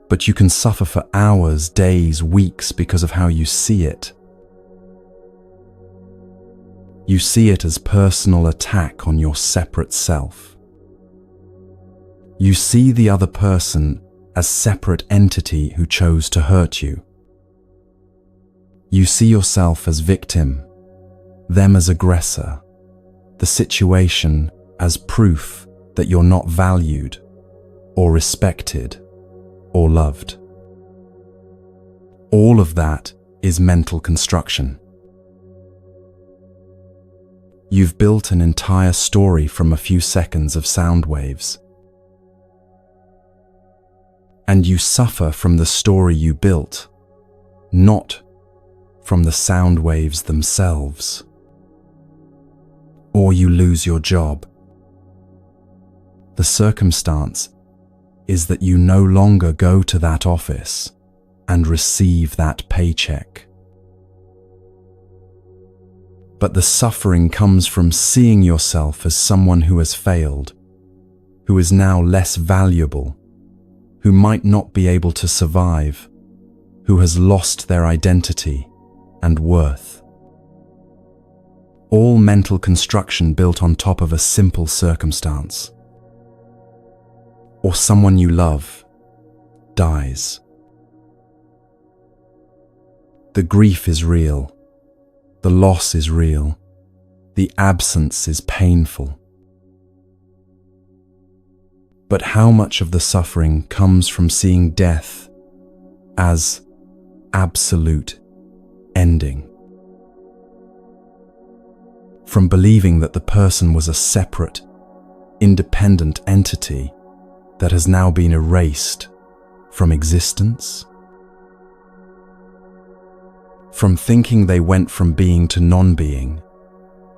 But you can suffer for hours, days, weeks because of how you see it. You see it as personal attack on your separate self. You see the other person as separate entity who chose to hurt you. You see yourself as victim, them as aggressor, the situation as proof that you're not valued or respected or loved. All of that is mental construction. You've built an entire story from a few seconds of sound waves. And you suffer from the story you built, not from the sound waves themselves. Or you lose your job. The circumstance is that you no longer go to that office and receive that paycheck. But the suffering comes from seeing yourself as someone who has failed, who is now less valuable, who might not be able to survive, who has lost their identity and worth. All mental construction built on top of a simple circumstance. Or someone you love dies. The grief is real. The loss is real. The absence is painful. But how much of the suffering comes from seeing death as absolute ending? From believing that the person was a separate, independent entity that has now been erased from existence? From thinking they went from being to non-being,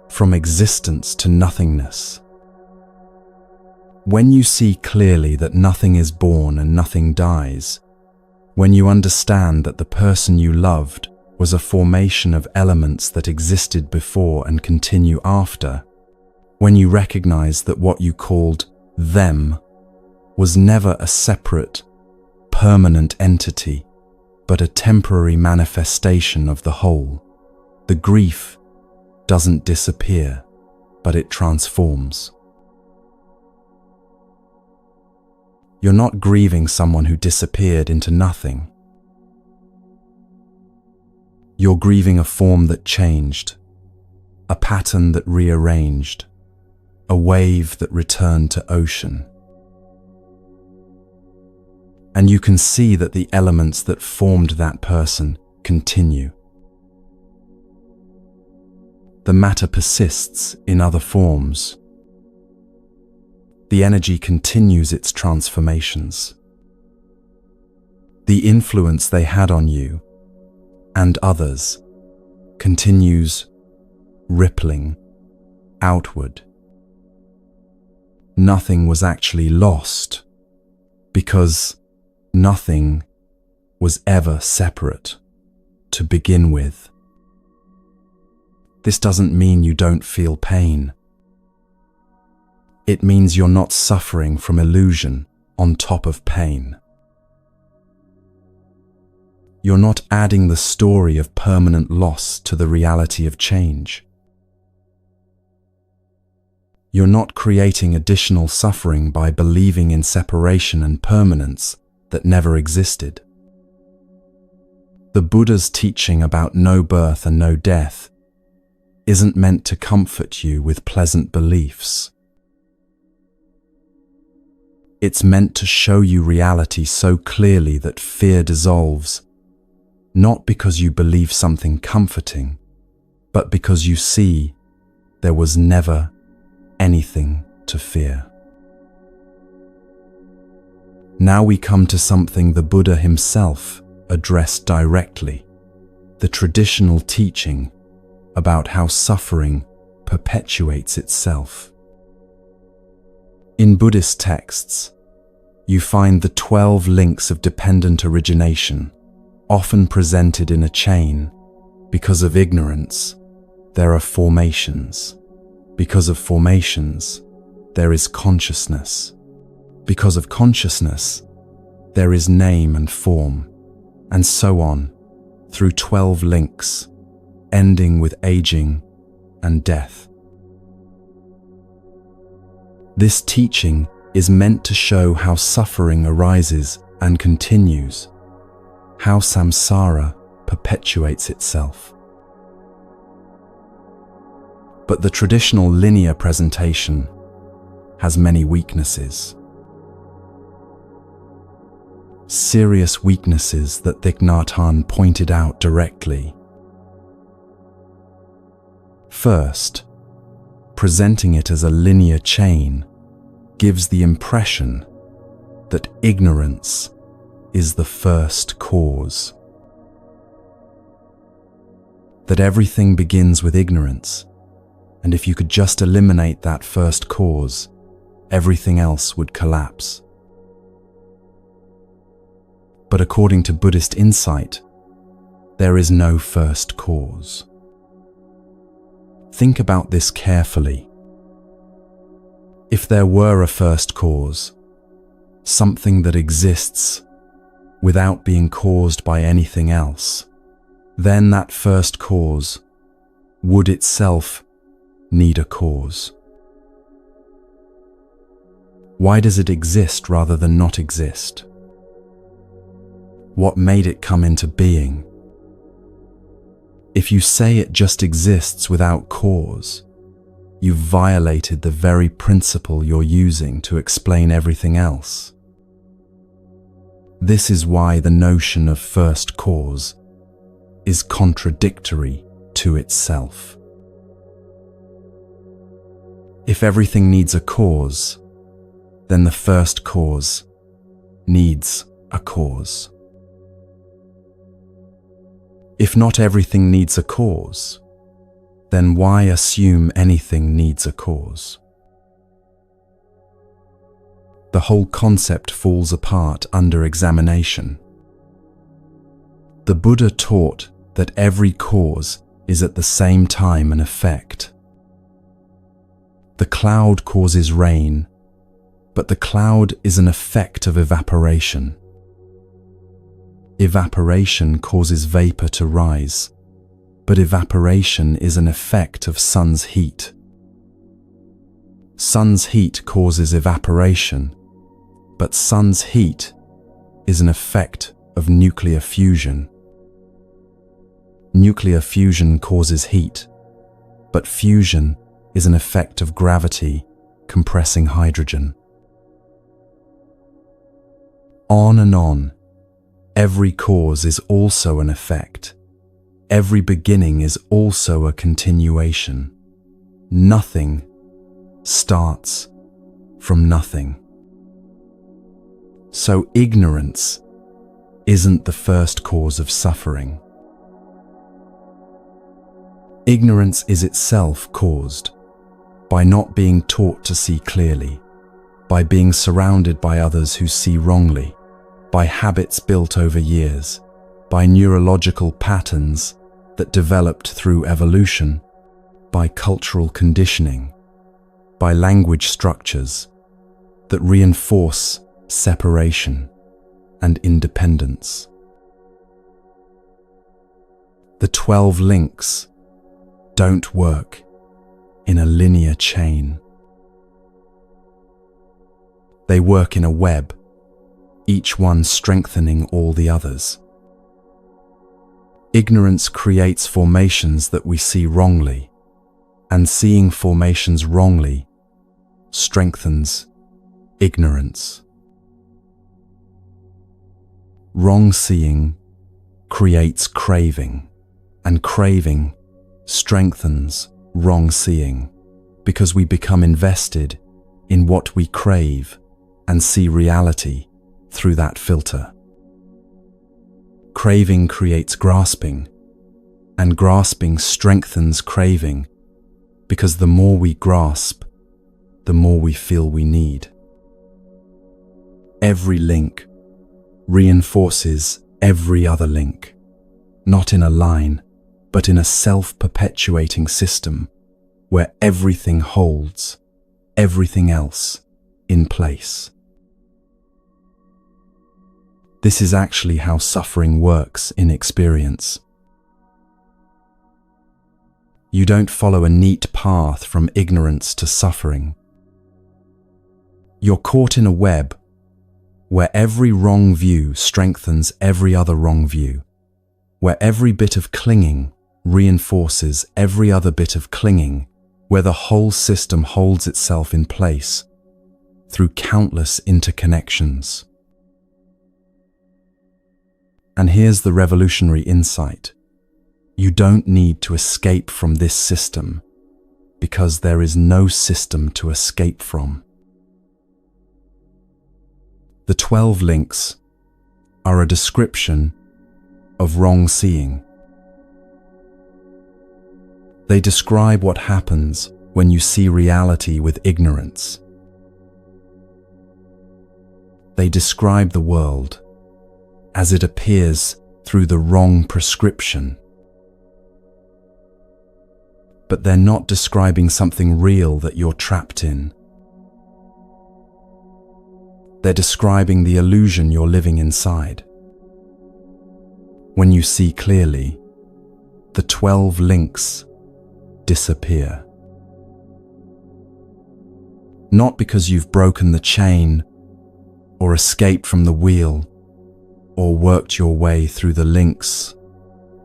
from existence to nothingness. When you see clearly that nothing is born and nothing dies, when you understand that the person you loved was a formation of elements that existed before and continue after, when you recognize that what you called them was never a separate, permanent entity, but a temporary manifestation of the whole, the grief doesn't disappear, but it transforms. You're not grieving someone who disappeared into nothing. You're grieving a form that changed, a pattern that rearranged, a wave that returned to ocean. And you can see that the elements that formed that person continue. The matter persists in other forms. The energy continues its transformations. The influence they had on you and others continues rippling outward. Nothing was actually lost because nothing was ever separate to begin with. This doesn't mean you don't feel pain. It means you're not suffering from illusion on top of pain. You're not adding the story of permanent loss to the reality of change. You're not creating additional suffering by believing in separation and permanence that never existed. The Buddha's teaching about no birth and no death isn't meant to comfort you with pleasant beliefs. It's meant to show you reality so clearly that fear dissolves, not because you believe something comforting, but because you see there was never anything to fear. Now we come to something the Buddha himself addressed directly, the traditional teaching about how suffering perpetuates itself. In Buddhist texts, you find the 12 links of dependent origination, often presented in a chain. Because of ignorance, there are formations. Because of formations, there is consciousness. Because of consciousness, there is name and form, and so on, through 12 links, ending with aging and death. This teaching is meant to show how suffering arises and continues, how samsara perpetuates itself. But the traditional linear presentation has many weaknesses. Serious weaknesses that Thich Nhat Hanh pointed out directly. First, presenting it as a linear chain gives the impression that ignorance is the first cause. that everything begins with ignorance, and if you could just eliminate that first cause, everything else would collapse. But according to Buddhist insight, there is no first cause. Think about this carefully. If there were a first cause, something that exists without being caused by anything else, then that first cause would itself need a cause. Why does it exist rather than not exist? What made it come into being? If you say it just exists without cause, you've violated the very principle you're using to explain everything else. This is why the notion of first cause is contradictory to itself. If everything needs a cause, then the first cause needs a cause. If not everything needs a cause, then why assume anything needs a cause? The whole concept falls apart under examination. The Buddha taught that every cause is at the same time an effect. The cloud causes rain, but the cloud is an effect of evaporation. Evaporation causes vapor to rise, but evaporation is an effect of sun's heat. Sun's heat causes evaporation, but sun's heat is an effect of nuclear fusion. Nuclear fusion causes heat, but fusion is an effect of gravity compressing hydrogen. On and on. Every cause is also an effect. Every beginning is also a continuation. Nothing starts from nothing. So ignorance isn't the first cause of suffering. Ignorance is itself caused by not being taught to see clearly, by being surrounded by others who see wrongly, by habits built over years, by neurological patterns that developed through evolution, by cultural conditioning, by language structures that reinforce separation and independence. The 12 links don't work in a linear chain. They work in a web, each one strengthening all the others. Ignorance creates formations that we see wrongly, and seeing formations wrongly strengthens ignorance. Wrong seeing creates craving, and craving strengthens wrong seeing, because we become invested in what we crave and see reality through that filter. Craving creates grasping, and grasping strengthens craving, because the more we grasp, the more we feel we need. Every link reinforces every other link, not in a line, but in a self-perpetuating system where everything holds everything else in place. This is actually how suffering works in experience. You don't follow a neat path from ignorance to suffering. You're caught in a web where every wrong view strengthens every other wrong view, where every bit of clinging reinforces every other bit of clinging, where the whole system holds itself in place through countless interconnections. And here's the revolutionary insight. You don't need to escape from this system, because there is no system to escape from. The 12 links are a description of wrong seeing. They describe what happens when you see reality with ignorance. They describe the world as it appears through the wrong prescription. But they're not describing something real that you're trapped in. They're describing the illusion you're living inside. When you see clearly, the 12 links disappear. Not because you've broken the chain, or escaped from the wheel, or worked your way through the links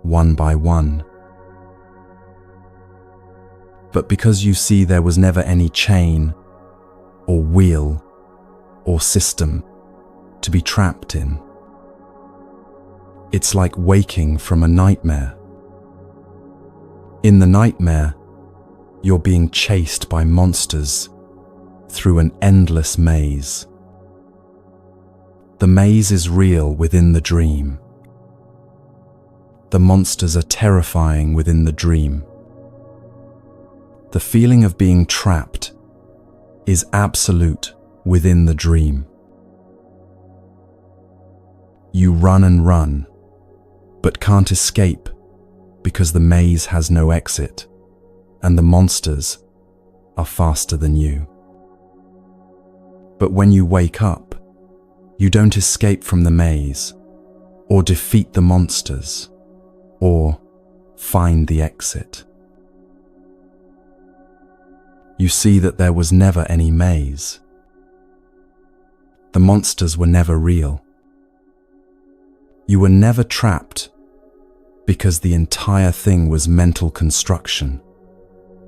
one by one, but because you see there was never any chain, or wheel, or system to be trapped in. It's like waking from a nightmare. In the nightmare, you're being chased by monsters through an endless maze. The maze is real within the dream. The monsters are terrifying within the dream. The feeling of being trapped is absolute within the dream. You run and run, but can't escape because the maze has no exit and the monsters are faster than you. But when you wake up, you don't escape from the maze or defeat the monsters or find the exit. You see that there was never any maze. The monsters were never real. You were never trapped because the entire thing was mental construction,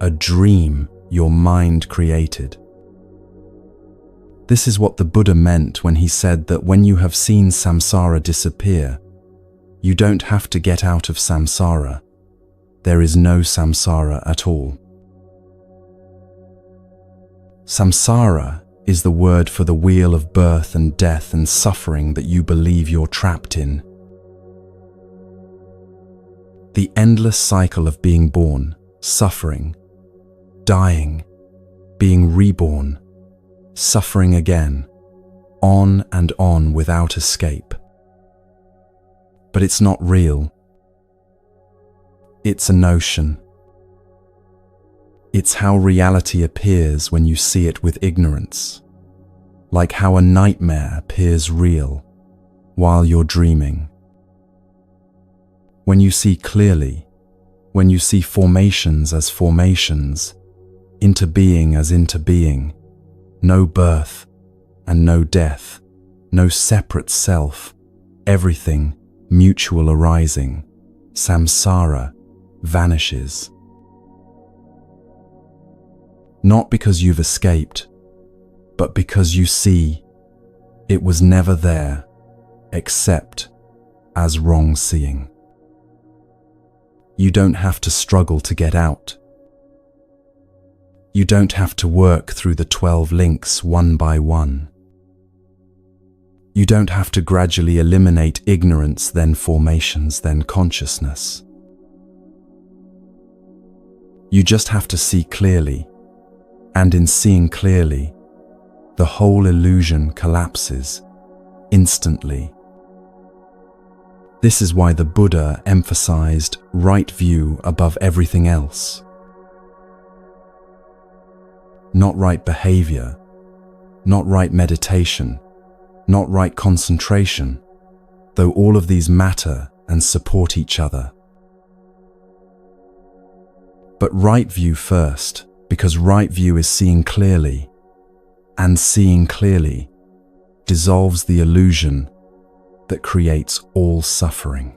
a dream your mind created. This is what the Buddha meant when he said that when you have seen samsara disappear, you don't have to get out of samsara. There is no samsara at all. Samsara is the word for the wheel of birth and death and suffering that you believe you're trapped in. The endless cycle of being born, suffering, dying, being reborn, suffering again, on and on without escape. But it's not real. It's a notion. It's how reality appears when you see it with ignorance, like how a nightmare appears real while you're dreaming. When you see clearly, when you see formations as formations, interbeing as interbeing, no birth and no death, no separate self, everything mutual arising, samsara vanishes. Not because you've escaped, but because you see it was never there except as wrong seeing. You don't have to struggle to get out. You don't have to work through the 12 links one by one. You don't have to gradually eliminate ignorance, then formations, then consciousness. You just have to see clearly, and in seeing clearly, the whole illusion collapses instantly. This is why the Buddha emphasized right view above everything else. Not right behavior, not right meditation, not right concentration, though all of these matter and support each other. But right view first, because right view is seeing clearly, and seeing clearly dissolves the illusion that creates all suffering.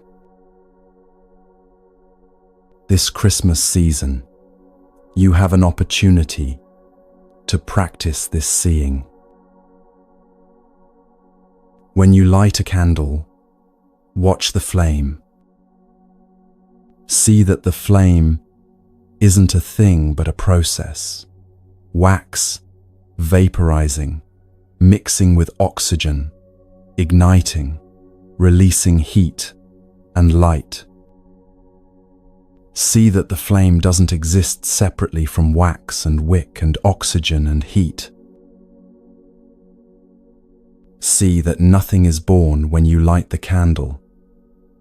This Christmas season, you have an opportunity to practice this seeing. When you light a candle, watch the flame. See that the flame isn't a thing but a process. Wax, vaporizing, mixing with oxygen, igniting, releasing heat and light. See that the flame doesn't exist separately from wax and wick and oxygen and heat. See that nothing is born when you light the candle.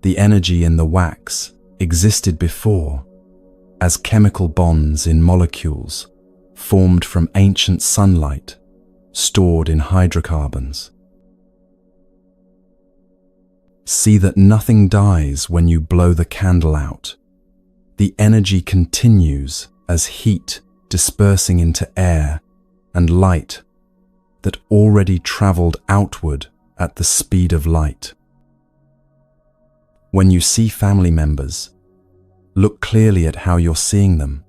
The energy in the wax existed before as chemical bonds in molecules formed from ancient sunlight stored in hydrocarbons. See that nothing dies when you blow the candle out. The energy continues as heat dispersing into air and light that already traveled outward at the speed of light. When you see family members, look clearly at how you're seeing them.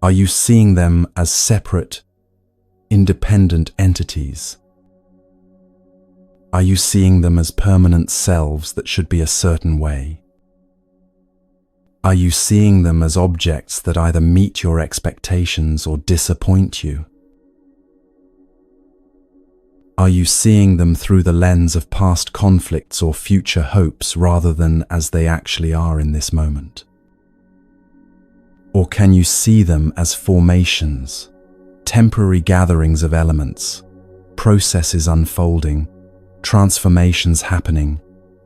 Are you seeing them as separate, independent entities? Are you seeing them as permanent selves that should be a certain way? Are you seeing them as objects that either meet your expectations or disappoint you? Are you seeing them through the lens of past conflicts or future hopes rather than as they actually are in this moment? Or can you see them as formations, temporary gatherings of elements, processes unfolding, transformations happening,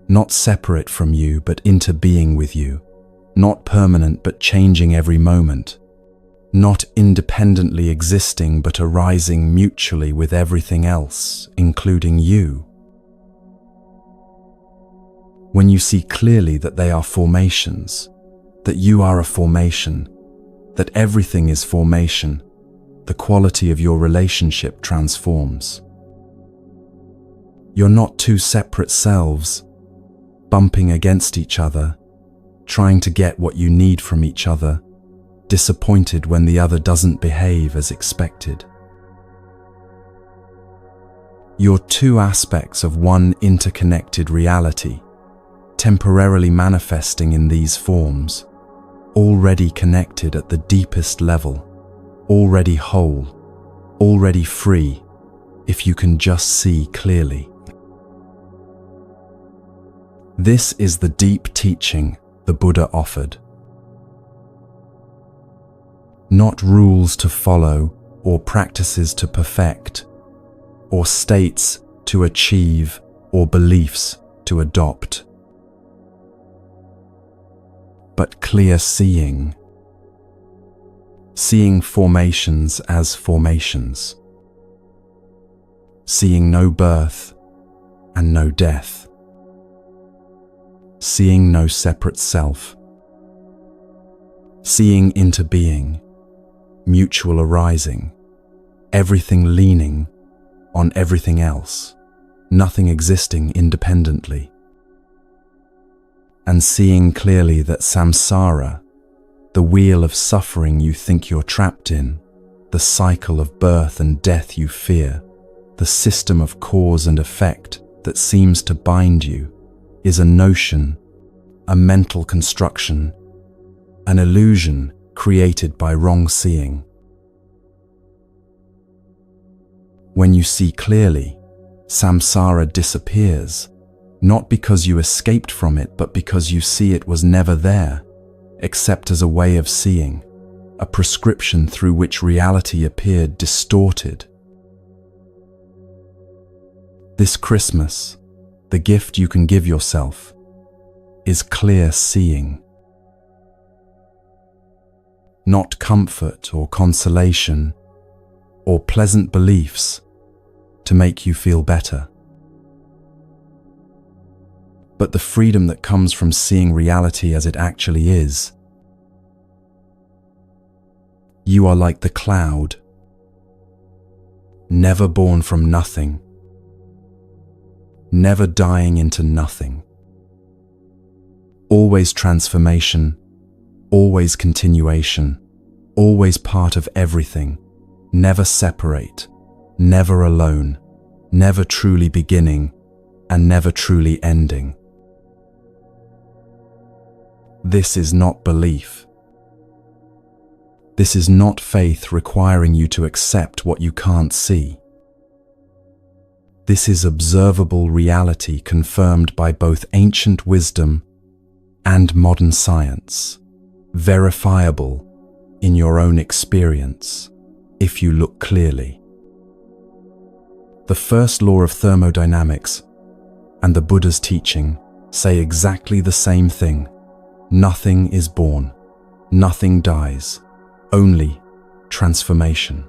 not separate from you but interbeing with you? Not permanent but changing every moment, not independently existing but arising mutually with everything else, including you. When you see clearly that they are formations, that you are a formation, that everything is formation, the quality of your relationship transforms. You're not two separate selves, bumping against each other, trying to get what you need from each other, disappointed when the other doesn't behave as expected. You're two aspects of one interconnected reality, temporarily manifesting in these forms, already connected at the deepest level, already whole, already free, if you can just see clearly. This is the deep teaching the Buddha offered. Not rules to follow or practices to perfect, or states to achieve or beliefs to adopt, but clear seeing. Seeing formations as formations. Seeing no birth and no death. Seeing no separate self. Seeing interbeing, mutual arising, everything leaning on everything else, nothing existing independently. And seeing clearly that samsara, the wheel of suffering you think you're trapped in, the cycle of birth and death you fear, the system of cause and effect that seems to bind you, is a notion, a mental construction, an illusion created by wrong seeing. When you see clearly, samsara disappears, not because you escaped from it, but because you see it was never there, except as a way of seeing, a prescription through which reality appeared distorted. This Christmas, the gift you can give yourself is clear seeing. Not comfort or consolation or pleasant beliefs to make you feel better, but the freedom that comes from seeing reality as it actually is. You are like the cloud, never born from nothing, never dying into nothing. Always transformation, always continuation, always part of everything, never separate, never alone, never truly beginning, and never truly ending. This is not belief. This is not faith requiring you to accept what you can't see. This is observable reality confirmed by both ancient wisdom and modern science, verifiable in your own experience if you look clearly. The first law of thermodynamics and the Buddha's teaching say exactly the same thing. Nothing is born, nothing dies, only transformation.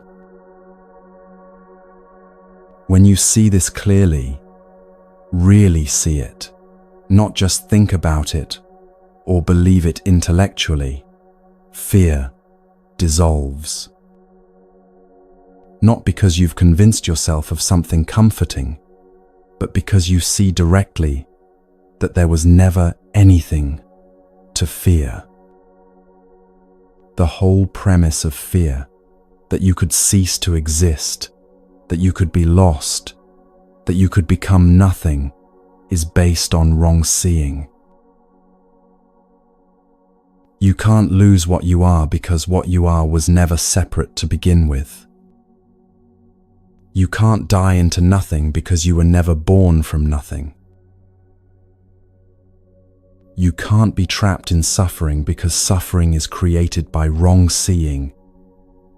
When you see this clearly, really see it, not just think about it or believe it intellectually, fear dissolves. Not because you've convinced yourself of something comforting, but because you see directly that there was never anything to fear. The whole premise of fear, that you could cease to exist, that you could be lost, that you could become nothing, is based on wrong seeing. You can't lose what you are because what you are was never separate to begin with. You can't die into nothing because you were never born from nothing. You can't be trapped in suffering because suffering is created by wrong seeing,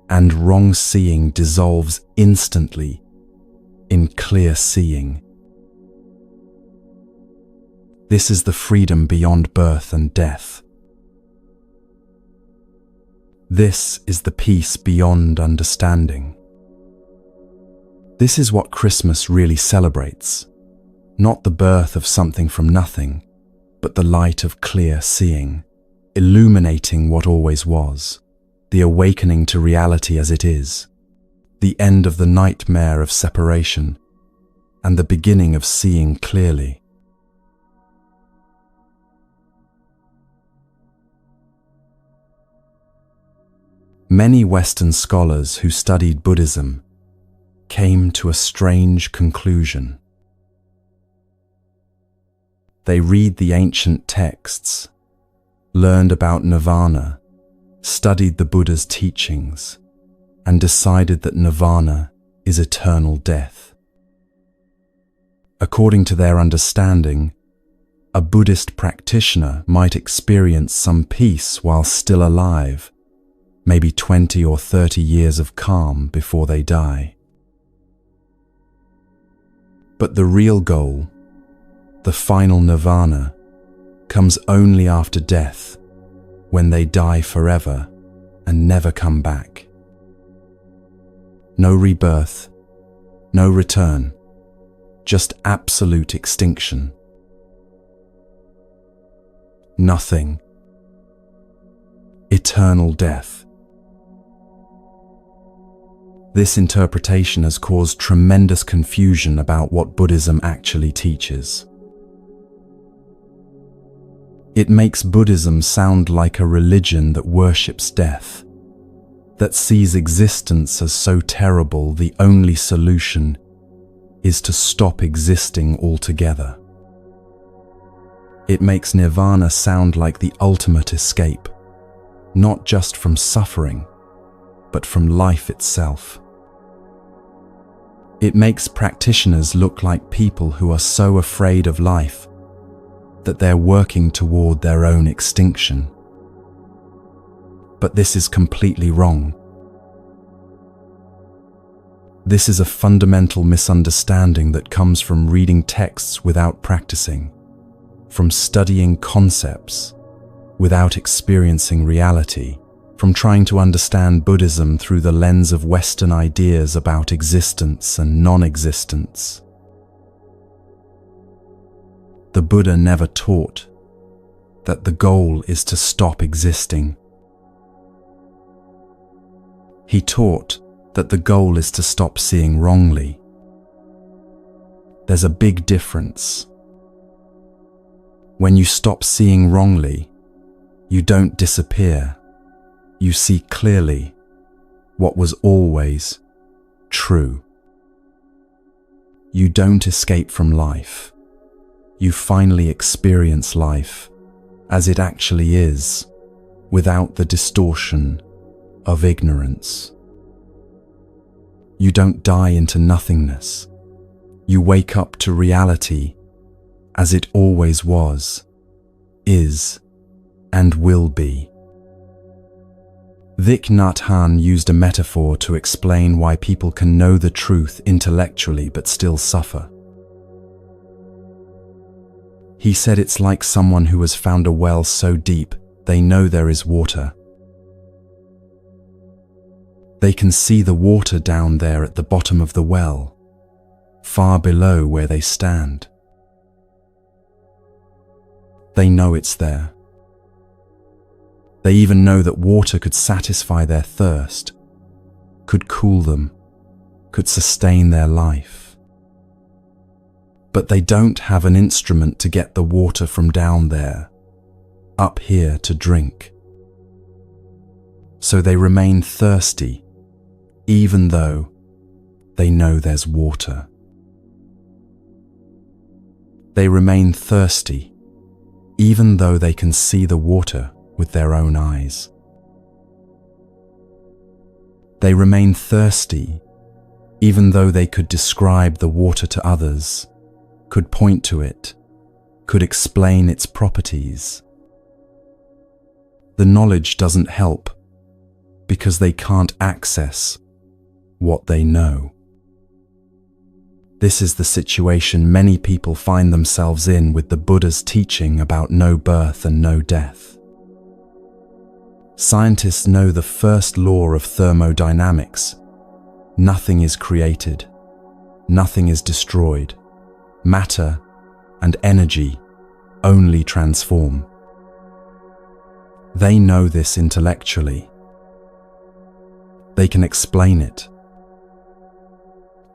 and wrong seeing dissolves instantly in clear seeing. This is the freedom beyond birth and death. This is the peace beyond understanding. This is what Christmas really celebrates, not the birth of something from nothing, but the light of clear seeing, illuminating what always was, the awakening to reality as it is, the end of the nightmare of separation, and the beginning of seeing clearly. Many Western scholars who studied Buddhism came to a strange conclusion. They read the ancient texts, learned about nirvana, studied the Buddha's teachings, and decided that nirvana is eternal death. According to their understanding, a Buddhist practitioner might experience some peace while still alive, maybe 20 or 30 years of calm before they die. But the real goal, the final nirvana, comes only after death, when they die forever and never come back. No rebirth, no return, just absolute extinction. Nothing. Eternal death. This interpretation has caused tremendous confusion about what Buddhism actually teaches. It makes Buddhism sound like a religion that worships death, that sees existence as so terrible the only solution is to stop existing altogether. It makes nirvana sound like the ultimate escape, not just from suffering, but from life itself. It makes practitioners look like people who are so afraid of life that they're working toward their own extinction. But this is completely wrong. This is a fundamental misunderstanding that comes from reading texts without practicing, from studying concepts without experiencing reality, from trying to understand Buddhism through the lens of Western ideas about existence and non-existence. The Buddha never taught that the goal is to stop existing. He taught that the goal is to stop seeing wrongly. There's a big difference. When you stop seeing wrongly, you don't disappear. You see clearly what was always true. You don't escape from life. You finally experience life as it actually is, without the distortion of ignorance. You don't die into nothingness. You wake up to reality as it always was, is, and will be. Thich Nhat Hanh used a metaphor to explain why people can know the truth intellectually but still suffer. He said it's like someone who has found a well so deep they know there is water. They can see the water down there at the bottom of the well, far below where they stand. They know it's there. They even know that water could satisfy their thirst, could cool them, could sustain their life. But they don't have an instrument to get the water from down there, up here to drink. So they remain thirsty, even though they know there's water. They remain thirsty, even though they can see the water with their own eyes. They remain thirsty, even though they could describe the water to others, could point to it, could explain its properties. The knowledge doesn't help because they can't access what they know. This is the situation many people find themselves in with the Buddha's teaching about no birth and no death. Scientists know the first law of thermodynamics. Nothing is created, nothing is destroyed. Matter and energy only transform. They know this intellectually. They can explain it.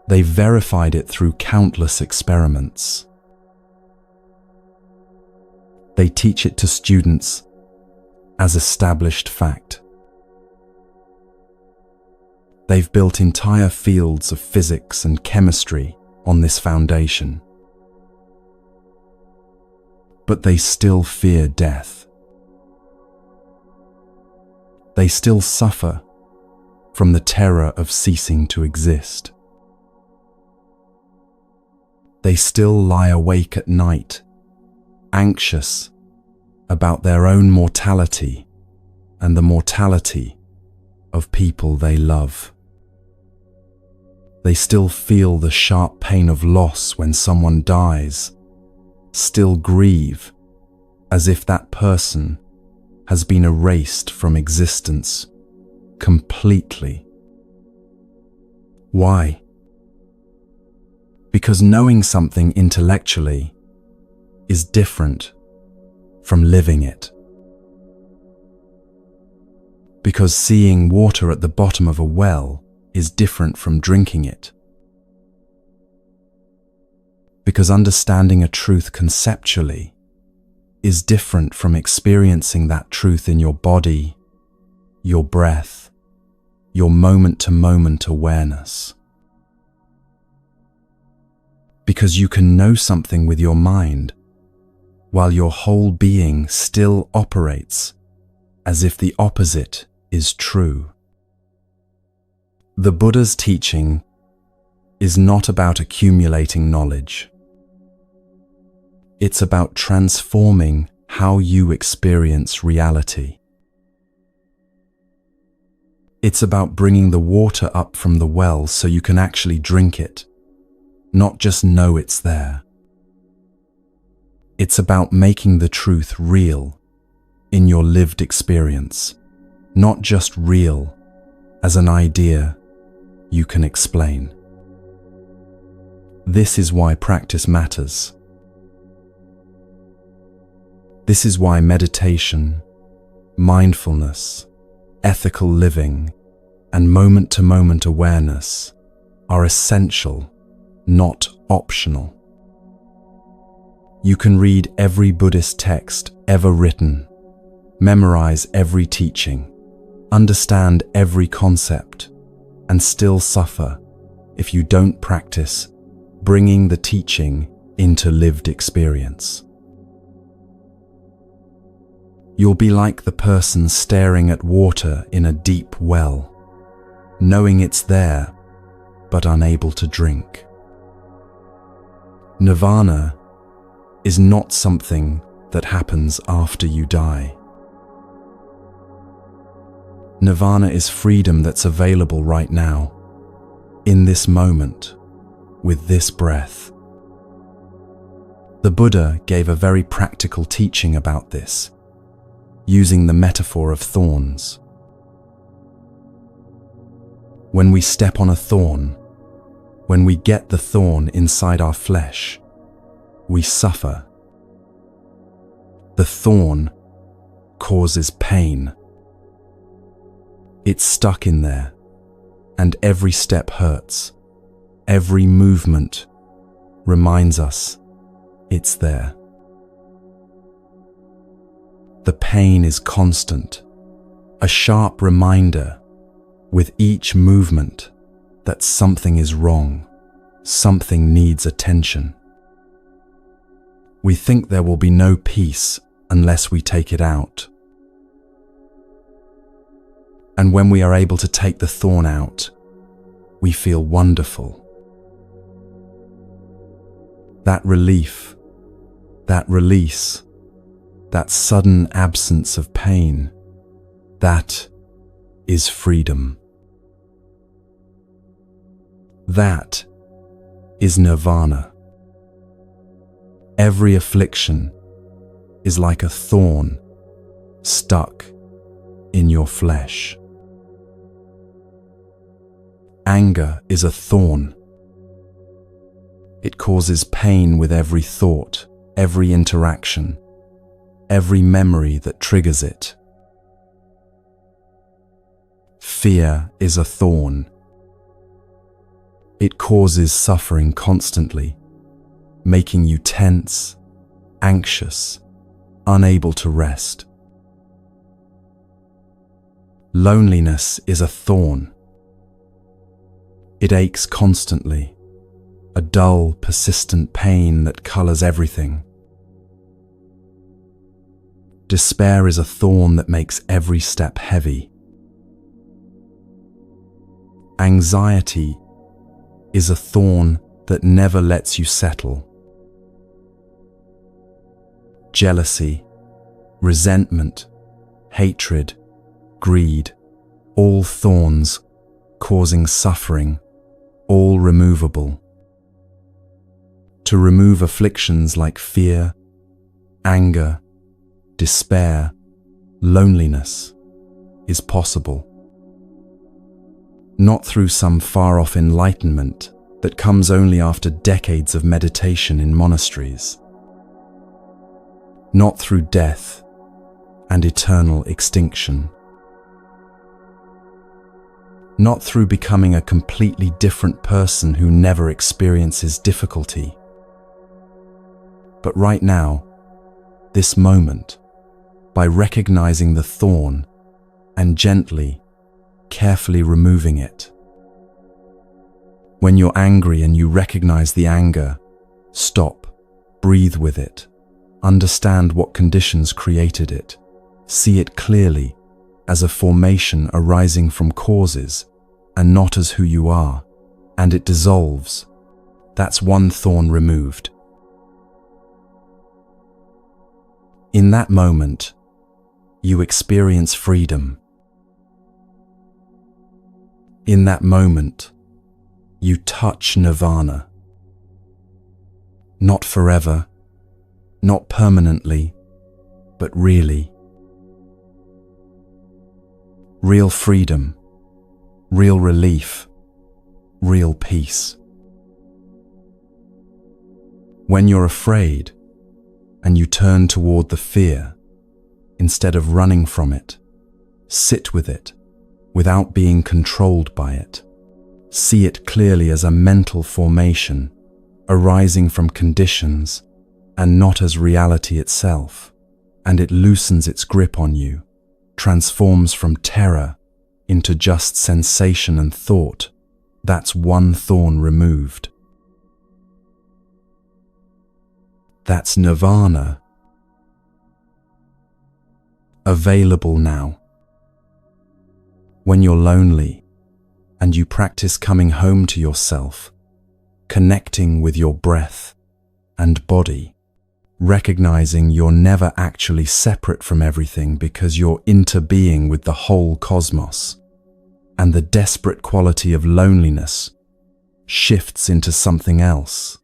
They verified it through countless experiments. They teach it to students as established fact. They've built entire fields of physics and chemistry on this foundation. But they still fear death. They still suffer from the terror of ceasing to exist. They still lie awake at night, anxious about their own mortality and the mortality of people they love. They still feel the sharp pain of loss when someone dies, still grieve as if that person has been erased from existence completely. Why? Because knowing something intellectually is different from living it. Because seeing water at the bottom of a well is different from drinking it. Because understanding a truth conceptually is different from experiencing that truth in your body, your breath, your moment-to-moment awareness. Because you can know something with your mind, while your whole being still operates as if the opposite is true. The Buddha's teaching is not about accumulating knowledge. It's about transforming how you experience reality. It's about bringing the water up from the well so you can actually drink it, not just know it's there. It's about making the truth real in your lived experience, not just real as an idea you can explain. This is why practice matters. This is why meditation, mindfulness, ethical living, and moment-to-moment awareness are essential, not optional. You can read every Buddhist text ever written, memorize every teaching, understand every concept, and still suffer if you don't practice bringing the teaching into lived experience. You'll be like the person staring at water in a deep well, knowing it's there, but unable to drink. Nirvana is not something that happens after you die. Nirvana is freedom that's available right now, in this moment, with this breath. The Buddha gave a very practical teaching about this, using the metaphor of thorns. When we step on a thorn, when we get the thorn inside our flesh, we suffer. The thorn causes pain. It's stuck in there, and every step hurts. Every movement reminds us it's there. The pain is constant, a sharp reminder with each movement that something is wrong, something needs attention. We think there will be no peace unless we take it out. And when we are able to take the thorn out, we feel wonderful. That relief, that release, that sudden absence of pain, that is freedom. That is nirvana. Every affliction is like a thorn stuck in your flesh. Anger is a thorn. It causes pain with every thought, every interaction, every memory that triggers it. Fear is a thorn. It causes suffering constantly, making you tense, anxious, unable to rest. Loneliness is a thorn. It aches constantly, a dull, persistent pain that colors everything. Despair is a thorn that makes every step heavy. Anxiety is a thorn that never lets you settle. Jealousy, resentment, hatred, greed, all thorns causing suffering, all removable. To remove afflictions like fear, anger, despair, loneliness is possible. Not through some far-off enlightenment that comes only after decades of meditation in monasteries. Not through death and eternal extinction. Not through becoming a completely different person who never experiences difficulty. But right now, this moment, by recognizing the thorn and gently, carefully removing it. When you're angry and you recognize the anger, stop, breathe with it, understand what conditions created it, see it clearly as a formation arising from causes and not as who you are, and it dissolves. That's one thorn removed. In that moment, you experience freedom. In that moment, you touch nirvana. Not forever, not permanently, but really. Real freedom, real relief, real peace. When you're afraid and you turn toward the fear, instead of running from it, sit with it without being controlled by it. See it clearly as a mental formation arising from conditions and not as reality itself, and it loosens its grip on you, transforms from terror into just sensation and thought. That's one thorn removed. That's nirvana. Available now. When you're lonely and you practice coming home to yourself, connecting with your breath and body, recognizing you're never actually separate from everything because you're interbeing with the whole cosmos, and the desperate quality of loneliness shifts into something else,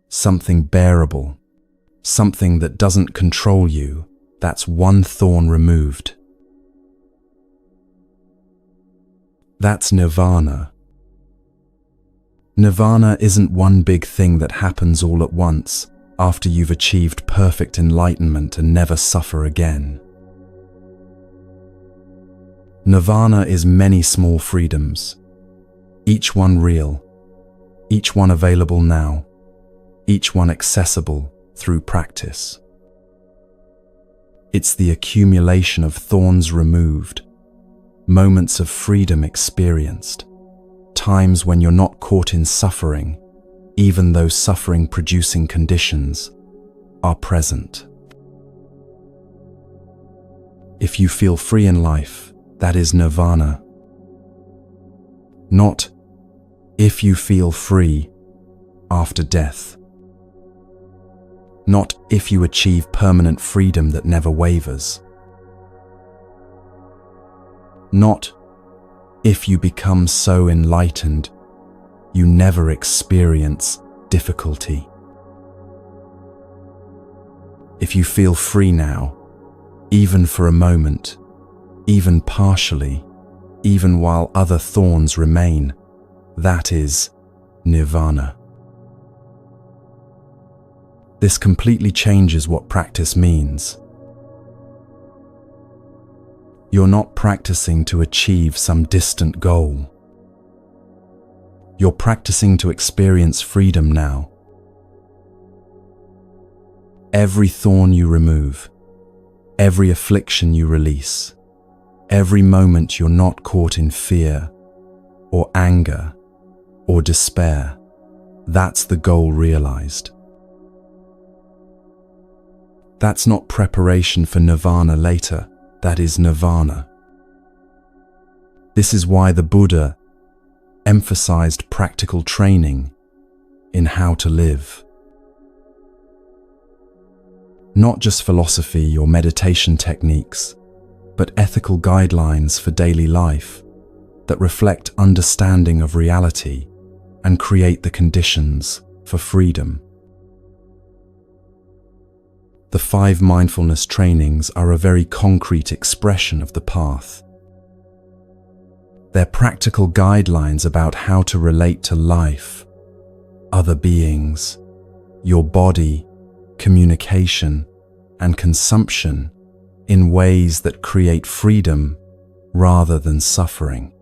something bearable, something that doesn't control you. That's one thorn removed. That's nirvana. Nirvana isn't one big thing that happens all at once after you've achieved perfect enlightenment and never suffer again. Nirvana is many small freedoms, each one real, each one available now, each one accessible through practice. It's the accumulation of thorns removed, moments of freedom experienced, times when you're not caught in suffering, even though suffering-producing conditions are present. If you feel free in life, that is nirvana. Not if you feel free after death. Not if you achieve permanent freedom that never wavers. Not if you become so enlightened you never experience difficulty. If you feel free now, even for a moment, even partially, even while other thorns remain, that is nirvana. This completely changes what practice means. You're not practicing to achieve some distant goal. You're practicing to experience freedom now. Every thorn you remove, every affliction you release, every moment you're not caught in fear or anger or despair, that's the goal realized. That's not preparation for nirvana later, that is nirvana. This is why the Buddha emphasized practical training in how to live. Not just philosophy or meditation techniques, but ethical guidelines for daily life that reflect understanding of reality and create the conditions for freedom. The 5 mindfulness trainings are a very concrete expression of the path. They're practical guidelines about how to relate to life, other beings, your body, communication, and consumption in ways that create freedom rather than suffering.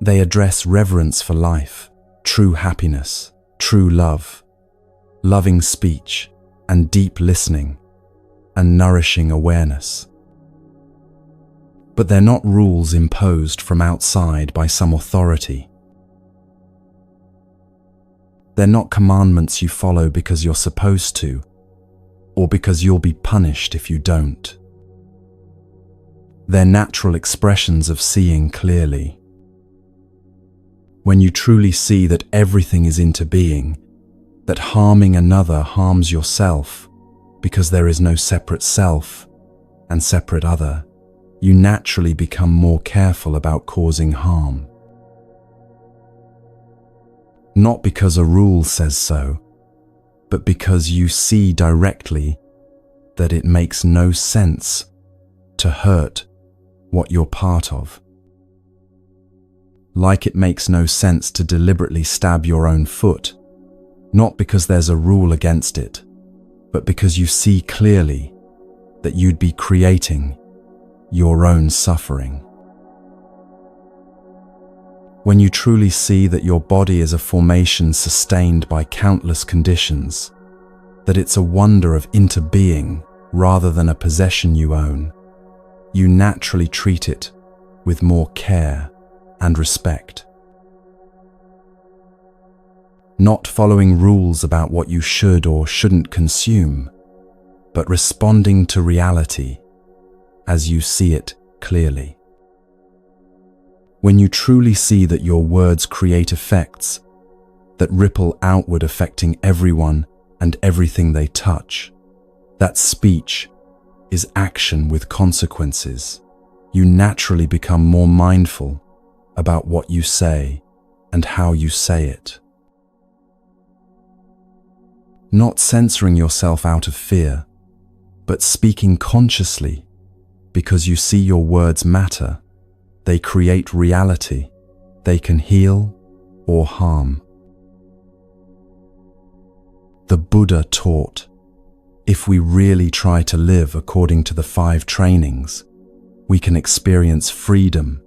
They address reverence for life, true happiness, true love, loving speech, and deep listening, and nourishing awareness. But they're not rules imposed from outside by some authority. They're not commandments you follow because you're supposed to, or because you'll be punished if you don't. They're natural expressions of seeing clearly. When you truly see that everything is into being, that harming another harms yourself because there is no separate self and separate other, you naturally become more careful about causing harm. Not because a rule says so, but because you see directly that it makes no sense to hurt what you're part of. Like it makes no sense to deliberately stab your own foot, not because there's a rule against it, but because you see clearly that you'd be creating your own suffering. When you truly see that your body is a formation sustained by countless conditions, that it's a wonder of interbeing rather than a possession you own, you naturally treat it with more care and respect. Not following rules about what you should or shouldn't consume, but responding to reality as you see it clearly. When you truly see that your words create effects that ripple outward, affecting everyone and everything they touch. That speech is action with consequences. You naturally become more mindful about what you say and how you say it. Not censoring yourself out of fear, but speaking consciously because you see your words matter. They create reality. They can heal or harm. The Buddha taught, if we really try to live according to the 5 trainings, we can experience freedom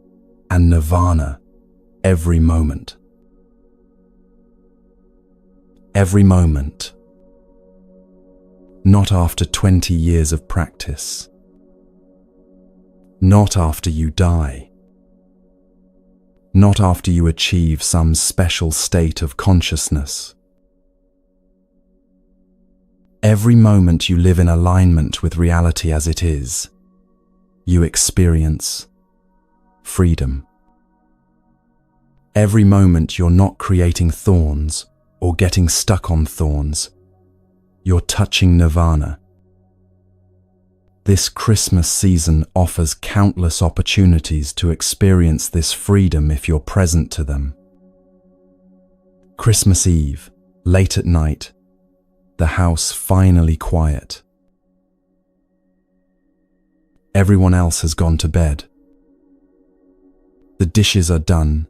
and nirvana every moment. Every moment. Not after 20 years of practice. Not after you die. Not after you achieve some special state of consciousness. Every moment you live in alignment with reality as it is, you experience freedom. Every moment you're not creating thorns or getting stuck on thorns, you're touching nirvana. This Christmas season offers countless opportunities to experience this freedom if you're present to them. Christmas Eve, late at night, the house finally quiet. Everyone else has gone to bed. The dishes are done.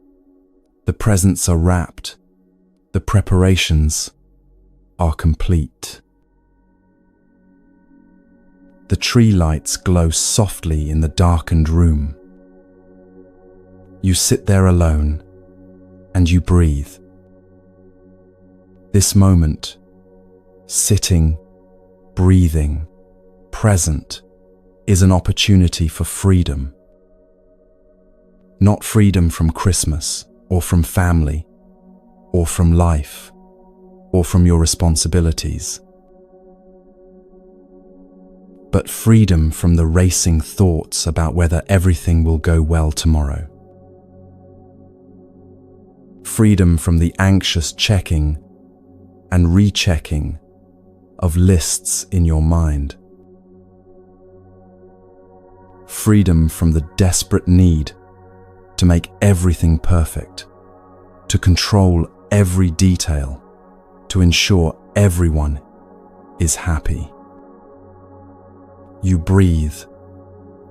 The presents are wrapped. The preparations are complete. The tree lights glow softly in the darkened room. You sit there alone and you breathe. This moment, sitting, breathing, present, is an opportunity for freedom. Not freedom from Christmas, or from family, or from life, or from your responsibilities, but freedom from the racing thoughts about whether everything will go well tomorrow. Freedom from the anxious checking and rechecking of lists in your mind. Freedom from the desperate need to make everything perfect, to control every detail, to ensure everyone is happy. You breathe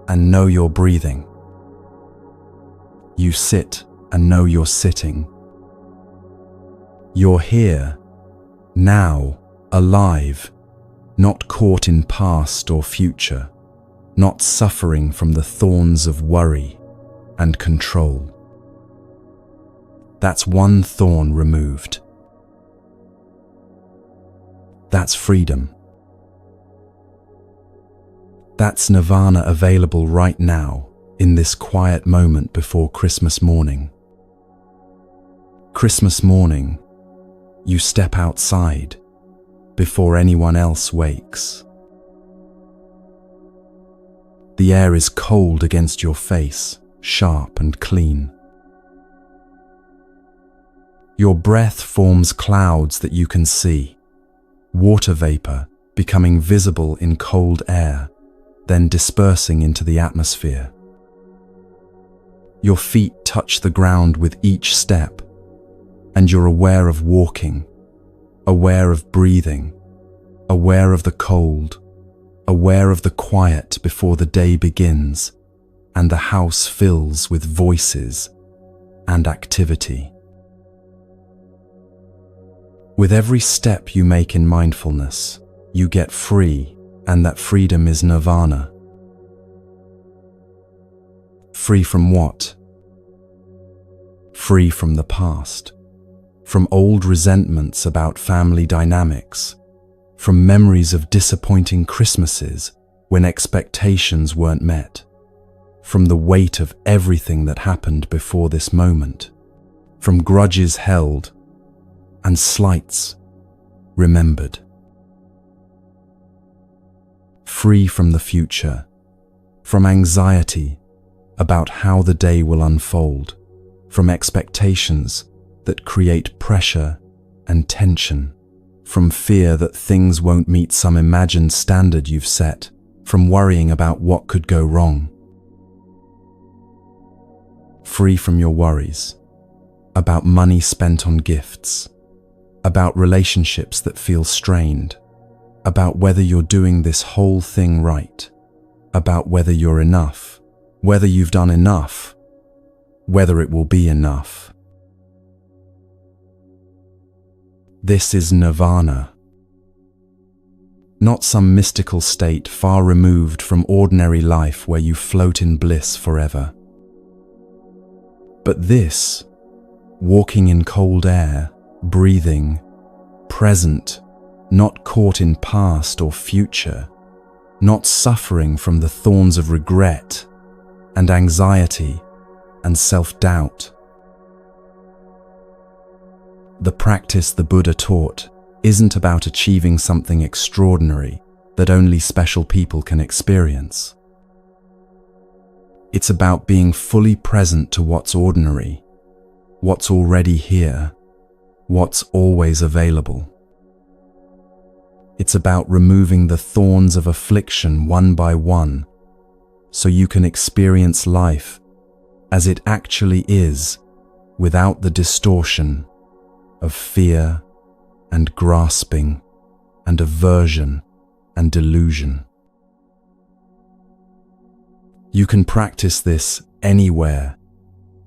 and know you're breathing. You sit and know you're sitting. You're here, now, alive, not caught in past or future, not suffering from the thorns of worry and control. That's one thorn removed. That's freedom. That's nirvana available right now, in this quiet moment before Christmas morning. Christmas morning, you step outside before anyone else wakes. The air is cold against your face, sharp and clean. Your breath forms clouds that you can see, water vapor becoming visible in cold air, then dispersing into the atmosphere. Your feet touch the ground with each step, and you're aware of walking, aware of breathing, aware of the cold, aware of the quiet before the day begins, and the house fills with voices and activity. With every step you make in mindfulness, you get free, and that freedom is nirvana. Free from what? Free from the past, from old resentments about family dynamics, from memories of disappointing Christmases when expectations weren't met, from the weight of everything that happened before this moment, from grudges held and slights remembered. Free from the future, from anxiety about how the day will unfold, from expectations that create pressure and tension, from fear that things won't meet some imagined standard you've set, from worrying about what could go wrong. Free from your worries about money spent on gifts, about relationships that feel strained, about whether you're doing this whole thing right, about whether you're enough, whether you've done enough, whether it will be enough. This is nirvana, not some mystical state far removed from ordinary life where you float in bliss forever. But this, walking in cold air, breathing, present, not caught in past or future, not suffering from the thorns of regret and anxiety and self-doubt. The practice the Buddha taught isn't about achieving something extraordinary that only special people can experience. It's about being fully present to what's ordinary, what's already here, what's always available. It's about removing the thorns of affliction one by one, so you can experience life as it actually is, without the distortion of fear and grasping and aversion and delusion. You can practice this anywhere,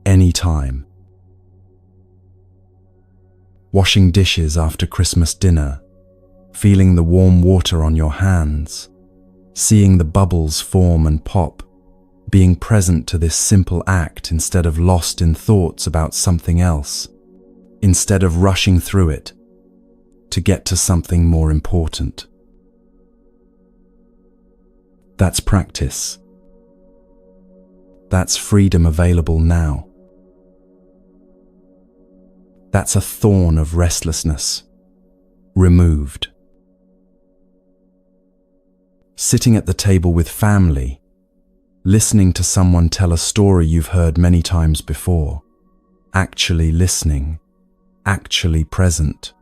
anytime. Washing dishes after Christmas dinner, feeling the warm water on your hands, seeing the bubbles form and pop, being present to this simple act instead of lost in thoughts about something else, instead of rushing through it to get to something more important. That's practice. That's freedom available now. That's a thorn of restlessness removed. Sitting at the table with family, listening to someone tell a story you've heard many times before, actually listening, actually present,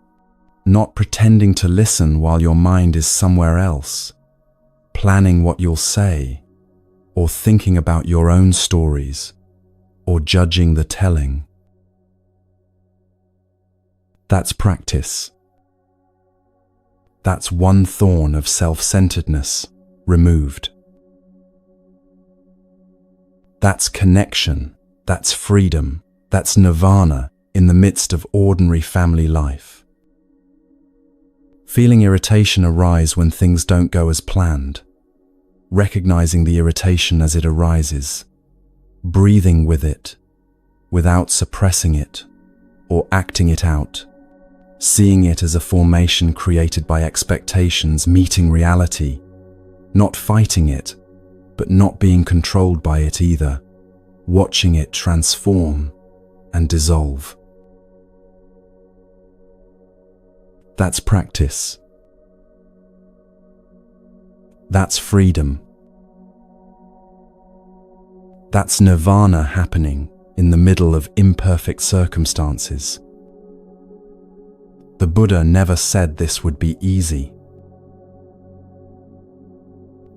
not pretending to listen while your mind is somewhere else, planning what you'll say, or thinking about your own stories, or judging the telling. That's practice. That's one thorn of self-centeredness removed. That's connection, that's freedom, that's nirvana in the midst of ordinary family life. Feeling irritation arise when things don't go as planned, recognizing the irritation as it arises, breathing with it, without suppressing it or acting it out, seeing it as a formation created by expectations meeting reality, not fighting it, but not being controlled by it either, watching it transform and dissolve. That's practice. That's freedom. That's nirvana happening in the middle of imperfect circumstances. The Buddha never said this would be easy.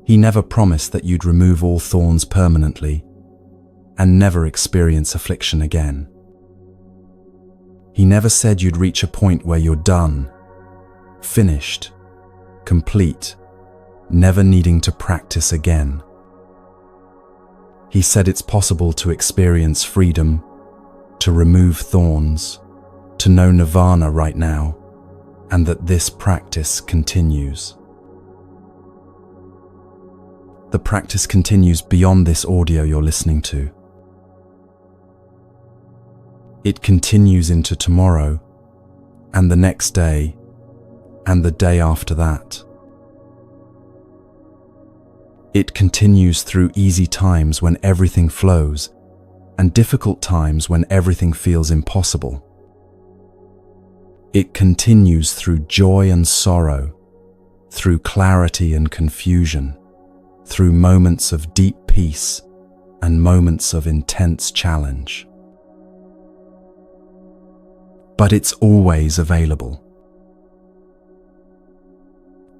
He never promised that you'd remove all thorns permanently and never experience affliction again. He never said you'd reach a point where you're done, finished, complete, never needing to practice again. He said it's possible to experience freedom, to remove thorns, to know nirvana right now, and that this practice continues. The practice continues beyond this audio you're listening to. It continues into tomorrow, and the next day, and the day after that. It continues through easy times when everything flows, and difficult times when everything feels impossible. It continues through joy and sorrow, through clarity and confusion, through moments of deep peace and moments of intense challenge. But it's always available.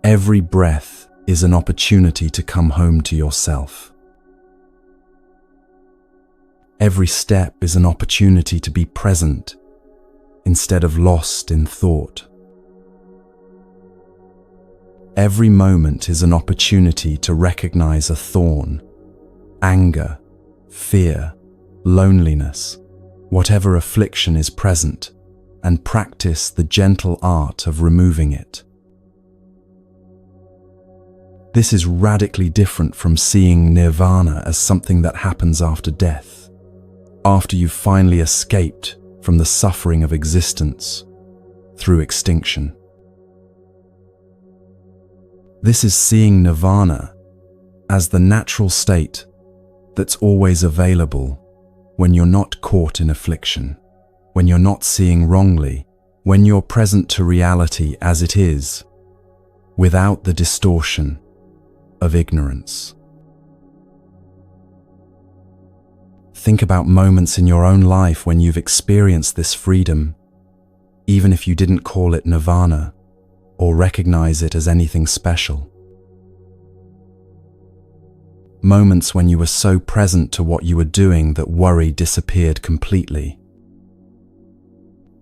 Every breath is an opportunity to come home to yourself. Every step is an opportunity to be present instead of lost in thought. Every moment is an opportunity to recognize a thorn, anger, fear, loneliness, whatever affliction is present, and practice the gentle art of removing it. This is radically different from seeing nirvana as something that happens after death, after you've finally escaped from the suffering of existence through extinction. This is seeing nirvana as the natural state that's always available when you're not caught in affliction, when you're not seeing wrongly, when you're present to reality as it is, without the distortion of ignorance. Think about moments in your own life when you've experienced this freedom, even if you didn't call it nirvana or recognize it as anything special. Moments when you were so present to what you were doing that worry disappeared completely.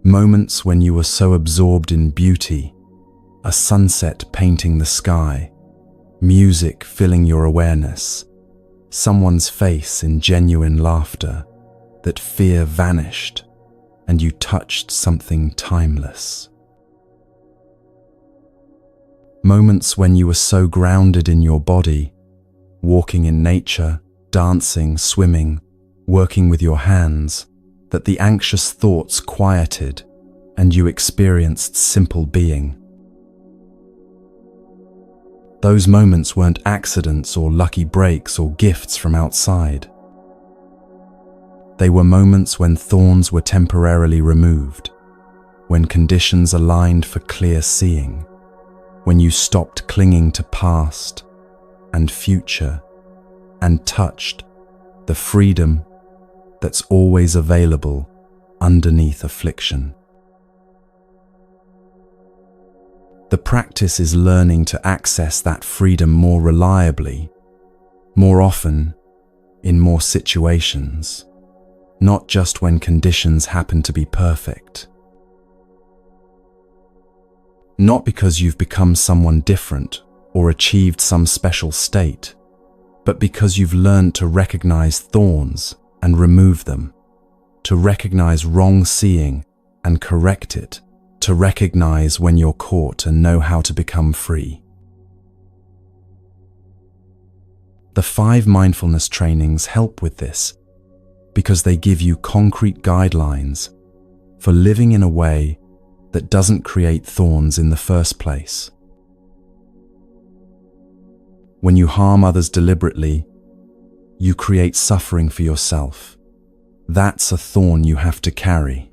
Moments when you were so absorbed in beauty, a sunset painting the sky, music filling your awareness, someone's face in genuine laughter, that fear vanished and you touched something timeless. Moments when you were so grounded in your body, walking in nature, dancing, swimming, working with your hands, that the anxious thoughts quieted and you experienced simple being. Those moments weren't accidents or lucky breaks or gifts from outside. They were moments when thorns were temporarily removed, when conditions aligned for clear seeing, when you stopped clinging to past and future and touched the freedom that's always available underneath affliction. The practice is learning to access that freedom more reliably, more often, in more situations, not just when conditions happen to be perfect. Not because you've become someone different or achieved some special state, but because you've learned to recognize thorns and remove them, to recognize wrong seeing and correct it, to recognize when you're caught and know how to become free. The 5 mindfulness trainings help with this because they give you concrete guidelines for living in a way that doesn't create thorns in the first place. When you harm others deliberately, you create suffering for yourself. That's a thorn you have to carry.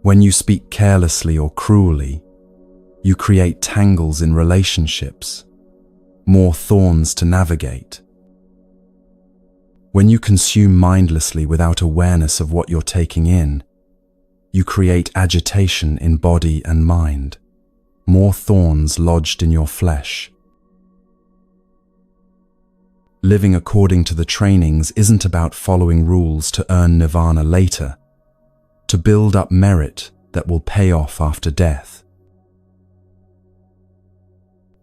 When you speak carelessly or cruelly, you create tangles in relationships, more thorns to navigate. When you consume mindlessly without awareness of what you're taking in, you create agitation in body and mind, more thorns lodged in your flesh. Living according to the trainings isn't about following rules to earn nirvana later, to build up merit that will pay off after death.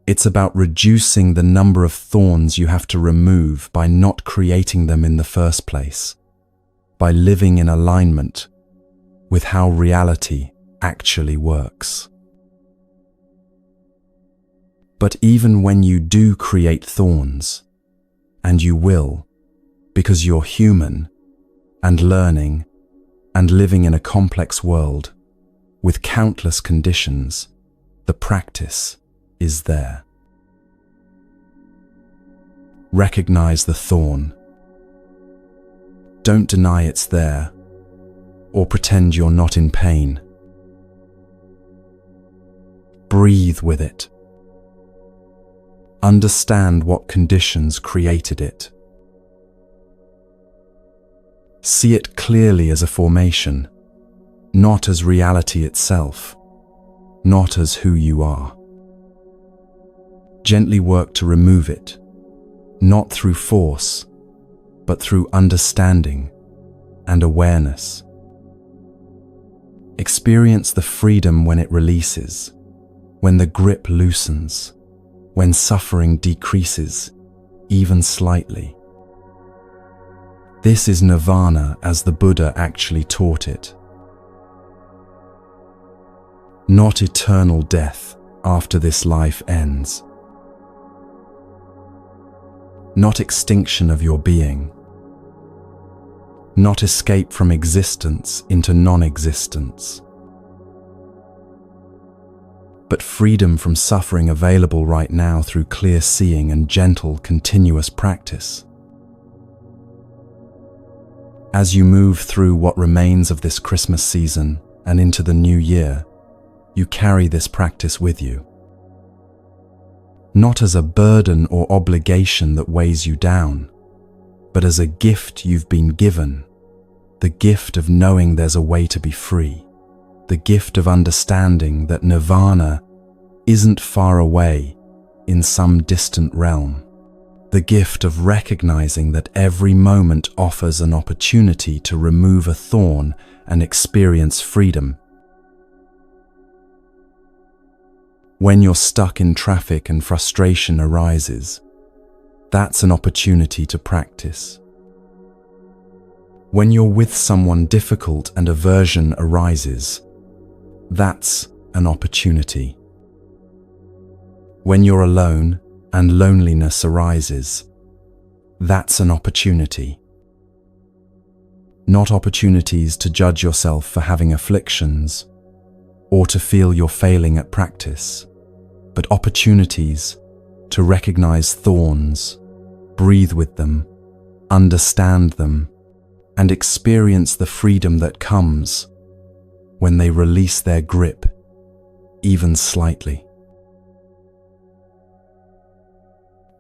It's about reducing the number of thorns you have to remove by not creating them in the first place, by living in alignment with how reality actually works. But even when you do create thorns, and you will, because you're human and learning and living in a complex world with countless conditions, the practice is there. Recognize the thorn. Don't deny it's there or pretend you're not in pain. Breathe with it. Understand what conditions created it. See it clearly as a formation, not as reality itself, not as who you are. Gently work to remove it, not through force, but through understanding and awareness. Experience the freedom when it releases, when the grip loosens, when suffering decreases, even slightly. This is nirvana as the Buddha actually taught it. Not eternal death after this life ends. Not extinction of your being. Not escape from existence into non-existence. But freedom from suffering available right now through clear seeing and gentle, continuous practice. As you move through what remains of this Christmas season and into the new year, you carry this practice with you. Not as a burden or obligation that weighs you down, but as a gift you've been given, the gift of knowing there's a way to be free, the gift of understanding that nirvana isn't far away in some distant realm, the gift of recognizing that every moment offers an opportunity to remove a thorn and experience freedom. When you're stuck in traffic and frustration arises, that's an opportunity to practice. When you're with someone difficult and aversion arises, that's an opportunity. When you're alone and loneliness arises, that's an opportunity. Not opportunities to judge yourself for having afflictions or to feel you're failing at practice, but opportunities to recognize thorns, breathe with them, understand them, and experience the freedom that comes when they release their grip, even slightly.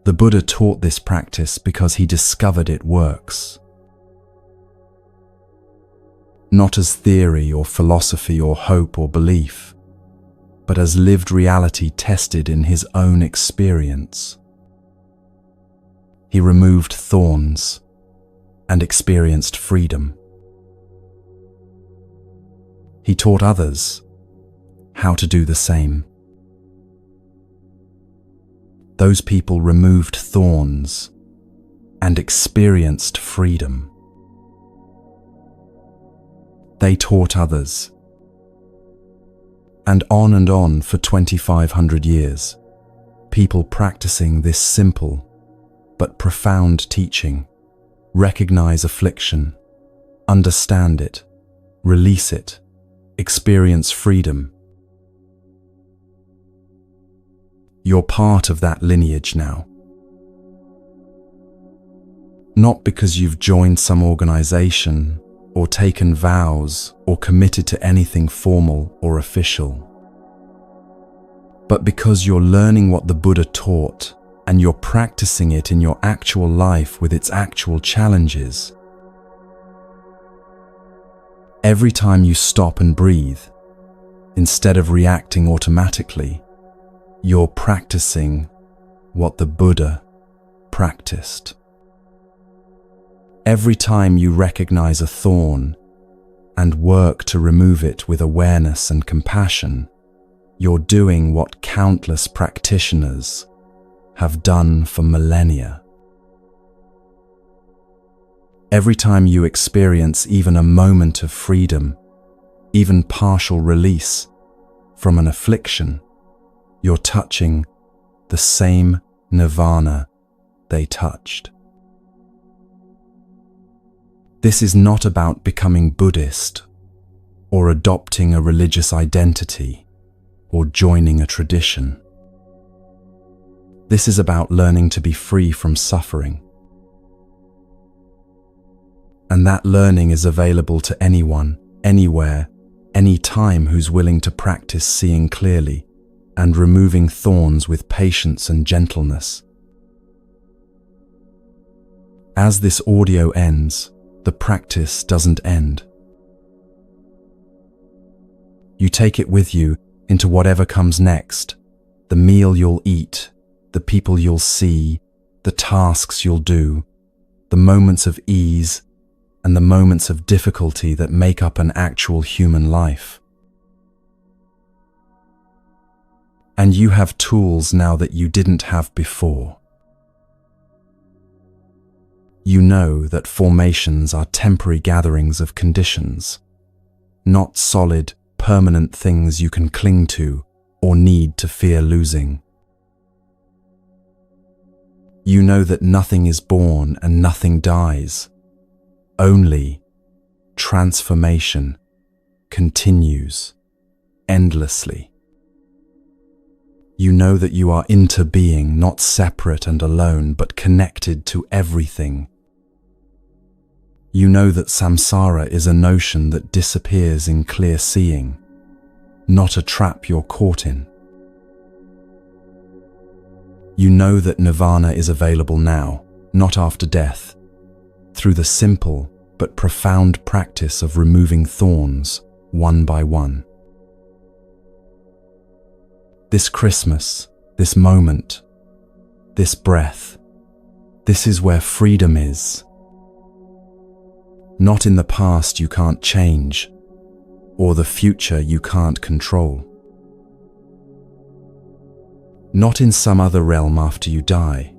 The Buddha taught this practice because he discovered it works. Not as theory or philosophy or hope or belief, but as lived reality tested in his own experience. He removed thorns and experienced freedom. He taught others how to do the same. Those people removed thorns and experienced freedom. They taught others. And on for 2,500 years, people practicing this simple but profound teaching recognize affliction, understand it, release it, experience freedom. You're part of that lineage now. Not because you've joined some organization or taken vows or committed to anything formal or official, but because you're learning what the Buddha taught and you're practicing it in your actual life with its actual challenges. Every time you stop and breathe, instead of reacting automatically, you're practicing what the Buddha practiced. Every time you recognize a thorn and work to remove it with awareness and compassion, you're doing what countless practitioners have done for millennia. Every time you experience even a moment of freedom, even partial release from an affliction, you're touching the same nirvana they touched. This is not about becoming Buddhist or adopting a religious identity or joining a tradition. This is about learning to be free from suffering. And that learning is available to anyone, anywhere, any time who's willing to practice seeing clearly and removing thorns with patience and gentleness. As this audio ends, the practice doesn't end. You take it with you into whatever comes next, the meal you'll eat, the people you'll see, the tasks you'll do, the moments of ease and the moments of difficulty that make up an actual human life. And you have tools now that you didn't have before. You know that formations are temporary gatherings of conditions, not solid, permanent things you can cling to or need to fear losing. You know that nothing is born and nothing dies. Only transformation continues endlessly. You know that you are interbeing, not separate and alone, but connected to everything. You know that samsara is a notion that disappears in clear seeing, not a trap you're caught in. You know that nirvana is available now, not after death, through the simple but profound practice of removing thorns one by one. This Christmas, this moment, this breath, this is where freedom is. Not in the past you can't change, or the future you can't control. Not in some other realm after you die.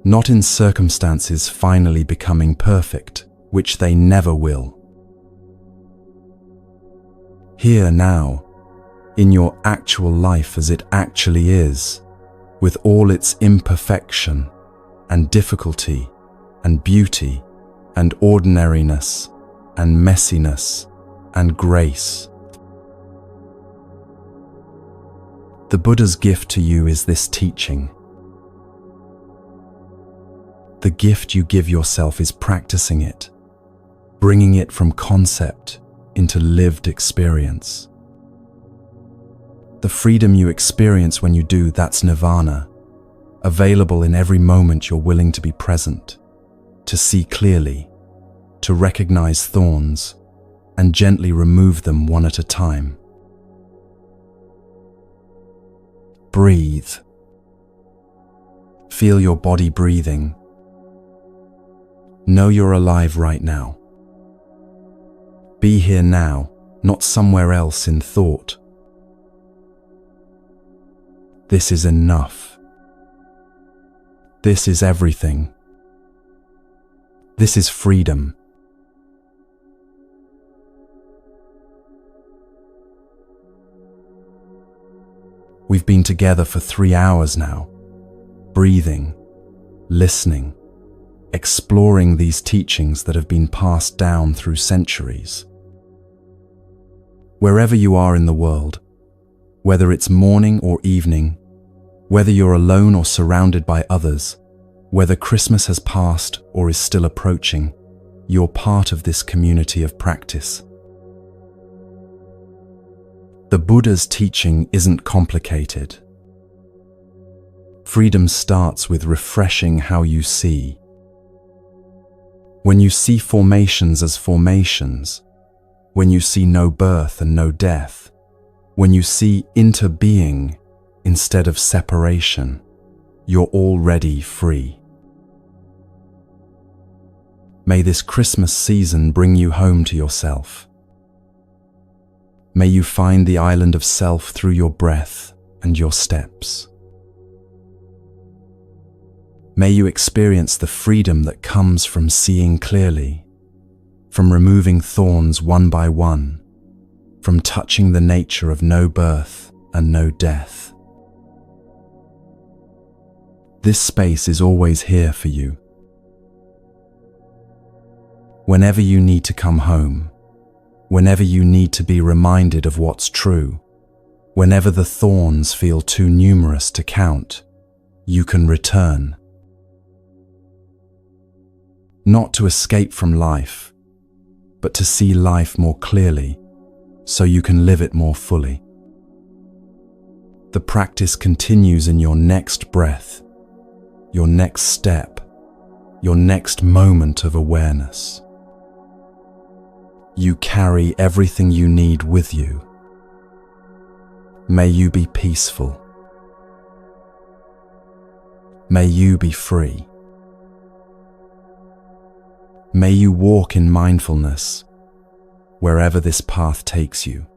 Not in circumstances finally becoming perfect, which they never will. Here now, in your actual life as it actually is, with all its imperfection and difficulty and beauty and ordinariness and messiness and grace. The Buddha's gift to you is this teaching. The gift you give yourself is practicing it, bringing it from concept into lived experience. The freedom you experience when you do, that's nirvana, available in every moment you're willing to be present, to see clearly, to recognize thorns, and gently remove them one at a time. Breathe. Feel your body breathing. Know you're alive right now. Be here now, not somewhere else in thought. This is enough. This is everything. This is freedom. We've been together for 3 hours now, breathing, listening, exploring these teachings that have been passed down through centuries. Wherever you are in the world, whether it's morning or evening, whether you're alone or surrounded by others, whether Christmas has passed or is still approaching, you're part of this community of practice. The Buddha's teaching isn't complicated. Freedom starts with refreshing how you see. When you see formations as formations, when you see no birth and no death, when you see interbeing instead of separation, you're already free. May this Christmas season bring you home to yourself. May you find the island of self through your breath and your steps. May you experience the freedom that comes from seeing clearly, from removing thorns one by one, from touching the nature of no birth and no death. This space is always here for you. Whenever you need to come home, whenever you need to be reminded of what's true, whenever the thorns feel too numerous to count, you can return. Not to escape from life, but to see life more clearly, so you can live it more fully. The practice continues in your next breath, your next step, your next moment of awareness. You carry everything you need with you. May you be peaceful. May you be free. May you walk in mindfulness wherever this path takes you.